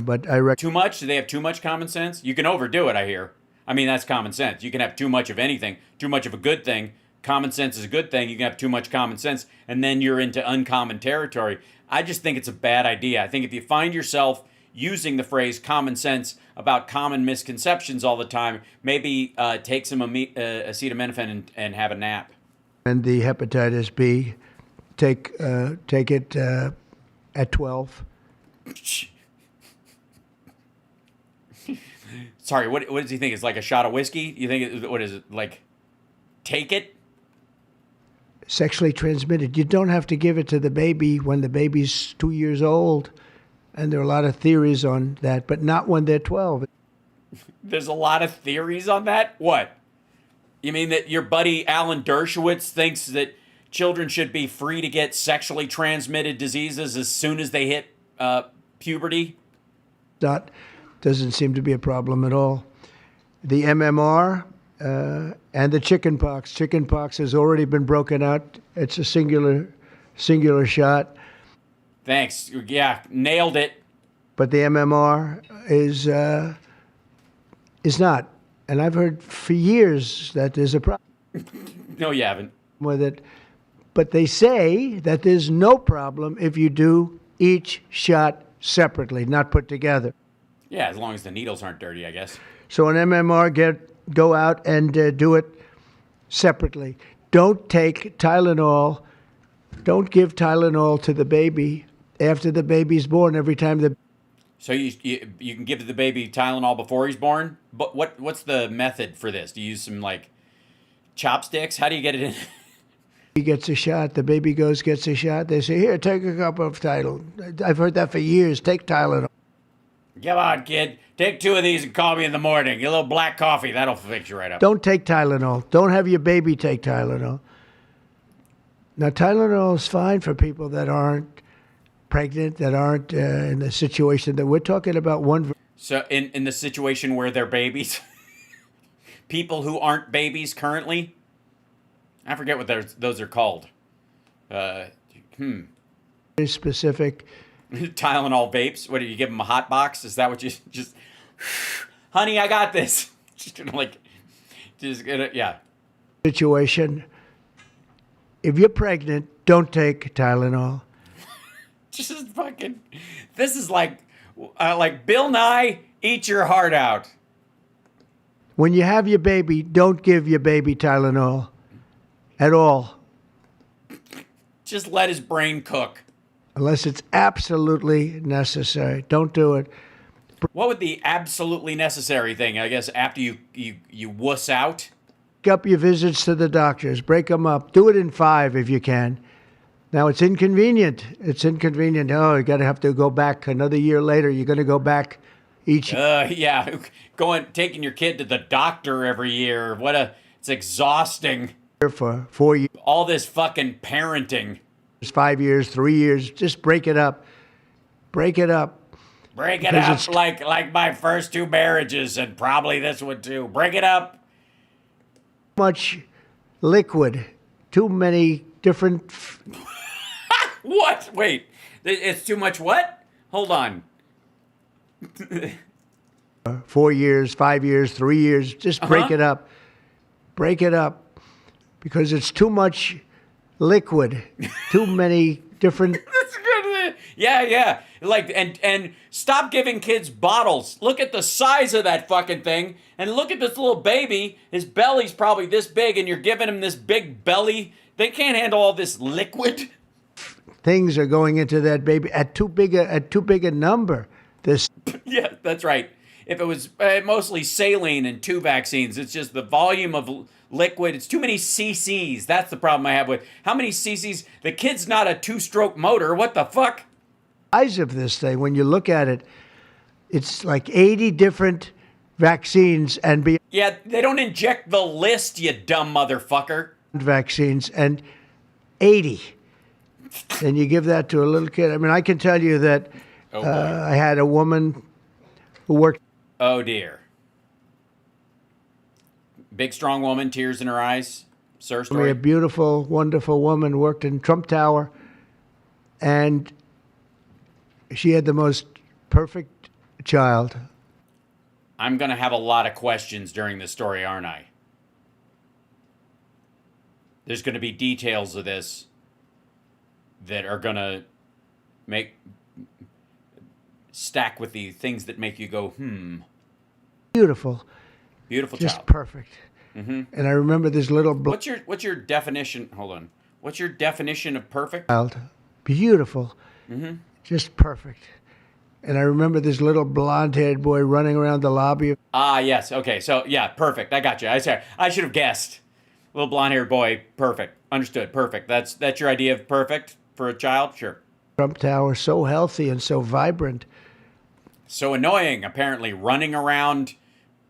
But I reckon... Too much? Do they have too much common sense? You can overdo it, I hear. I mean, that's common sense. You can have too much of anything, too much of a good thing. Common sense is a good thing. You can have too much common sense, and then you're into uncommon territory. I just think it's a bad idea. I think if you find yourself using the phrase common sense about common misconceptions all the time, maybe take some acetaminophen and have a nap. And the hepatitis B, take it at 12. Sorry, what does he think? It's like a shot of whiskey? You think what is it, like, take it? Sexually transmitted. You don't have to give it to the baby when the baby's 2 years old. And there are a lot of theories on that, but not when they're 12. There's a lot of theories on that? What? You mean that your buddy Alan Dershowitz thinks that children should be free to get sexually transmitted diseases as soon as they hit puberty? That doesn't seem to be a problem at all. The MMR and the chickenpox. Chickenpox has already been broken out. It's a singular shot. Thanks. Yeah, nailed it. But the MMR is not. And I've heard for years that there's a problem. No, you haven't. With it. But they say that there's no problem if you do each shot separately, not put together. Yeah, as long as the needles aren't dirty, I guess. So an MMR, go out and do it separately. Don't take Tylenol. Don't give Tylenol to the baby after the baby's born every time the... So you can give the baby Tylenol before he's born? But what's the method for this? Do you use some, like, chopsticks? How do you get it in? He gets a shot. The baby gets a shot. They say, here, take a cup of Tylenol. I've heard that for years. Take Tylenol. Come on, kid. Take 2 of these and call me in the morning. Your little black coffee. That'll fix you right up. Don't take Tylenol. Don't have your baby take Tylenol. Now, Tylenol is fine for people that aren't pregnant, that aren't in the situation that we're talking about. So in the situation where they're babies? People who aren't babies currently? I forget what those are called. Very specific Tylenol vapes. What do you give them, a hot box? Is that what you just? Honey, I got this. Just gonna yeah. Situation. If you're pregnant, don't take Tylenol. Just fucking. This is like Bill Nye, eat your heart out. When you have your baby, don't give your baby Tylenol at all. Just let his brain cook. Unless it's absolutely necessary. Don't do it. What would the absolutely necessary thing? I guess after you wuss out. Break up your visits to the doctors. Break them up. Do it in 5 if you can. Now, it's inconvenient. It's inconvenient. Oh, you got to have to go back another year later. You're going to go back each yeah. Taking your kid to the doctor every year. It's exhausting. year for 4 years. All this fucking parenting. 5 years, 3 years. Just break it up. Break it up. Break it up like my first 2 marriages and probably this one too. Break it up. Much liquid. Too many different. What? Wait. It's too much what? Hold on. 4 years, 5 years, 3 years. Just break it up. Break it up. Because it's too much liquid. Too many different. That's good. Yeah. Like and stop giving kids bottles. Look at the size of that fucking thing, and look at this little baby. His belly's probably this big, and you're giving him this big belly. They can't handle all this liquid. Things are going into that baby at too big a number. This. Yeah, that's right. If it was mostly saline and 2 vaccines, it's just the volume of liquid. It's too many cc's. That's the problem I have with how many cc's. The kid's not a 2-stroke motor. What the fuck? Size of this thing, when you look at it, it's like 80 different vaccines and beyond. Yeah, they don't inject the list, you dumb motherfucker. Vaccines and 80. And you give that to a little kid. I mean, I can tell you that I had a woman who worked. Oh, dear. Big, strong woman, tears in her eyes. Sir, story. A beautiful, wonderful woman worked in Trump Tower, and she had the most perfect child. I'm going to have a lot of questions during this story, aren't I? There's going to be details of this that are going to stack with the things that make you go, Beautiful. Beautiful just child. Perfect. Mm-hmm. And I remember this little What's your definition? Hold on. What's your definition of perfect? Child. Beautiful. Mm-hmm. Just perfect. And I remember this little blonde-haired boy running around the lobby. Yes. Okay. So, yeah, perfect. I got you. I should have guessed. Little blonde-haired boy. Perfect. Understood. Perfect. That's your idea of perfect for a child? Sure. Trump Tower, so healthy and so vibrant. So annoying, apparently, running around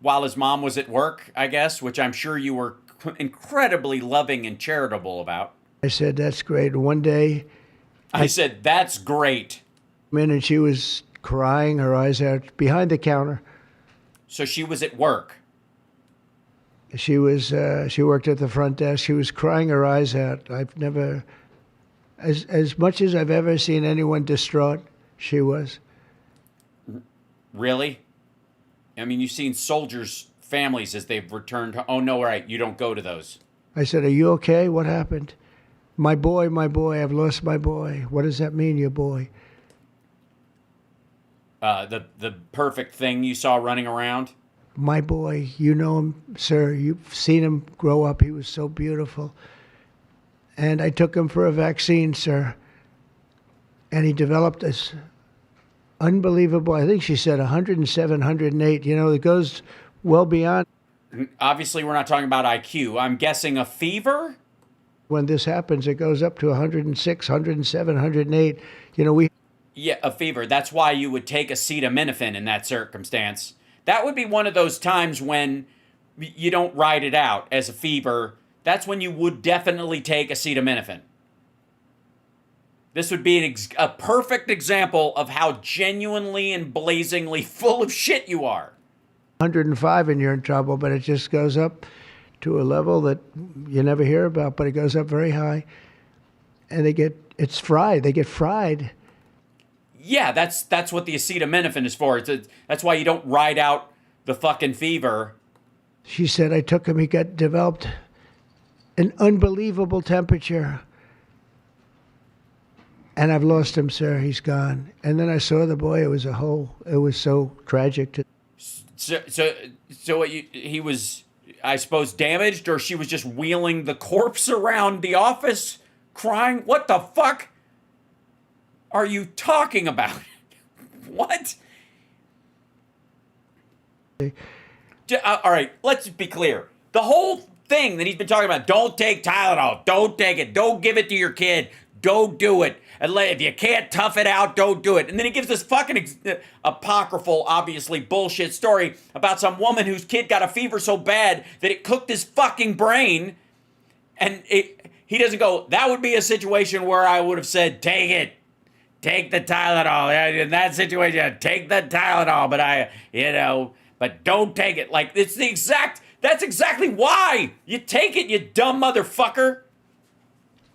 while his mom was at work, I guess, which I'm sure you were incredibly loving and charitable about. I said, that's great. One day... I said, that's great. And she was crying her eyes out behind the counter. So she was at work. She worked at the front desk. She was crying her eyes out. I've never, as much as I've ever seen anyone distraught, she was. Really? I mean, you've seen soldiers' families as they've returned home. Oh, no, right. You don't go to those. I said, are you okay? What happened? My boy, I've lost my boy. What does that mean, your boy? The perfect thing you saw running around? My boy, you know him, sir. You've seen him grow up. He was so beautiful. And I took him for a vaccine, sir. And he developed this unbelievable, I think she said 107, 108. You know, it goes well beyond. Obviously, we're not talking about IQ. I'm guessing a fever? When this happens, it goes up to 106, 107, 108. You know, Yeah, a fever. That's why you would take acetaminophen in that circumstance. That would be one of those times when you don't ride it out as a fever. That's when you would definitely take acetaminophen. This would be a perfect example of how genuinely and blazingly full of shit you are. 105 and you're in trouble, but it just goes up to a level that you never hear about, but it goes up very high. And it's fried. They get fried. Yeah, that's what the acetaminophen is for. That's why you don't ride out the fucking fever. She said, I took him, he developed an unbelievable temperature. And I've lost him, sir. He's gone. And then I saw the boy. It was so tragic. So what he was, I suppose, damaged, or she was just wheeling the corpse around the office crying? What the fuck are you talking about? What? All right, let's be clear. The whole thing that he's been talking about, don't take Tylenol, don't take it, don't give it to your kid, don't do it. And if you can't tough it out, don't do it. And then he gives this fucking apocryphal, obviously bullshit story about some woman whose kid got a fever so bad that it cooked his fucking brain. And he doesn't go, that would be a situation where I would have said, take it. Take the Tylenol. In that situation, take the Tylenol. But but don't take it. Like, that's exactly why you take it, you dumb motherfucker.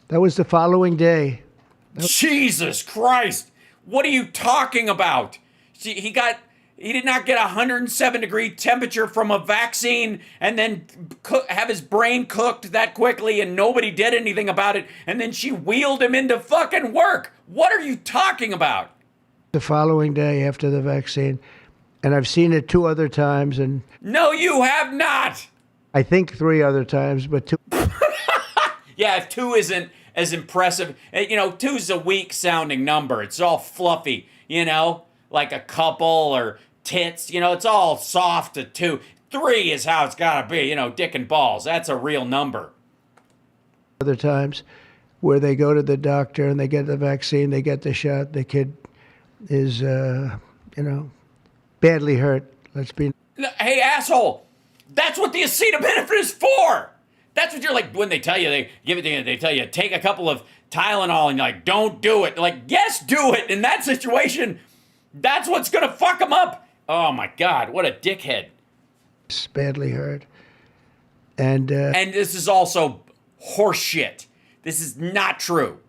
That was the following day. Jesus Christ. What are you talking about? See, he did not get 107-degree temperature from a vaccine and then have his brain cooked that quickly and nobody did anything about it. And then she wheeled him into fucking work. What are you talking about? The following day after the vaccine. And I've seen it 2 other times. And no, you have not. I think 3 other times, but 2. Yeah, 2 isn't as impressive. 2 is a weak sounding number. It's all fluffy, like a couple or tits. It's all soft at 2. 3 is how it's got to be, dick and balls. That's a real number. Other times where they go to the doctor and they get the vaccine, they get the shot, the kid is, badly hurt. Hey, asshole, that's what the acetaminophen is for. That's what you're like when they tell you, they give it to you, they tell you, take a couple of Tylenol and you're like, don't do it. Like, yes, do it. In that situation, that's what's going to fuck them up. Oh my God, what a dickhead. It's badly hurt. And this is also horseshit. This is not true.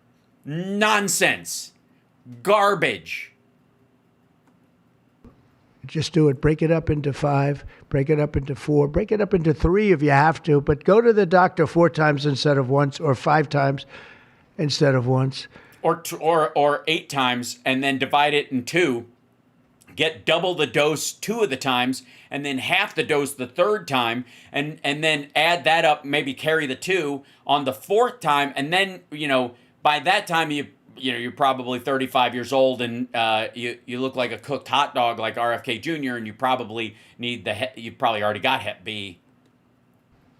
Nonsense. Garbage. Just do it. Break it up into 5, break it up into 4, break it up into 3 if you have to, but go to the doctor 4 times instead of once, or 5 times instead of once. Or 8 times, and then divide it in 2. Get double the dose 2 of the times, and then half the dose the 3rd time, and then add that up, maybe carry the 2 on the 4th time, and then, by that time you're probably 35 years old and you look like a cooked hot dog like RFK Jr. and you probably you probably already got Hep B.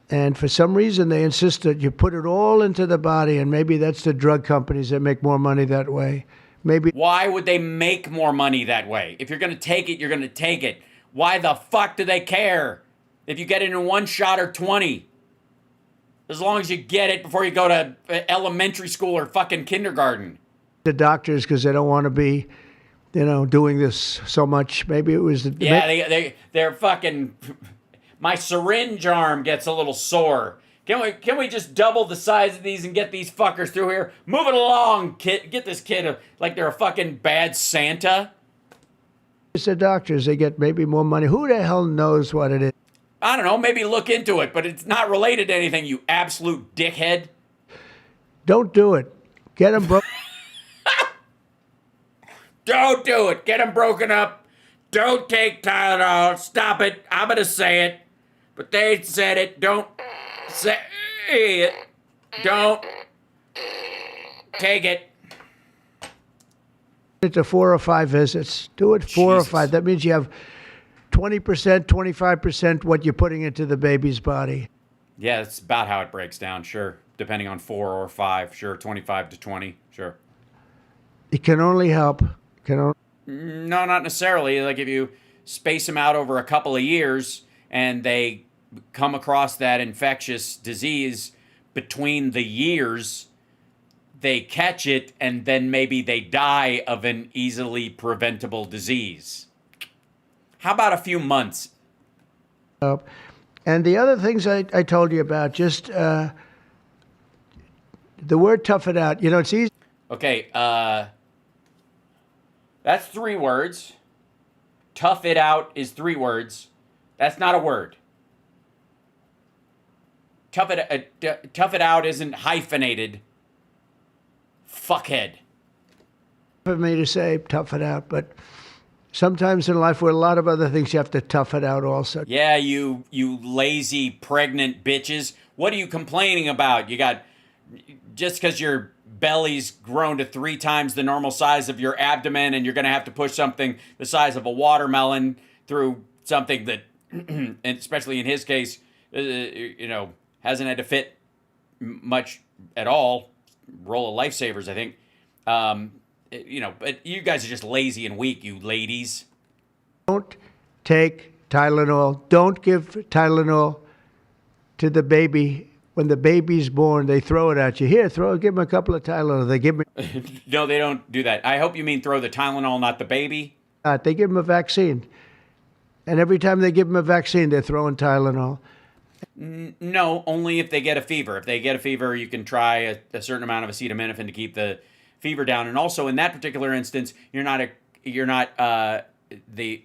And for some reason they insist that you put it all into the body, and maybe that's the drug companies that make more money that way. Maybe. Why would they make more money that way? If you're going to take it, you're going to take it. Why the fuck do they care if you get it in 1 shot or 20? As long as you get it before you go to elementary school or fucking kindergarten. The doctors, because they don't want to be, doing this so much. Maybe it was they're fucking. My syringe arm gets a little sore. Can we just double the size of these and get these fuckers through here? Move it along, kid. Get this kid like they're a fucking bad Santa. It's the doctors. They get maybe more money. Who the hell knows what it is? I don't know. Maybe look into it, but it's not related to anything. You absolute dickhead. Don't do it. Get them broke. Don't do it. Get them broken up. Don't take Tylenol. Stop it. I'm going to say it. But they said it. Don't say it. Don't take it. To 4 or 5 visits. Do it 4 or 5. That means you have 20%, 25% what you're putting into the baby's body. Yeah, that's about how it breaks down, sure. Depending on 4 or 5, sure. 25 to 20, sure. It can only help. No, not necessarily. Like if you space them out over a couple of years and they come across that infectious disease between the years, they catch it and then maybe they die of an easily preventable disease. How about a few months? And the other things I told you about, just the word tough it out. It's easy. Okay, That's 3 words. Tough it out is 3 words. That's not a word. Tough it out isn't hyphenated. Fuckhead. For me to say tough it out, but sometimes in life, with a lot of other things, you have to tough it out also. Yeah, you lazy pregnant bitches. What are you complaining about? You got, just because your belly's grown to 3 times the normal size of your abdomen, and you're going to have to push something the size of a watermelon through something that, and especially in his case, hasn't had to fit much at all. Roll of lifesavers, I think. But you guys are just lazy and weak, you ladies. Don't take Tylenol. Don't give Tylenol to the baby. When the baby's born, they throw it at you. Here, give him a couple of Tylenol. They give me. No, they don't do that. I hope you mean throw the Tylenol, not the baby. They give him a vaccine. And every time they give him a vaccine, they're throwing Tylenol. No, only if they get a fever. If they get a fever, you can try a certain amount of acetaminophen to keep the fever down. And also, in that particular instance, the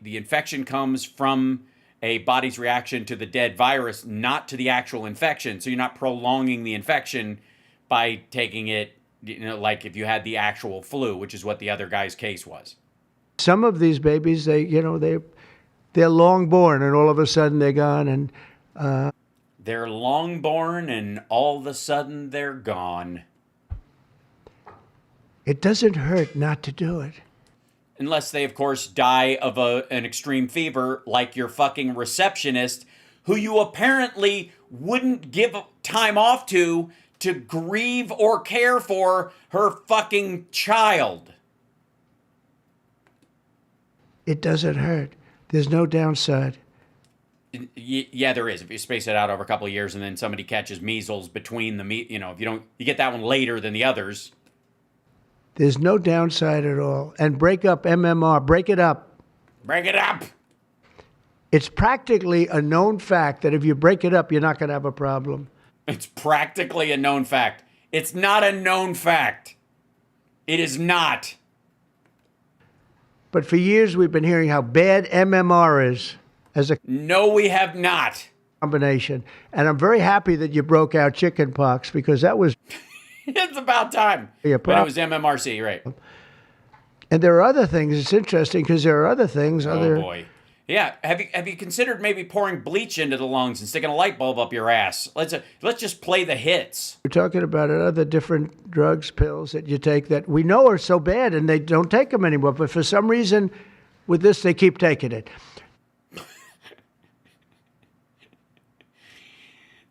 infection comes from a body's reaction to the dead virus, not to the actual infection. So you're not prolonging the infection by taking it, like if you had the actual flu, which is what the other guy's case was. Some of these babies, they're long born, and all of a sudden they're gone, and they're long born, and all of a sudden they're gone. It doesn't hurt not to do it. Unless they, of course, die of an extreme fever, like your fucking receptionist, who you apparently wouldn't give time off to grieve or care for her fucking child. It doesn't hurt. There's no downside. Yeah, there is. If you space it out over a couple of years and then somebody catches measles between if you get that one later than the others. There's no downside at all. And break up MMR. Break it up. Break it up. It's practically a known fact that if you break it up, you're not going to have a problem. It's practically a known fact. It's not a known fact. It is not. But for years, we've been hearing how bad MMR is as a No, we have not. combination. And I'm very happy that you broke out chickenpox, because that was It's about time. Yeah, but it was MMRC, right? And there are other things. It's interesting because there are other things. Oh boy. Yeah. Have you considered maybe pouring bleach into the lungs and sticking a light bulb up your ass? Let's just play the hits. We're talking about other different drugs, pills that you take that we know are so bad, and they don't take them anymore. But for some reason, with this, they keep taking it.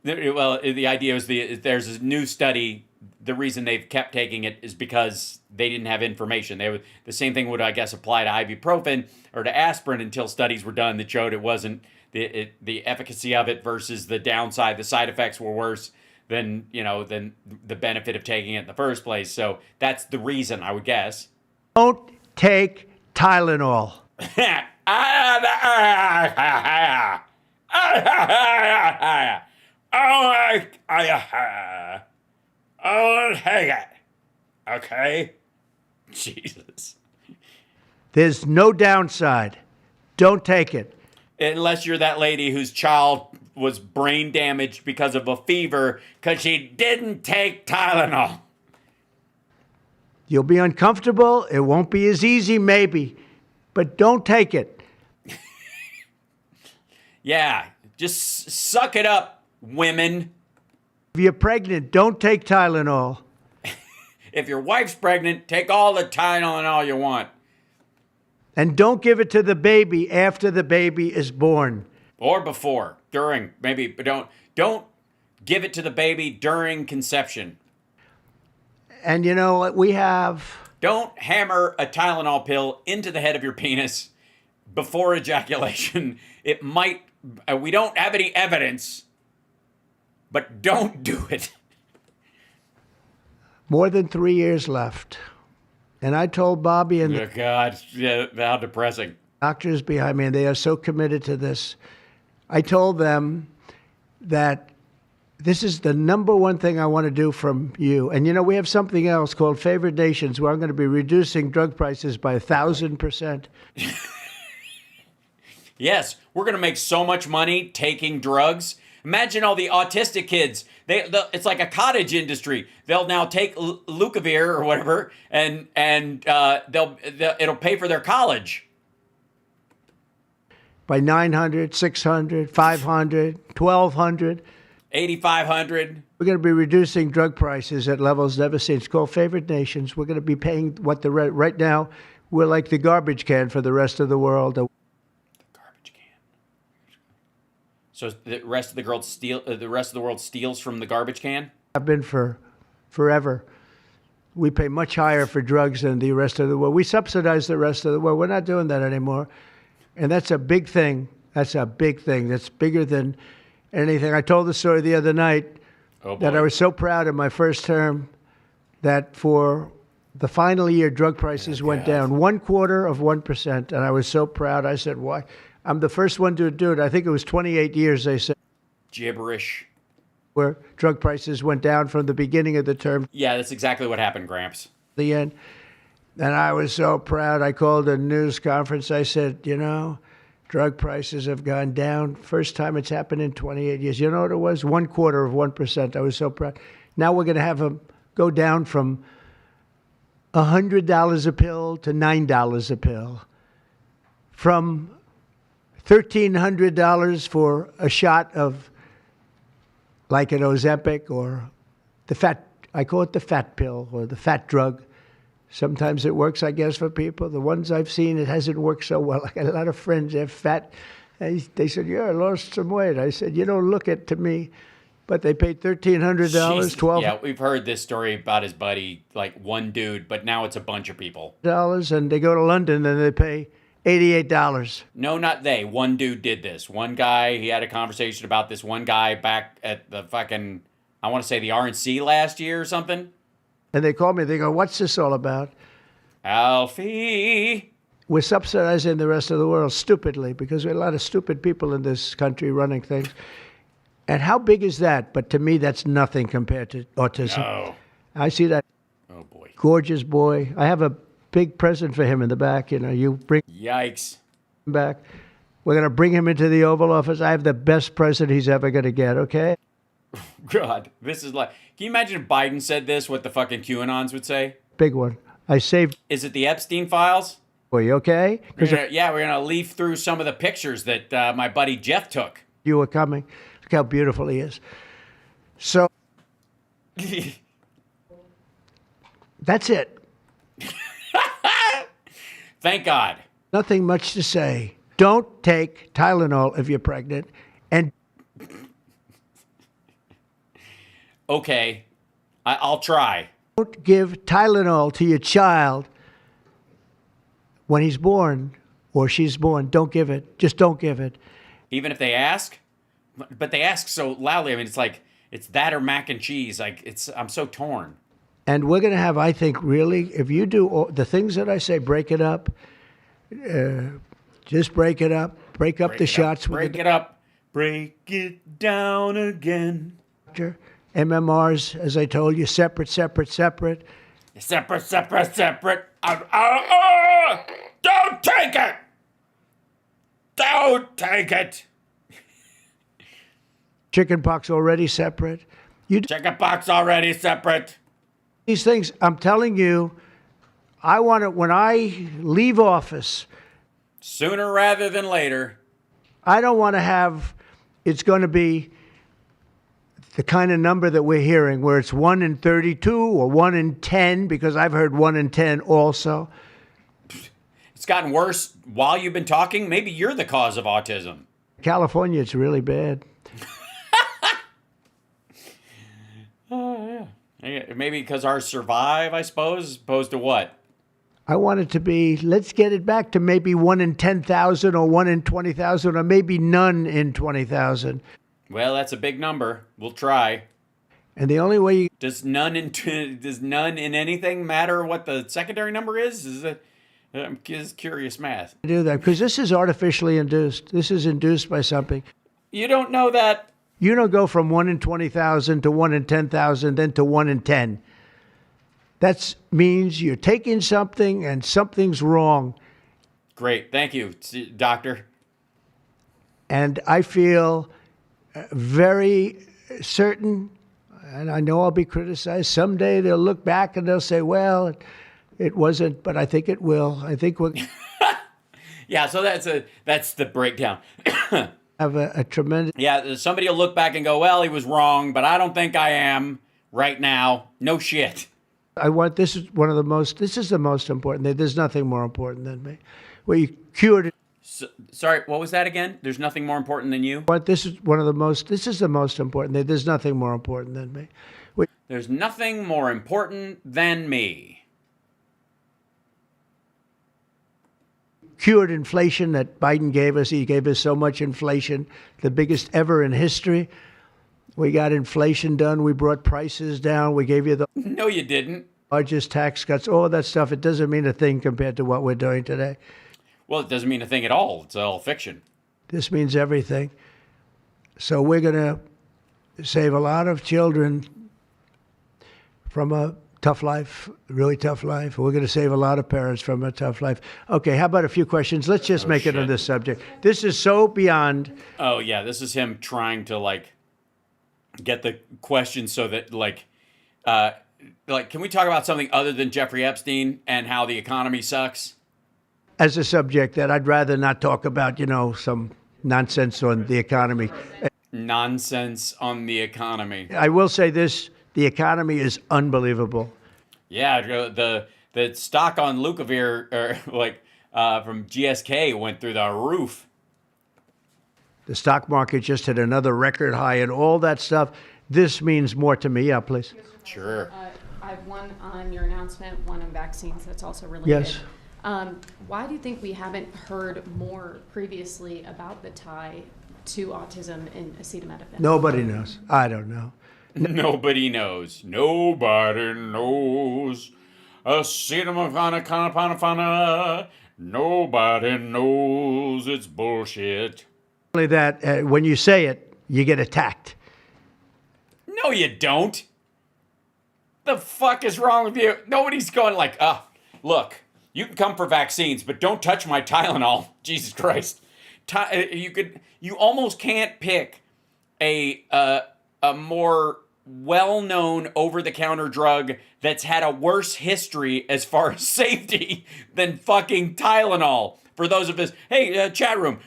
Well, the idea is there's a new study. The reason they've kept taking it is because they didn't have information. The same thing would, I guess, apply to ibuprofen or to aspirin until studies were done that showed it wasn't the efficacy of it versus the downside. The side effects were worse than the benefit of taking it in the first place. So that's the reason, I would guess. Don't take Tylenol. Oh, take it. Okay? Jesus. There's no downside. Don't take it. Unless you're that lady whose child was brain damaged because of a fever because she didn't take Tylenol. You'll be uncomfortable. It won't be as easy, maybe. But don't take it. Yeah. Just suck it up, women. If you're pregnant, don't take Tylenol. If your wife's pregnant, take all the Tylenol you want. And don't give it to the baby after the baby is born. Or before, during, maybe, but don't give it to the baby during conception. And you know what we have? Don't hammer a Tylenol pill into the head of your penis before ejaculation. It might, we don't have any evidence, but don't do it. More than 3 years left. And I told Bobby and Oh, God, yeah, how depressing. doctors behind me, and they are so committed to this. I told them that This is the number one thing I want to do from you. And, we have something else called Favored Nations, where I'm going to be reducing drug prices by 1,000%. Yes, we're going to make so much money taking drugs. Imagine all the autistic kids. It's like a cottage industry. They'll now take Lucavorin or whatever, and it'll pay for their college. By 900, 600, 500, 1,200. 8,500. We're going to be reducing drug prices at levels never seen. It's called Favored Nations. We're going to be paying what right now, we're like the garbage can for the rest of the world. The garbage can. So the rest of the world steals from the garbage can? I've been for forever. We pay much higher for drugs than the rest of the world. We subsidize the rest of the world. We're not doing that anymore. And that's a big thing. That's a big thing. That's bigger than anything. I told the story the other night that I was so proud in my first term that for the final year, drug prices went down 0.25%. And I was so proud. I said, why? I'm the first one to do it. I think it was 28 years, they said. Gibberish. Where drug prices went down from the beginning of the term. Yeah, that's exactly what happened, Gramps. The end. And I was so proud. I called a news conference. I said, drug prices have gone down. First time it's happened in 28 years. You know what it was? 0.25%. I was so proud. Now we're going to have them go down from $100 a pill to $9 a pill. From $1,300 for a shot of like an Ozempic or I call it the fat pill or the fat drug. Sometimes it works, I guess, for people. The ones I've seen, it hasn't worked so well. I got a lot of friends, they're fat. They said, I lost some weight. I said, you don't look it to me. But they paid $1,300, $1,200. Yeah, we've heard this story about his buddy, like one dude, but now it's a bunch of people. And they go to London and they pay $88. No, not they. One dude did this. One guy, he had a conversation about this one guy back at the fucking, I want to say the RNC last year or something. And they call me, they go, what's this all about? Alfie. We're subsidizing the rest of the world stupidly because we have a lot of stupid people in this country running things. And how big is that? But to me, that's nothing compared to autism. No. I see that gorgeous boy. I have a big present for him in the back. You bring Yikes. him back. We're going to bring him into the Oval Office. I have the best present he's ever going to get, okay? God, this is like, can you imagine if Biden said this, what the fucking QAnons would say? Big one. I saved. Is it the Epstein files? Were you okay? We're going to leaf through some of the pictures that my buddy Jeff took. You were coming. Look how beautiful he is. So, that's it. Thank God. Nothing much to say. Don't take Tylenol if you're pregnant. And okay, I'll try. Don't give Tylenol to your child when he's born or she's born. Don't give it. Just don't give it. Even if they ask? But they ask so loudly. I mean, it's like, it's that or mac and cheese. I'm so torn. And we're going to have, I think, really, if you do all the things that I say, break it up. Just break it up. Break up the shots. Break it up. Break it down again. MMRs, as I told you, separate. Separate. Don't take it. Don't take it. Chickenpox already separate. Chickenpox already separate. These things, I'm telling you, I want it when I leave office. Sooner rather than later. I don't want to have, it's going to be the kind of number that we're hearing where it's 1 in 32 or 1 in 10, because I've heard 1 in 10 also. It's gotten worse while you've been talking. Maybe you're the cause of autism. California, it's really bad. Oh, yeah. Maybe because ours survive, I suppose, as opposed to what? I want it to be, let's get it back to maybe 1 in 10,000 or 1 in 20,000 or maybe none in 20,000. Well, that's a big number. We'll try. And the only way does none in anything matter what the secondary number is? Is it? I'm just curious math. do that, because this is artificially induced. This is induced by something. You don't know that. You don't go from 1 in 20,000 to 1 in 10,000, then to 1 in 10. That means you're taking something and something's wrong. Great. Thank you, doctor. And I feel very certain, and I know I'll be criticized. Someday they'll look back and they'll say, well, it wasn't, but I think it will. I think we'll Yeah, so that's the breakdown. have a tremendous... Yeah, somebody will look back and go, well, he was wrong, but I don't think I am right now. No shit. This is the most important thing. There's nothing more important than me. Where you cured it. Sorry, what was that again? There's nothing more important than you? This is the most important thing. There's nothing more important than me. There's nothing more important than me. Cured inflation that Biden gave us. He gave us so much inflation, the biggest ever in history. We got inflation done. We brought prices down. We gave you the No, you didn't. largest tax cuts, all that stuff. It doesn't mean a thing compared to what we're doing today. Well, it doesn't mean a thing at all. It's all fiction. This means everything. So we're going to save a lot of children from a tough life, really tough life. We're going to save a lot of parents from a tough life. Okay, how about a few questions? Let's just make it on this subject. This is so beyond... Oh, yeah, this is him trying to, get the question so that, can we talk about something other than Jeffrey Epstein and how the economy sucks? As a subject that I'd rather not talk about, some nonsense on the economy. Nonsense on the economy. I will say this, the economy is unbelievable. Yeah, the stock on Lucavorin, from GSK went through the roof. The stock market just hit another record high and all that stuff. This means more to me. Yeah, please. Sure. I have one on your announcement, one on vaccines that's also related. Yes. Why do you think we haven't heard more previously about the tie to autism in acetaminophen? Nobody knows. I don't know. Nobody knows. Nobody knows. Acetaminophen. Nobody knows. It's bullshit. Only that when you say it, you get attacked. No, you don't. The fuck is wrong with you? Nobody's going look, you can come for vaccines, but don't touch my Tylenol. Jesus Christ. You almost can't pick a more well-known over-the-counter drug that's had a worse history as far as safety than fucking Tylenol. For those of us, hey, chat room.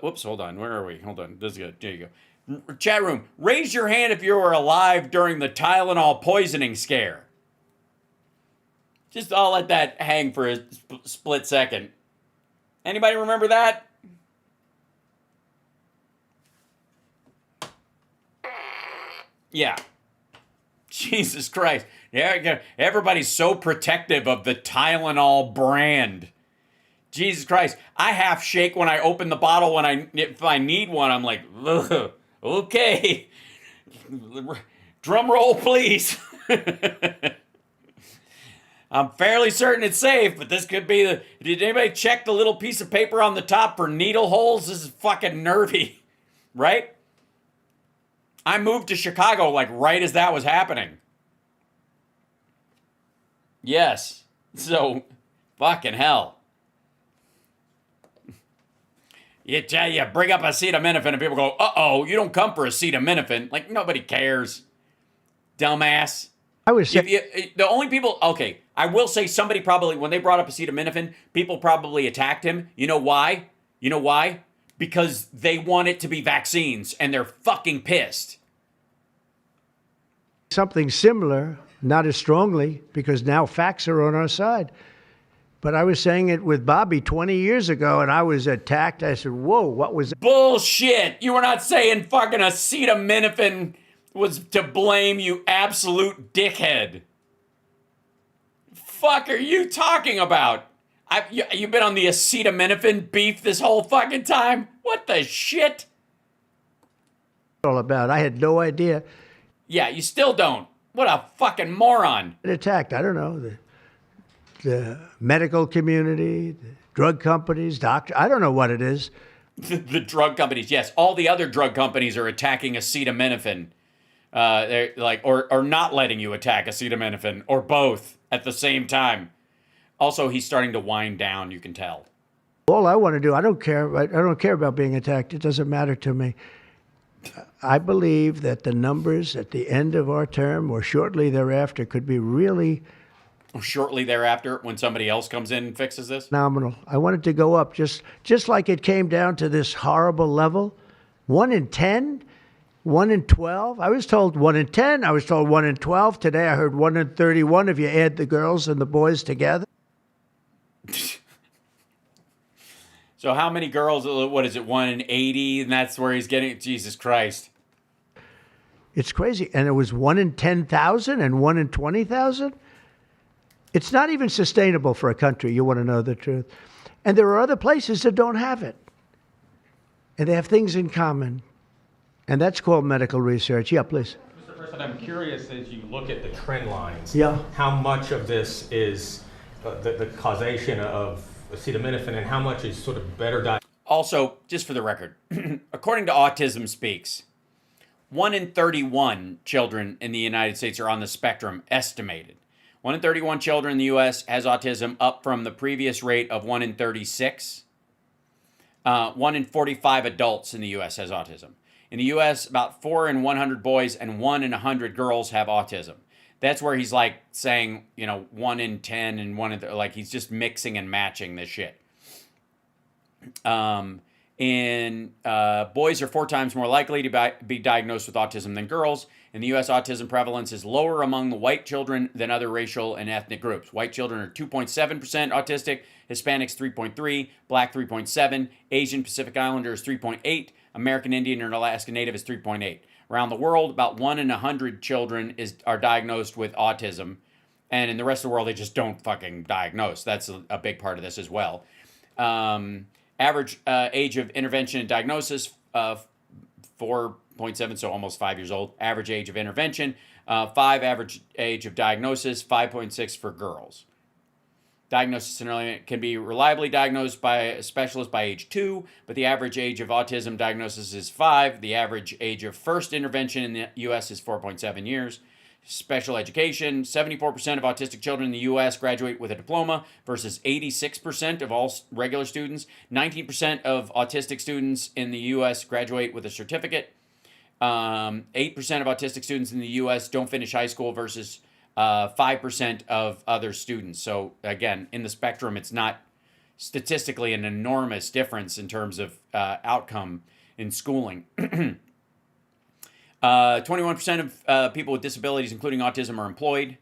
Whoops, hold on. Where are we? Hold on. This is good. There you go. Chat room, raise your hand if you were alive during the Tylenol poisoning scare. Just I'll let that hang for a split second. Anybody remember that? Yeah. Jesus Christ. Yeah, everybody's so protective of the Tylenol brand. Jesus Christ. I half shake when I open the bottle if I need one. I'm like, ugh, okay. Drum roll, please. I'm fairly certain it's safe, but this could be did anybody check the little piece of paper on the top for needle holes? This is fucking nervy, right? I moved to Chicago right as that was happening. Yes. So, fucking hell. You bring up acetaminophen and people go, uh-oh, you don't come for acetaminophen. Nobody cares. Dumbass. I was saying... the only people... Okay, I will say somebody probably, when they brought up acetaminophen, people probably attacked him. You know why? Because they want it to be vaccines, and they're fucking pissed. Something similar, not as strongly, because now facts are on our side. But I was saying it with Bobby 20 years ago, and I was attacked. I said, whoa, what was that? Bullshit! You were not saying fucking acetaminophen was to blame, you absolute dickhead. Fuck are you talking about? You've been on the acetaminophen beef this whole fucking time? What the shit? All about. I had no idea. Yeah, you still don't. What a fucking moron. It attacked, I don't know, the medical community, the drug companies, doctors. I don't know what it is. The drug companies, yes. All the other drug companies are attacking acetaminophen. They're like, or not letting you attack acetaminophen, or both at the same time. Also, he's starting to wind down, you can tell. All I want to do, I don't care. I don't care about being attacked. It doesn't matter to me. I believe that the numbers at the end of our term or shortly thereafter could be really Shortly thereafter, when somebody else comes in and fixes this? phenomenal. I want it to go up just like it came down to this horrible level. 1 in 10, 1 in 12. I was told 1 in 10. I was told 1 in 12. Today I heard 1 in 31 if you add the girls and the boys together. So how many girls, what is it, 1 in 80? And that's where he's getting, Jesus Christ. It's crazy. And it was 1 in 10,000 and 1 in 20,000. It's not even sustainable for a country, you want to know the truth. And there are other places that don't have it. And they have things in common. And that's called medical research. Yeah, please. Mr. President, I'm curious as you look at the trend lines, Yeah. how much of this is the causation of acetaminophen and how much is sort of better diet? Also, just for the record, according to Autism Speaks, 1 in 31 children in the United States are on the spectrum, estimated. 1 in 31 children in the U.S. has autism, up from the previous rate of 1 in 36. 1 in 45 adults in the U.S. has autism. In the U.S., about 4 in 100 boys and 1 in 100 girls have autism. That's where he's like saying, 1 in 10 and 1 in, like he's just mixing and matching this shit. Boys are 4 times more likely to be diagnosed with autism than girls. In the U.S., autism prevalence is lower among the white children than other racial and ethnic groups. White children are 2.7% autistic, Hispanics 3.3%, Black 3.7%, Asian Pacific Islander is 3.8%, American Indian and Alaska Native is 3.8%. Around the world, about 1 in 100 children are diagnosed with autism. And in the rest of the world, they just don't fucking diagnose. That's a big part of this as well. Average age of intervention and diagnosis, 4.7, so almost 5 years old. Average age of intervention, 5 average age of diagnosis, 5.6 for girls. Diagnosis and early can be reliably diagnosed by a specialist by age 2, but the average age of autism diagnosis is 5. The average age of first intervention in the U.S. is 4.7 years. Special education, 74% of autistic children in the U.S. graduate with a diploma versus 86% of all regular students. 19% of autistic students in the U.S. graduate with a certificate. 8% of autistic students in the U.S. don't finish high school versus 5% of other students. So again, in the spectrum, it's not statistically an enormous difference in terms of outcome in schooling. 21% of people with disabilities, including autism, are employed.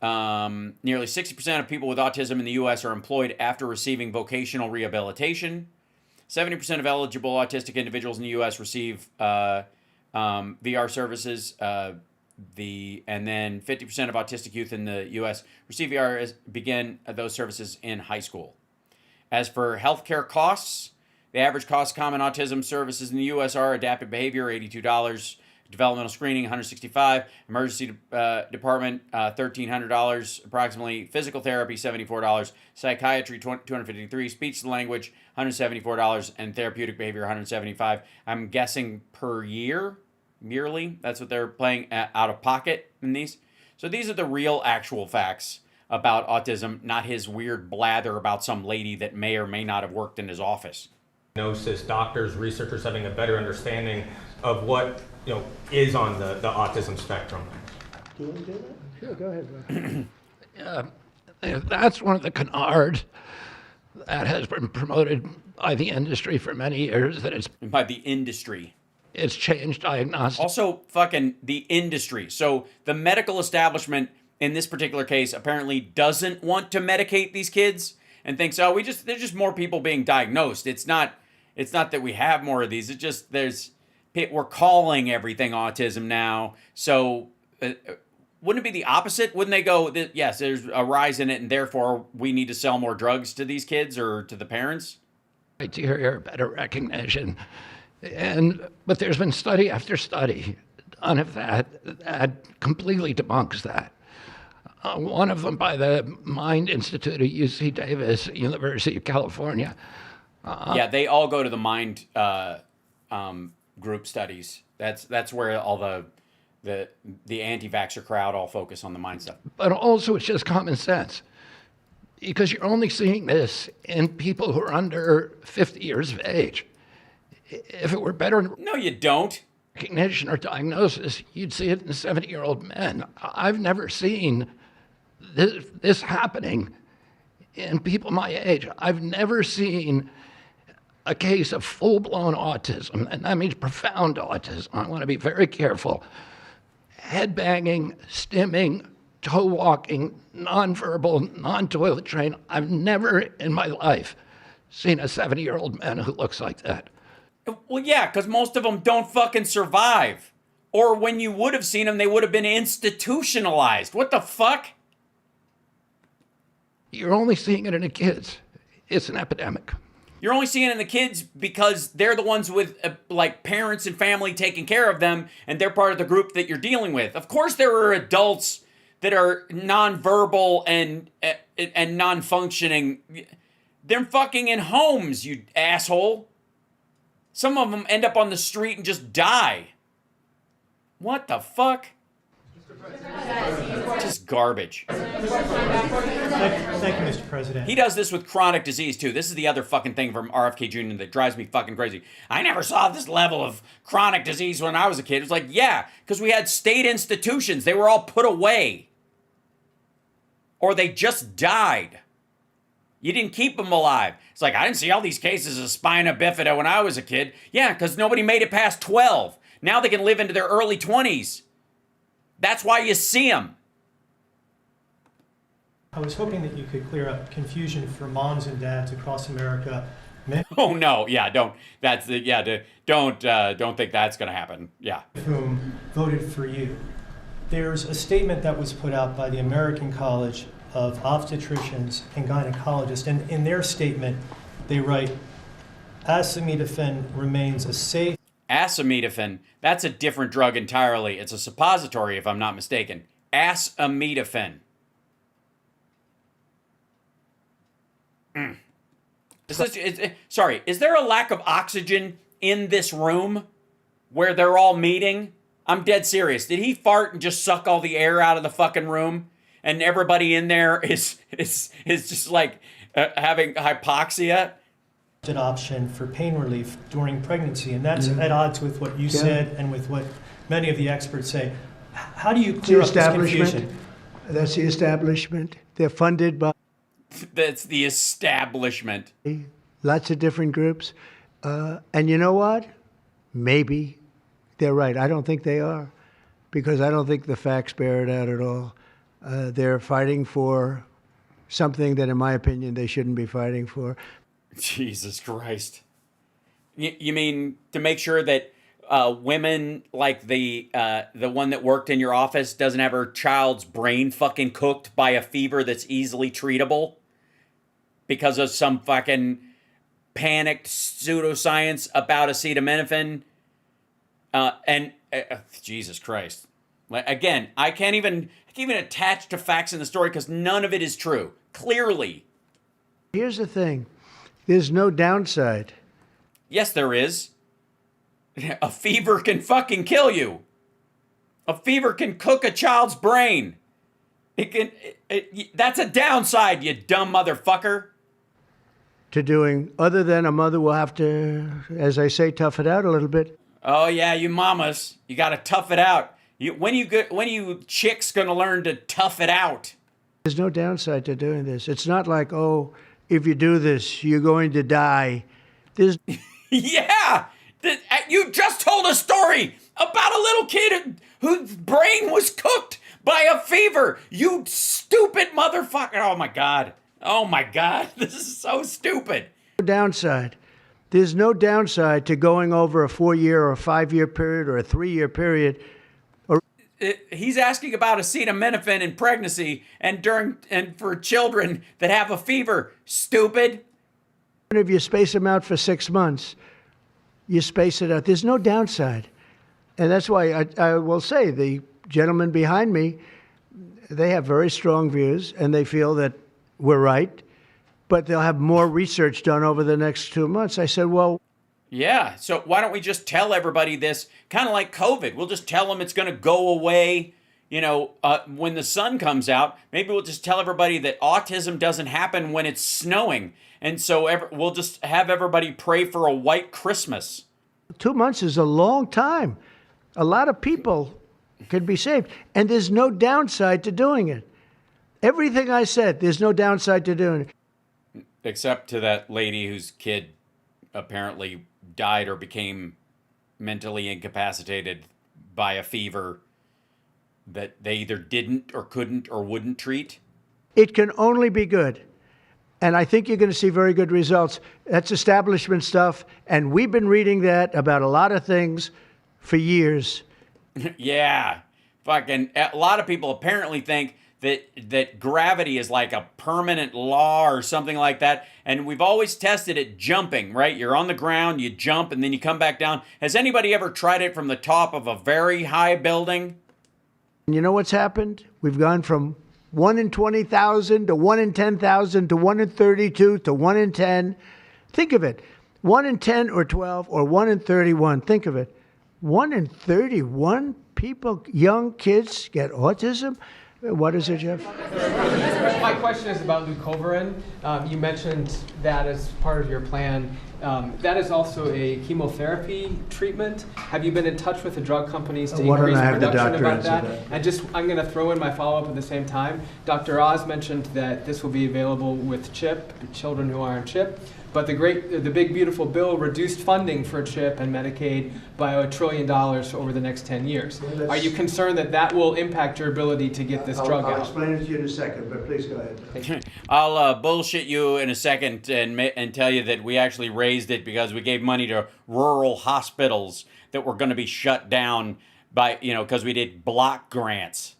Nearly 60% of people with autism in the U.S. are employed after receiving vocational rehabilitation. 70% of eligible autistic individuals in the U.S. receive VR services. And then 50% of autistic youth in the U.S. receive VR begin those services in high school. As for healthcare costs, the average cost of common autism services in the U.S. are adaptive behavior, $82, developmental screening, $165, emergency department, $1,300, approximately, physical therapy, $74, psychiatry, $253, speech to language, $174, and therapeutic behavior, $175. I'm guessing per year, yearly. That's what they're paying out of pocket in these. So these are the real actual facts about autism, not his weird blather about some lady that may or may not have worked in his office. Doctors, researchers having a better understanding of what is on the autism spectrum. Do you want to do that? Sure, go ahead, Rob. That's one of the canards that has been promoted by the industry for many years. That it's by the industry. It's changed diagnostics. Also, fucking the industry. So the medical establishment in this particular case apparently doesn't want to medicate these kids and thinks, oh, there's just more people being diagnosed. It's not that we have more of these. It's just we're calling everything autism now. So wouldn't it be the opposite? Wouldn't they go, yes, there's a rise in it, and therefore we need to sell more drugs to these kids or to the parents? Criteria, better recognition. But there's been study after study done of that completely debunks that. One of them by the Mind Institute at UC Davis, University of California, Yeah, they all go to the mind group studies. That's where all the anti-vaxxer crowd all focus on the mind stuff. But also, it's just common sense. Because you're only seeing this in people who are under 50 years of age. If it were better No, you don't. recognition or diagnosis, you'd see it in 70-year-old men. I've never seen this happening in people my age. I've never seen a case of full-blown autism, and that means profound autism. I want to be very careful. Head-banging, stimming, toe walking, nonverbal, non-toilet trained. I've never in my life seen a 70-year-old man who looks like that. Well, yeah, because most of them don't fucking survive. Or when you would have seen them, they would have been institutionalized. What the fuck? You're only seeing it in the kids. It's an epidemic. You're only seeing it in the kids because they're the ones with like parents and family taking care of them, and they're part of the group that you're dealing with. Of course, there are adults that are nonverbal and non-functioning. They're fucking in homes, you asshole. Some of them end up on the street and just die. What the fuck? Just garbage. Thank you, Mr. President. He does this with chronic disease, too. This is the other fucking thing from RFK Jr. that drives me fucking crazy. I never saw this level of chronic disease when I was a kid. It was like, yeah, because we had state institutions. They were all put away. Or they just died. You didn't keep them alive. It's like, I didn't see all these cases of spina bifida when I was a kid. Yeah, because nobody made it past 12. Now they can live into their early 20s. That's why you see them. I was hoping that you could clear up confusion for moms and dads across America. Oh no, yeah, don't. That's the yeah. Don't think that's gonna happen. Yeah. Whom voted for you. There's a statement that was put out by the American College of Obstetricians and Gynecologists, and in their statement, they write, "Acetaminophen remains a safe." Acetaminophen, that's a different drug entirely. It's a suppository, if I'm not mistaken. Acetaminophen. Sorry, is there a lack of oxygen in this room where they're all meeting? I'm dead serious. Did he fart and just suck all the air out of the fucking room? And everybody in there is just like having hypoxia? An option for pain relief during pregnancy, and that's at odds with what you said and with what many of the experts say. How do you clear up this confusion? That's the establishment. They're funded by... That's the establishment. Lots of different groups. And you know what? Maybe they're right. I don't think they are, because I don't think the facts bear it out at all. They're fighting for something that, in my opinion, they shouldn't be fighting for. Jesus Christ. You mean to make sure that women like the one that worked in your office doesn't have her child's brain fucking cooked by a fever that's easily treatable because of some fucking panicked pseudoscience about acetaminophen? Jesus Christ. Again, I can't even attach to facts in the story because none of it is true. Clearly. Here's the thing. There's no downside. Yes, there is. A fever can fucking kill you. A fever can cook a child's brain. That's a downside, you dumb motherfucker. To doing, other than a mother will have to, as I say, tough it out a little bit. Oh yeah, you mamas, you got to tough it out. When you chicks gonna learn to tough it out? There's no downside to doing this. It's not like, oh, if you do this, you're going to die. There's yeah, you just told a story about a little kid whose brain was cooked by a fever. You stupid motherfucker! Oh my god! Oh my god! This is so stupid. No downside. There's no downside to going over a 4-year or a 5-year period or a 3-year period. He's asking about acetaminophen in pregnancy and for children that have a fever. Stupid. If you space them out for 6 months, you space it out. There's no downside. And that's why I will say the gentlemen behind me, they have very strong views and they feel that we're right. but they'll have more research done over the next 2 months. I said, well, Yeah, so why don't we just tell everybody this, kind of like COVID? We'll just tell them it's going to go away, when the sun comes out. Maybe we'll just tell everybody that autism doesn't happen when it's snowing. And so we'll just have everybody pray for a white Christmas. 2 months is a long time. A lot of people could be saved. And there's no downside to doing it. Everything I said, there's no downside to doing it. Except to that lady whose kid apparently died or became mentally incapacitated by a fever that they either didn't or couldn't or wouldn't treat. It can only be good. And I think you're going to see very good results. That's establishment stuff. And we've been reading that about a lot of things for years. Yeah. Fucking a lot of people apparently think that gravity is like a permanent law or something like that. And we've always tested it jumping, right? You're on the ground, you jump, and then you come back down. Has anybody ever tried it from the top of a very high building? And you know what's happened? We've gone from 1 in 20,000 to 1 in 10,000 to 1 in 32 to 1 in 10. Think of it. 1 in 10 or 12 or 1 in 31. Think of it. 1 in 31 people, young kids, get autism? What is it, Jeff? My question is about Lucavorin. You mentioned that as part of your plan. That is also a chemotherapy treatment. Have you been in touch with the drug companies to increase production about that? And I'm going to throw in my follow-up at the same time. Dr. Oz mentioned that this will be available with CHIP, children who are on CHIP. But the big beautiful bill reduced funding for CHIP and Medicaid by $1 trillion over the next 10 years. Are you concerned that will impact your ability to get this drug out? I'll explain it to you in a second, but please go ahead. I'll bullshit you in a second and tell you that we actually raised it because we gave money to rural hospitals that were going to be shut down by, because we did block grants.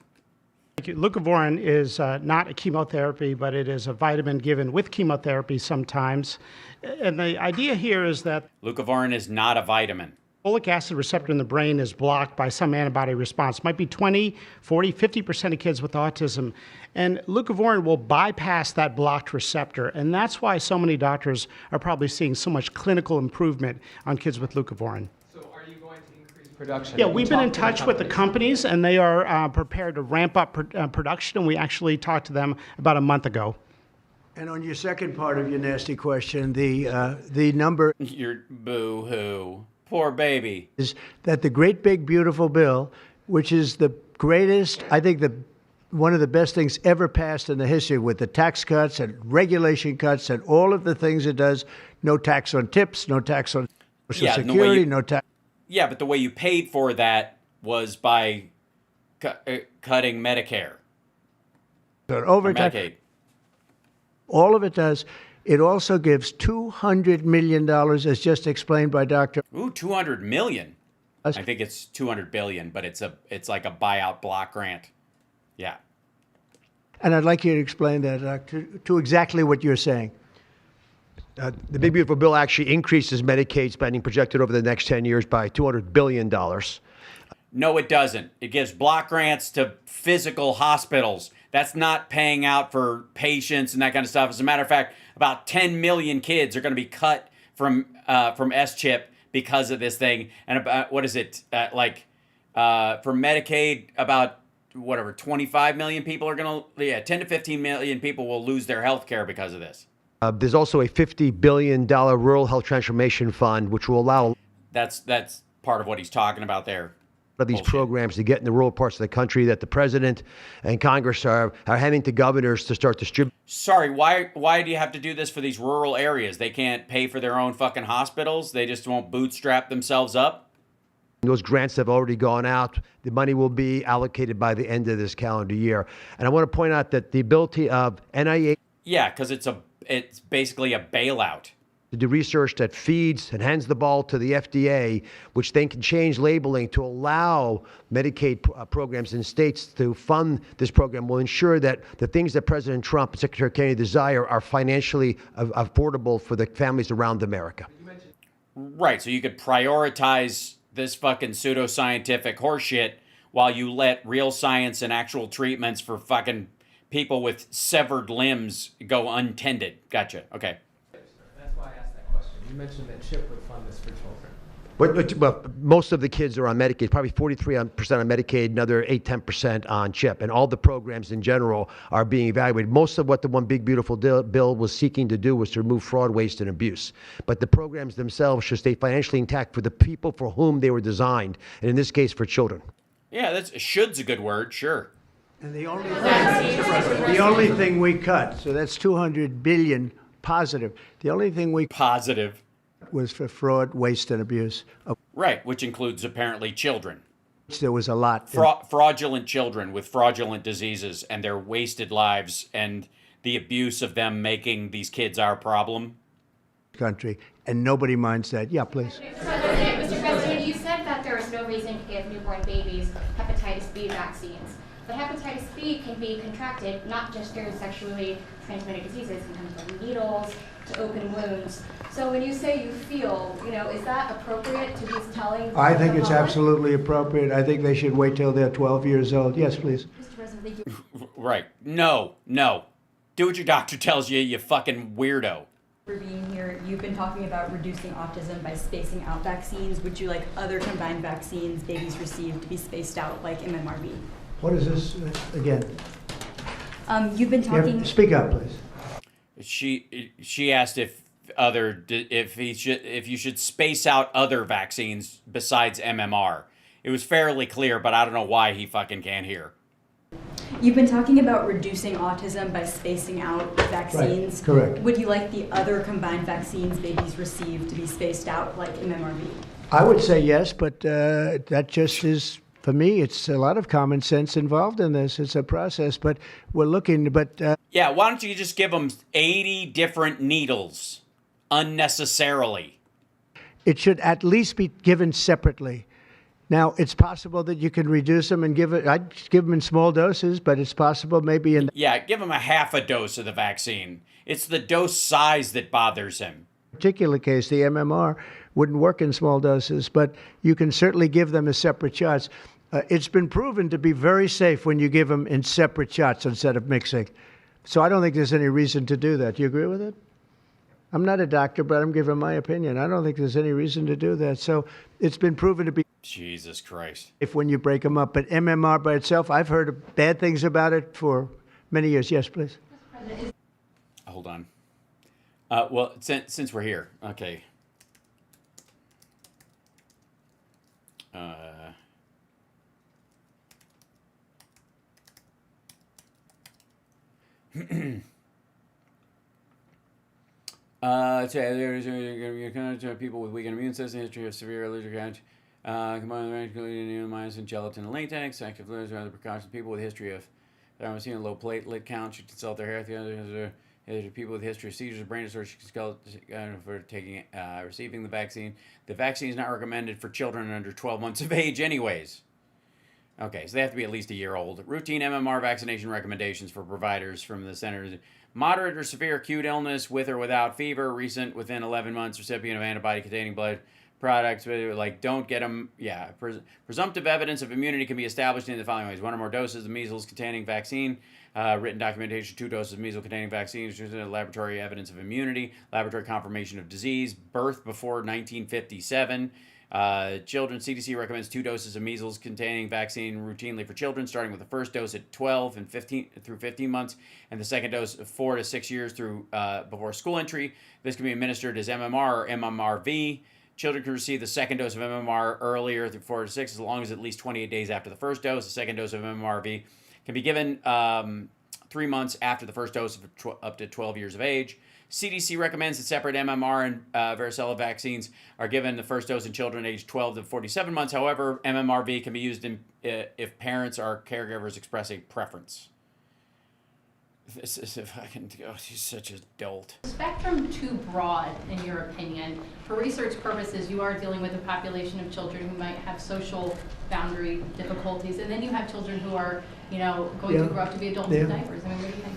Lucavorin is not a chemotherapy, but it is a vitamin given with chemotherapy sometimes. And the idea here is that Lucavorin is not a vitamin. Folic acid receptor in the brain is blocked by some antibody response. Might be 20, 40, 50% of kids with autism. And Lucavorin will bypass that blocked receptor. And that's why so many doctors are probably seeing so much clinical improvement on kids with Lucavorin. Production. Yeah, we've been in touch with the companies, and they are prepared to ramp up production, and we actually talked to them about a month ago. And on your second part of your nasty question, the number You're boo-hoo. Poor baby. is that the great big beautiful bill, which is the greatest, I think one of the best things ever passed in the history, with the tax cuts and regulation cuts and all of the things it does. No tax on tips, no tax on Social Security, no tax. Yeah, but the way you paid for that was by cutting Medicare. Overtime. Medicaid. All of it does. It also gives $200 million, as just explained by Dr. Ooh, 200 million. I think it's 200 billion, but it's like a buyout block grant. Yeah. And I'd like you to explain that to exactly what you're saying. The Big Beautiful Bill actually increases Medicaid spending projected over the next 10 years by $200 billion. No, it doesn't. It gives block grants to physical hospitals. That's not paying out for patients and that kind of stuff. As a matter of fact, about 10 million kids are going to be cut from S-CHIP because of this thing. And about, what is it, for Medicaid, about 25 million people are going to, 10 to 15 million people will lose their health care because of this. There's also a $50 billion rural health transformation fund, which will allow That's part of what he's talking about there. Of these programs to get in the rural parts of the country that the president and Congress are handing to governors to start distributing. Sorry, why do you have to do this for these rural areas? They can't pay for their own fucking hospitals? They just won't bootstrap themselves up? Those grants have already gone out. The money will be allocated by the end of this calendar year. And I want to point out that the ability of NIH... Yeah, because it's basically a bailout. To do research that feeds and hands the ball to the FDA, which then can change labeling to allow Medicaid programs in states to fund this program, will ensure that the things that President Trump and Secretary Kennedy desire are financially affordable for the families around America. Right, so you could prioritize this fucking pseudoscientific horseshit while you let real science and actual treatments for fucking people with severed limbs go untended. Gotcha. Okay. That's why I asked that question. You mentioned that CHIP would fund this for children. But most of the kids are on Medicaid, probably 43% on Medicaid, another 8-10% on CHIP. And all the programs in general are being evaluated. Most of what the One Big Beautiful Bill was seeking to do was to remove fraud, waste, and abuse. But the programs themselves should stay financially intact for the people for whom they were designed, and in this case, for children. Yeah, should's a good word, sure. And the only thing we cut, so that's 200 billion positive. The only thing we positive was for fraud, waste, and abuse. Right, which includes apparently children. There was a lot. Fraudulent children with fraudulent diseases and their wasted lives and the abuse of them making these kids our problem. Country, and nobody minds that. Yeah, please. Mr. President, you said that there is no reason to give newborn babies hepatitis B vaccines. But hepatitis B can be contracted not just through sexually transmitted diseases, it can come from needles to open wounds. So when you say you feel, is that appropriate to be telling? I think it's absolutely appropriate. I think they should wait till they're 12 years old. Yes, please. Mr. President, thank you. Right. No. Do what your doctor tells you, you fucking weirdo. For being here, you've been talking about reducing autism by spacing out vaccines. Would you like other combined vaccines babies receive to be spaced out like MMRV? What is this again? You've been talking. Speak up, please. She asked if you should space out other vaccines besides MMR. It was fairly clear, but I don't know why he fucking can't hear. You've been talking about reducing autism by spacing out vaccines. Right. Correct. Would you like the other combined vaccines babies receive to be spaced out like MMRV? I would say yes, but that just is, for me, it's a lot of common sense involved in this. It's a process, but we're looking, yeah, why don't you just give them 80 different needles unnecessarily? It should at least be given separately. Now, it's possible that you can reduce them and I'd give them in small doses, but it's possible maybe in... Yeah, give him a half a dose of the vaccine. It's the dose size that bothers him. Particular case, the MMR wouldn't work in small doses, but you can certainly give them as separate shots. It's been proven to be very safe when you give them in separate shots instead of mixing. So I don't think there's any reason to do that. Do you agree with it? I'm not a doctor, but I'm giving my opinion. I don't think there's any reason to do that. So it's been proven to be... Jesus Christ. If when you break them up, but MMR by itself, I've heard bad things about it for many years. Yes, please. Hold on. Well, since we're here, okay. There's people with weakened immune system, history of severe allergic reaction, combined with immunomycin, gelatin, and latex, active fluids, or other precautions. People with history of thyroid, low platelet count should consult their health. People with history of seizures or brain disorders should consult for receiving the vaccine. The vaccine is not recommended for children under 12 months of age, anyways. Okay, so they have to be at least a year old. Routine MMR vaccination recommendations for providers from the centers. Moderate or severe acute illness with or without fever, recent within 11 months, recipient of antibody-containing blood products, like don't get them. Yeah, presumptive evidence of immunity can be established in the following ways. 1 or more doses of measles-containing vaccine, written documentation, 2 doses of measles-containing vaccine, laboratory evidence of immunity, laboratory confirmation of disease, birth before 1957. Children, CDC recommends 2 doses of measles-containing vaccine routinely for children, starting with the first dose at 12 and 15 through 15 months, and the second dose 4 to 6 years through before school entry. This can be administered as MMR or MMRV. Children can receive the second dose of MMR earlier through 4 to 6, as long as at least 28 days after the first dose. The second dose of MMRV can be given 3 months after the first dose of up to 12 years of age. CDC recommends that separate MMR and varicella vaccines are given the first dose in children aged 12 to 47 months. However, MMRV can be used if parents or caregivers express a preference. This is if I can go. He's such a dolt. Spectrum too broad, in your opinion? For research purposes, you are dealing with a population of children who might have social boundary difficulties, and then you have children who are, going to grow up to be adults in diapers. I mean, what do you think?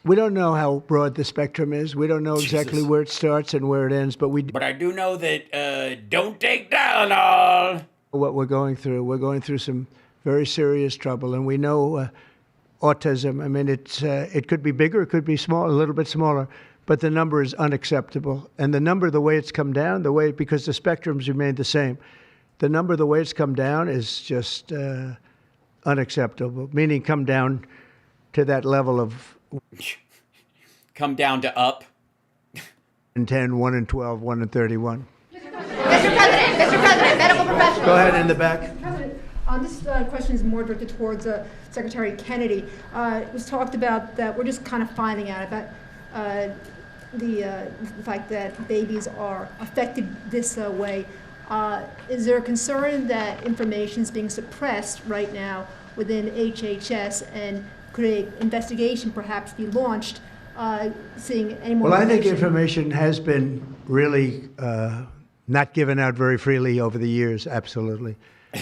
We don't know how broad the spectrum is. We don't know exactly where it starts and where it ends, but I do know that don't take Tylenol. What we're going through some very serious trouble, and we know autism. I mean, it could be bigger, it could be small, a little bit smaller, but the number is unacceptable. And the number, the way it's come down, because the spectrums remain the same, the number, the way it's come down is just unacceptable, meaning come down to that level of... Come down to up. 10, 1 in 12, 1 in 31. Mr. President, medical professionals. Go ahead in the back. Mr. President, this question is more directed towards Secretary Kennedy. It was talked about that we're just kind of finding out about the fact that babies are affected this way. Is there a concern that information is being suppressed right now within HHS, and could an investigation perhaps be launched seeing any more Well, I think information? information has been really not given out very freely over the years, absolutely.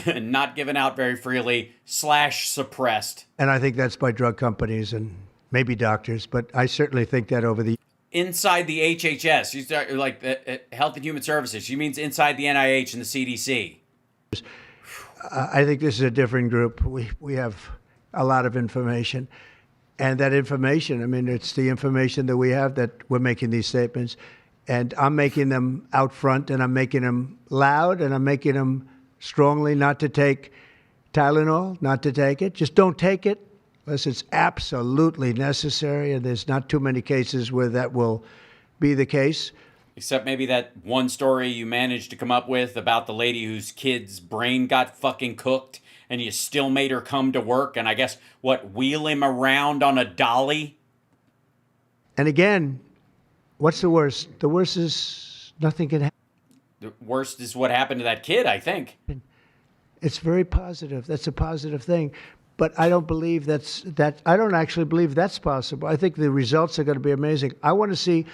Not given out very freely / suppressed. And I think that's by drug companies and maybe doctors, but I certainly think that over the... Inside the HHS, you start like the Health and Human Services. She means inside the NIH and the CDC. I think this is a different group. We have a lot of information. And that information, I mean, it's the information that we have that we're making these statements. And I'm making them out front, and I'm making them loud, and I'm making them strongly not to take Tylenol, not to take it. Just don't take it unless it's absolutely necessary, and there's not too many cases where that will be the case. Except maybe that one story you managed to come up with about the lady whose kid's brain got fucking cooked, and you still made her come to work, and I guess, wheel him around on a dolly? And again, what's the worst? The worst is nothing can happen. The worst is what happened to that kid, I think. It's very positive. That's a positive thing. But I don't believe I don't actually believe that's possible. I think the results are going to be amazing. I want to see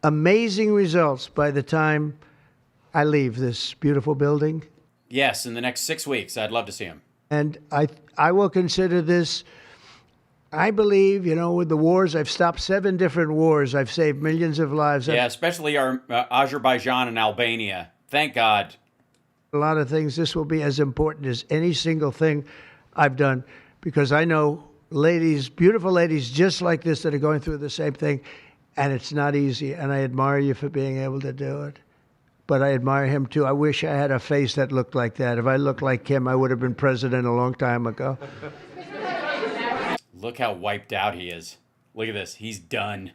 amazing results by the time I leave this beautiful building. Yes, in the next 6 weeks. I'd love to see him. And I will consider this, I believe, with the wars, I've stopped 7 different wars. I've saved millions of lives. Yeah, especially our Azerbaijan and Albania. Thank God. A lot of things. This will be as important as any single thing I've done, because I know ladies, beautiful ladies just like this that are going through the same thing, and it's not easy. And I admire you for being able to do it. But I admire him, too. I wish I had a face that looked like that. If I looked like him, I would have been president a long time ago. Look how wiped out he is. Look at this. He's done.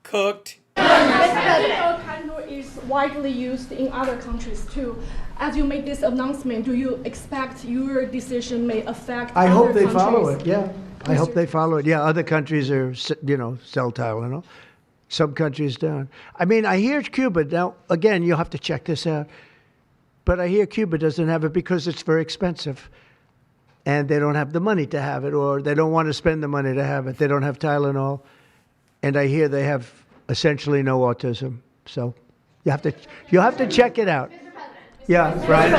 Cooked. Tylenol is widely used in other countries, too. As you make this announcement, do you expect your decision may affect I other hope they countries? follow it, yeah. I hope they follow it. Yeah, other countries are, sell Tylenol. Some countries don't. I mean, I hear Cuba, now, again, you'll have to check this out, but I hear Cuba doesn't have it because it's very expensive, and they don't have the money to have it, or they don't want to spend the money to have it. They don't have Tylenol, and I hear they have essentially no autism. So you'll have to check it out. Yeah, Brian.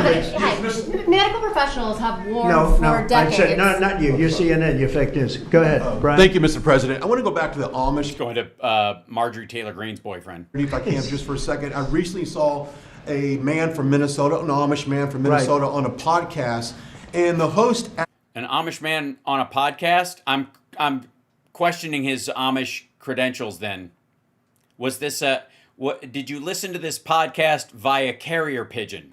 Medical professionals have warned for decades. I said, no, not you. You're CNN. You're fake news. Go ahead, Brian. Thank you, Mr. President. I want to go back to the Amish. Going to Marjorie Taylor Greene's boyfriend. If I can, just for a second. I recently saw a man from Minnesota, an Amish man from Minnesota, on a podcast, and the host. An Amish man on a podcast? I'm questioning his Amish credentials. Then, was this did you listen to this podcast via carrier pigeon?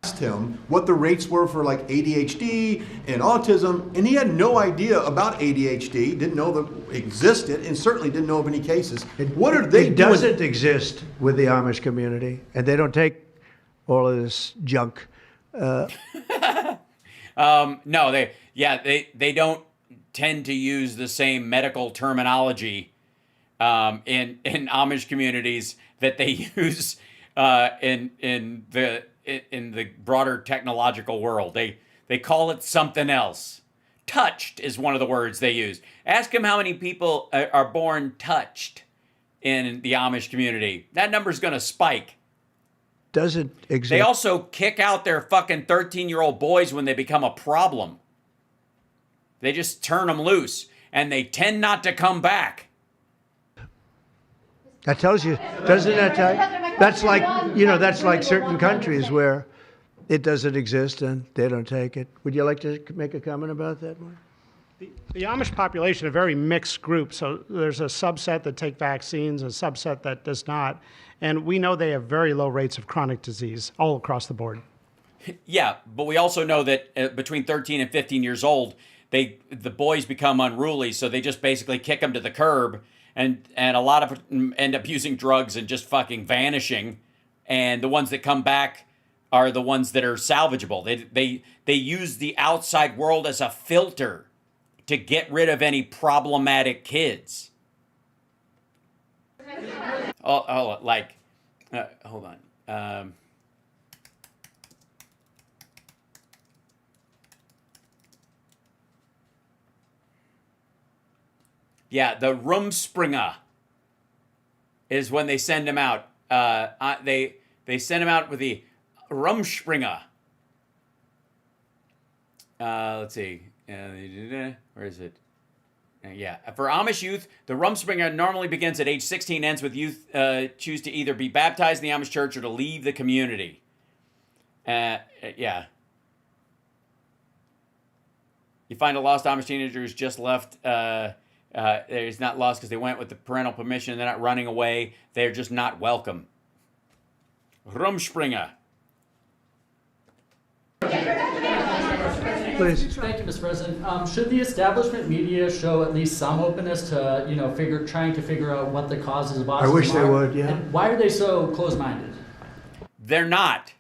Asked him what the rates were for like ADHD and autism, and he had no idea about ADHD, didn't know that it existed, and certainly didn't know of any cases. What are they doing? It doesn't exist with the Amish community, and they don't take all of this junk. No, they don't tend to use the same medical terminology in Amish communities that they use in the broader technological world. They call it something else. Touched is one of the words they use. Ask them how many people are born touched in the Amish community. That number's going to spike. Doesn't exist. They also kick out their fucking 13-year-old boys when they become a problem. They just turn them loose, and they tend not to come back. That tells you, doesn't that tell you? That's like, that's like certain countries where it doesn't exist and they don't take it. Would you like to make a comment about that, Mark? The Amish population, a very mixed group. So there's a subset that take vaccines, a subset that does not. And we know they have very low rates of chronic disease all across the board. Yeah, but we also know that between 13 and 15 years old, the boys become unruly, so they just basically kick them to the curb, and a lot of them end up using drugs and just fucking vanishing. And the ones that come back are the ones that are salvageable. They use the outside world as a filter to get rid of any problematic kids. Hold on. Yeah, the Rumspringa is when they send him out. They send him out with the Rumspringa. Let's see. Where is it? Yeah. For Amish youth, the Rumspringa normally begins at age 16 and ends with youth choose to either be baptized in the Amish church or to leave the community. Yeah. You find a lost Amish teenager who's just left. He's not lost because they went with the parental permission. They're not running away. They're just not welcome. Rumspringa. Please. Thank you, Mr. President. Should the establishment media show at least some openness to, trying to figure out what the causes of autism are? I wish they would, yeah. And why are they so closed-minded? They're not.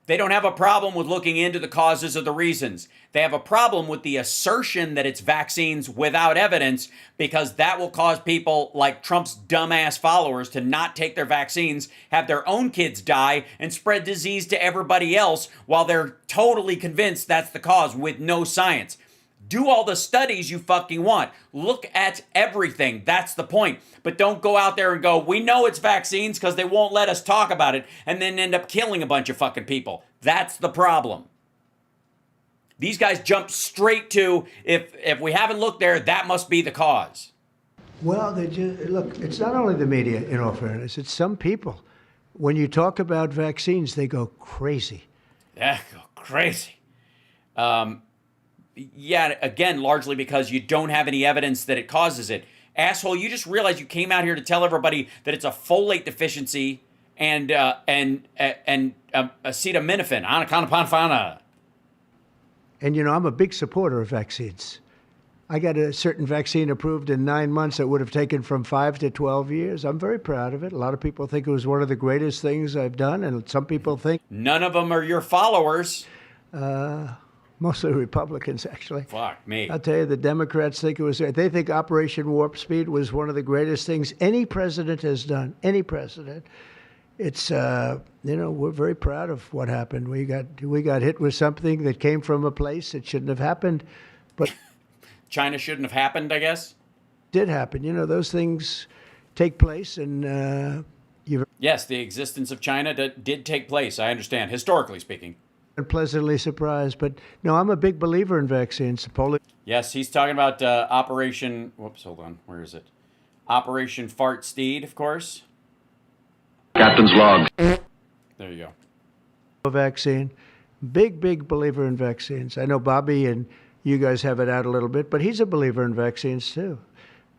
They don't have a problem with looking into the causes or the reasons. They have a problem with the assertion that it's vaccines without evidence, because that will cause people like Trump's dumbass followers to not take their vaccines, have their own kids die, and spread disease to everybody else while they're totally convinced that's the cause with no science. Do all the studies you fucking want. Look at everything. That's the point. But don't go out there and go, we know it's vaccines because they won't let us talk about it, and then end up killing a bunch of fucking people. That's the problem. These guys jump straight to, if we haven't looked there, that must be the cause. Well, look, it's not only the media, in all fairness, it's some people. When you talk about vaccines, they go crazy. Yeah, go crazy. Yeah, again, largely because you don't have any evidence that it causes it. Asshole, you just realized you came out here to tell everybody that it's a folate deficiency and acetaminophen. And, I'm a big supporter of vaccines. I got a certain vaccine approved in 9 months that would have taken from 5 to 12 years. I'm very proud of it. A lot of people think it was one of the greatest things I've done, and some people think... None of them are your followers. Mostly Republicans, actually. Fuck me. I'll tell you, the Democrats think it was... They think Operation Warp Speed was one of the greatest things any president has done. Any president. It's, we're very proud of what happened. We got hit with something that came from a place that shouldn't have happened, but... China shouldn't have happened, I guess? Did happen. Those things take place, and Yes, the existence of China did take place, I understand, historically speaking. Pleasantly surprised, but no, I'm a big believer in vaccines. Yes, he's talking about Operation... Whoops, hold on. Where is it? Operation Fart Steed, of course. Captain's log. There you go. Vaccine. Big believer in vaccines. I know Bobby and you guys have it out a little bit, but he's a believer in vaccines too.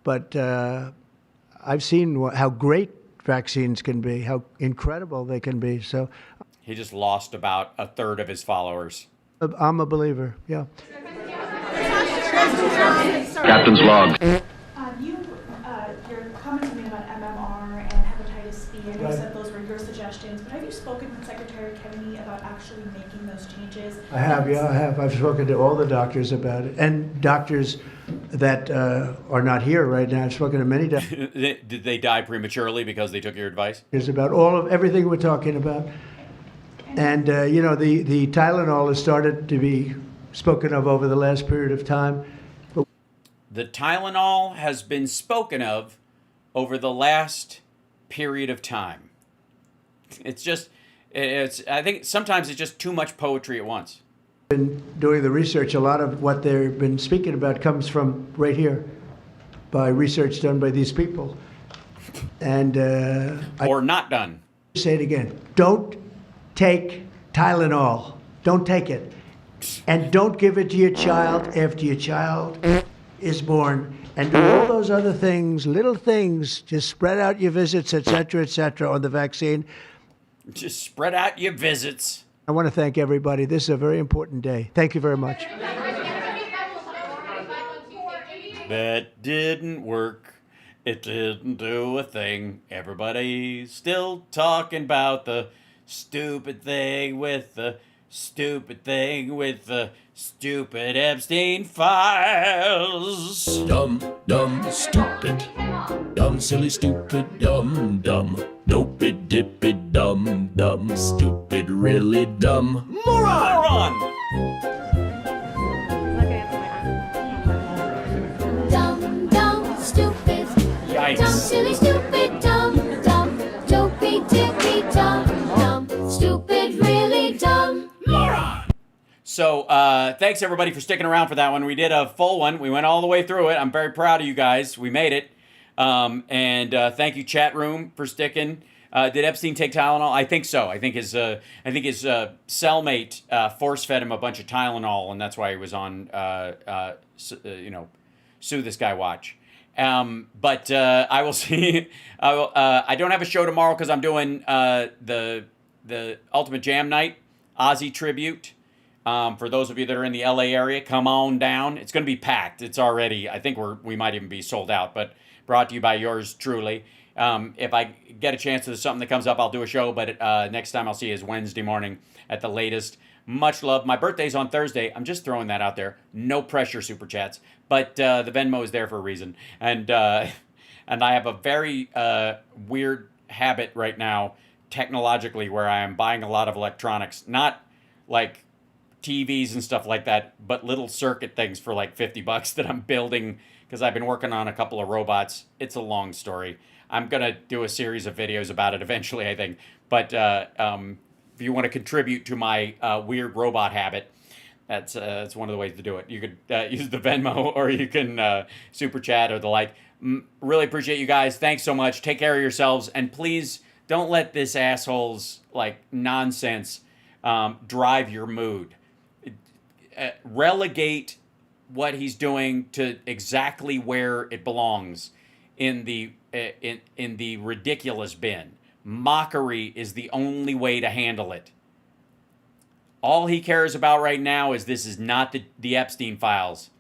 But I've seen how great vaccines can be, how incredible they can be. So he just lost about a third of his followers. I'm a believer, yeah. Captain's log. Your comments you made about MMR and hepatitis B, and you said those were your suggestions, but have you spoken with Secretary Kennedy about actually making those changes? I have. I've spoken to all the doctors about it, and doctors that are not here right now. I've spoken to many doctors. Did they die prematurely because they took your advice? It's about everything we're talking about. And, the Tylenol has started to be spoken of over the last period of time. The Tylenol has been spoken of over the last period of time. I think sometimes it's just too much poetry at once. Been doing the research. A lot of what they've been speaking about comes from right here, by research done by these people. And or not done. Say it again. Don't take Tylenol. Don't take it. And don't give it to your child after your child is born, and do all those other things, little things, just spread out your visits, et cetera, on the vaccine. Just spread out your visits. I want to thank everybody. This is a very important day. Thank you very much. That didn't work. It didn't do a thing. Everybody's still talking about the stupid thing with the stupid thing with the stupid Epstein files. Dumb, dumb, stupid. Dumb, silly, stupid, dumb, dumb. Dopey, dippy, dumb, dumb. Stupid, really dumb. Moron! Dumb, dumb, stupid. Yikes. Dumb, silly, stupid, dumb, dumb. Dopey, dippy, dumb, dumb. Stupid, really dumb. Moron! So, thanks everybody for sticking around for that one. We did a full one. We went all the way through it. I'm very proud of you guys. We made it. And thank you, chat room, for sticking. Did Epstein take Tylenol? I think so. I think his cellmate force fed him a bunch of Tylenol, and that's why he was on Sue This Guy Watch. But I will see. I don't have a show tomorrow because I'm doing the Ultimate Jam Night Ozzy tribute. For those of you that are in the LA area, come on down. It's going to be packed. It's already. I think we might even be sold out. But brought to you by yours truly. If I get a chance to something that comes up, I'll do a show. But next time I'll see you is Wednesday morning at the latest. Much love. My birthday's on Thursday. I'm just throwing that out there. No pressure, super chats. But the Venmo is there for a reason. And I have a very weird habit right now, technologically, where I am buying a lot of electronics. Not like TVs and stuff like that, but little circuit things for like $50 that I'm building because I've been working on a couple of robots. It's a long story. I'm going to do a series of videos about it eventually, I think. But if you want to contribute to my weird robot habit, that's one of the ways to do it. You could use the Venmo, or you can super chat or the like. Really appreciate you guys. Thanks so much. Take care of yourselves. And please don't let this asshole's like nonsense drive your mood. Relegate what he's doing to exactly where it belongs, in the ridiculous bin. Mockery is the only way to handle it. All he cares about right now is this is not the Epstein files,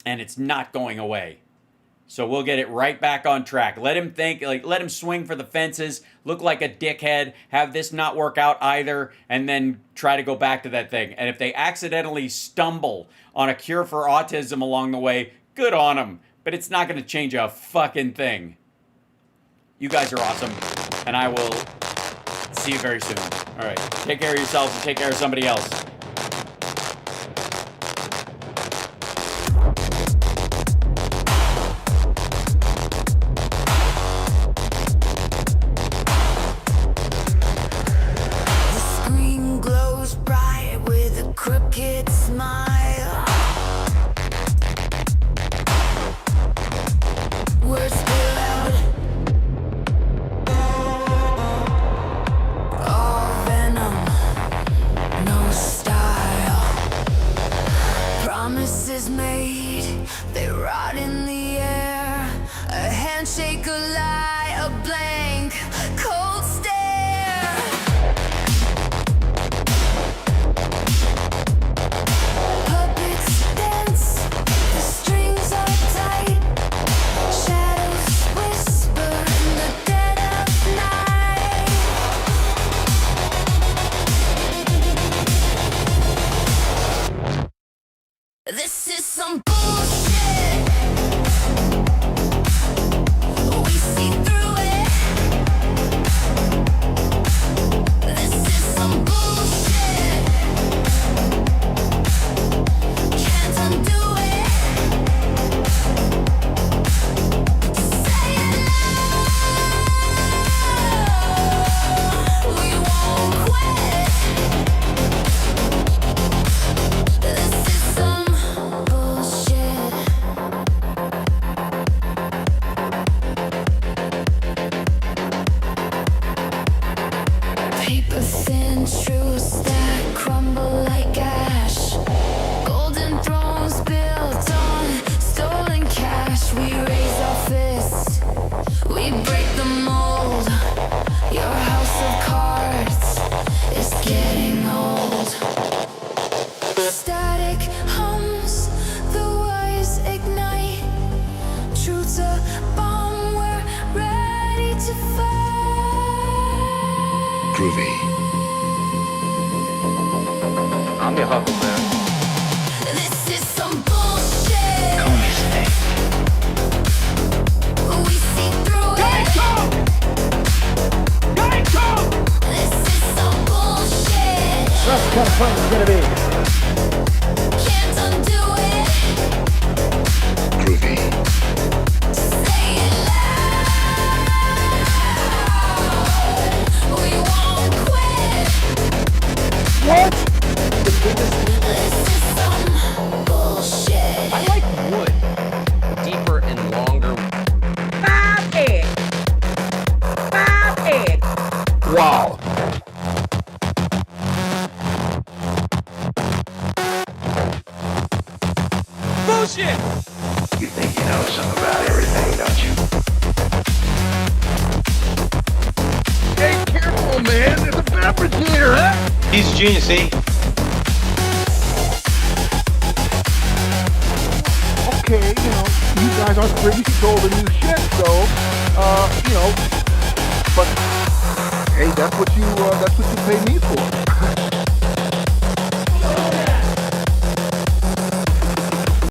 and it's not going away. So we'll get it right back on track. Let him think, let him swing for the fences, look like a dickhead, have this not work out either, and then try to go back to that thing. And if they accidentally stumble on a cure for autism along the way, good on them. But it's not going to change a fucking thing. You guys are awesome, and I will see you very soon. All right, take care of yourselves and take care of somebody else. Crooked smile. Words spill out. All venom, no style. Promises made, they rot in the air. A handshake, a lie, a blank, cold stare. I'm your huckleberry. This is some bullshit. We see through it. This is some bullshit. That's what kind of fun it's gonna be. Can't undo it. Groovy. Say it loud. We won't quit. What? This is some bullshit. I like wood. Deeper and longer. 5 eggs. 5 eggs. Wow. Bullshit! You think you know something about everything, don't you? Hey, careful, man. There's a fabricator, huh? He's a genius, see? Okay, you guys aren't privy to all the new shit, so, but hey, that's what you pay me for.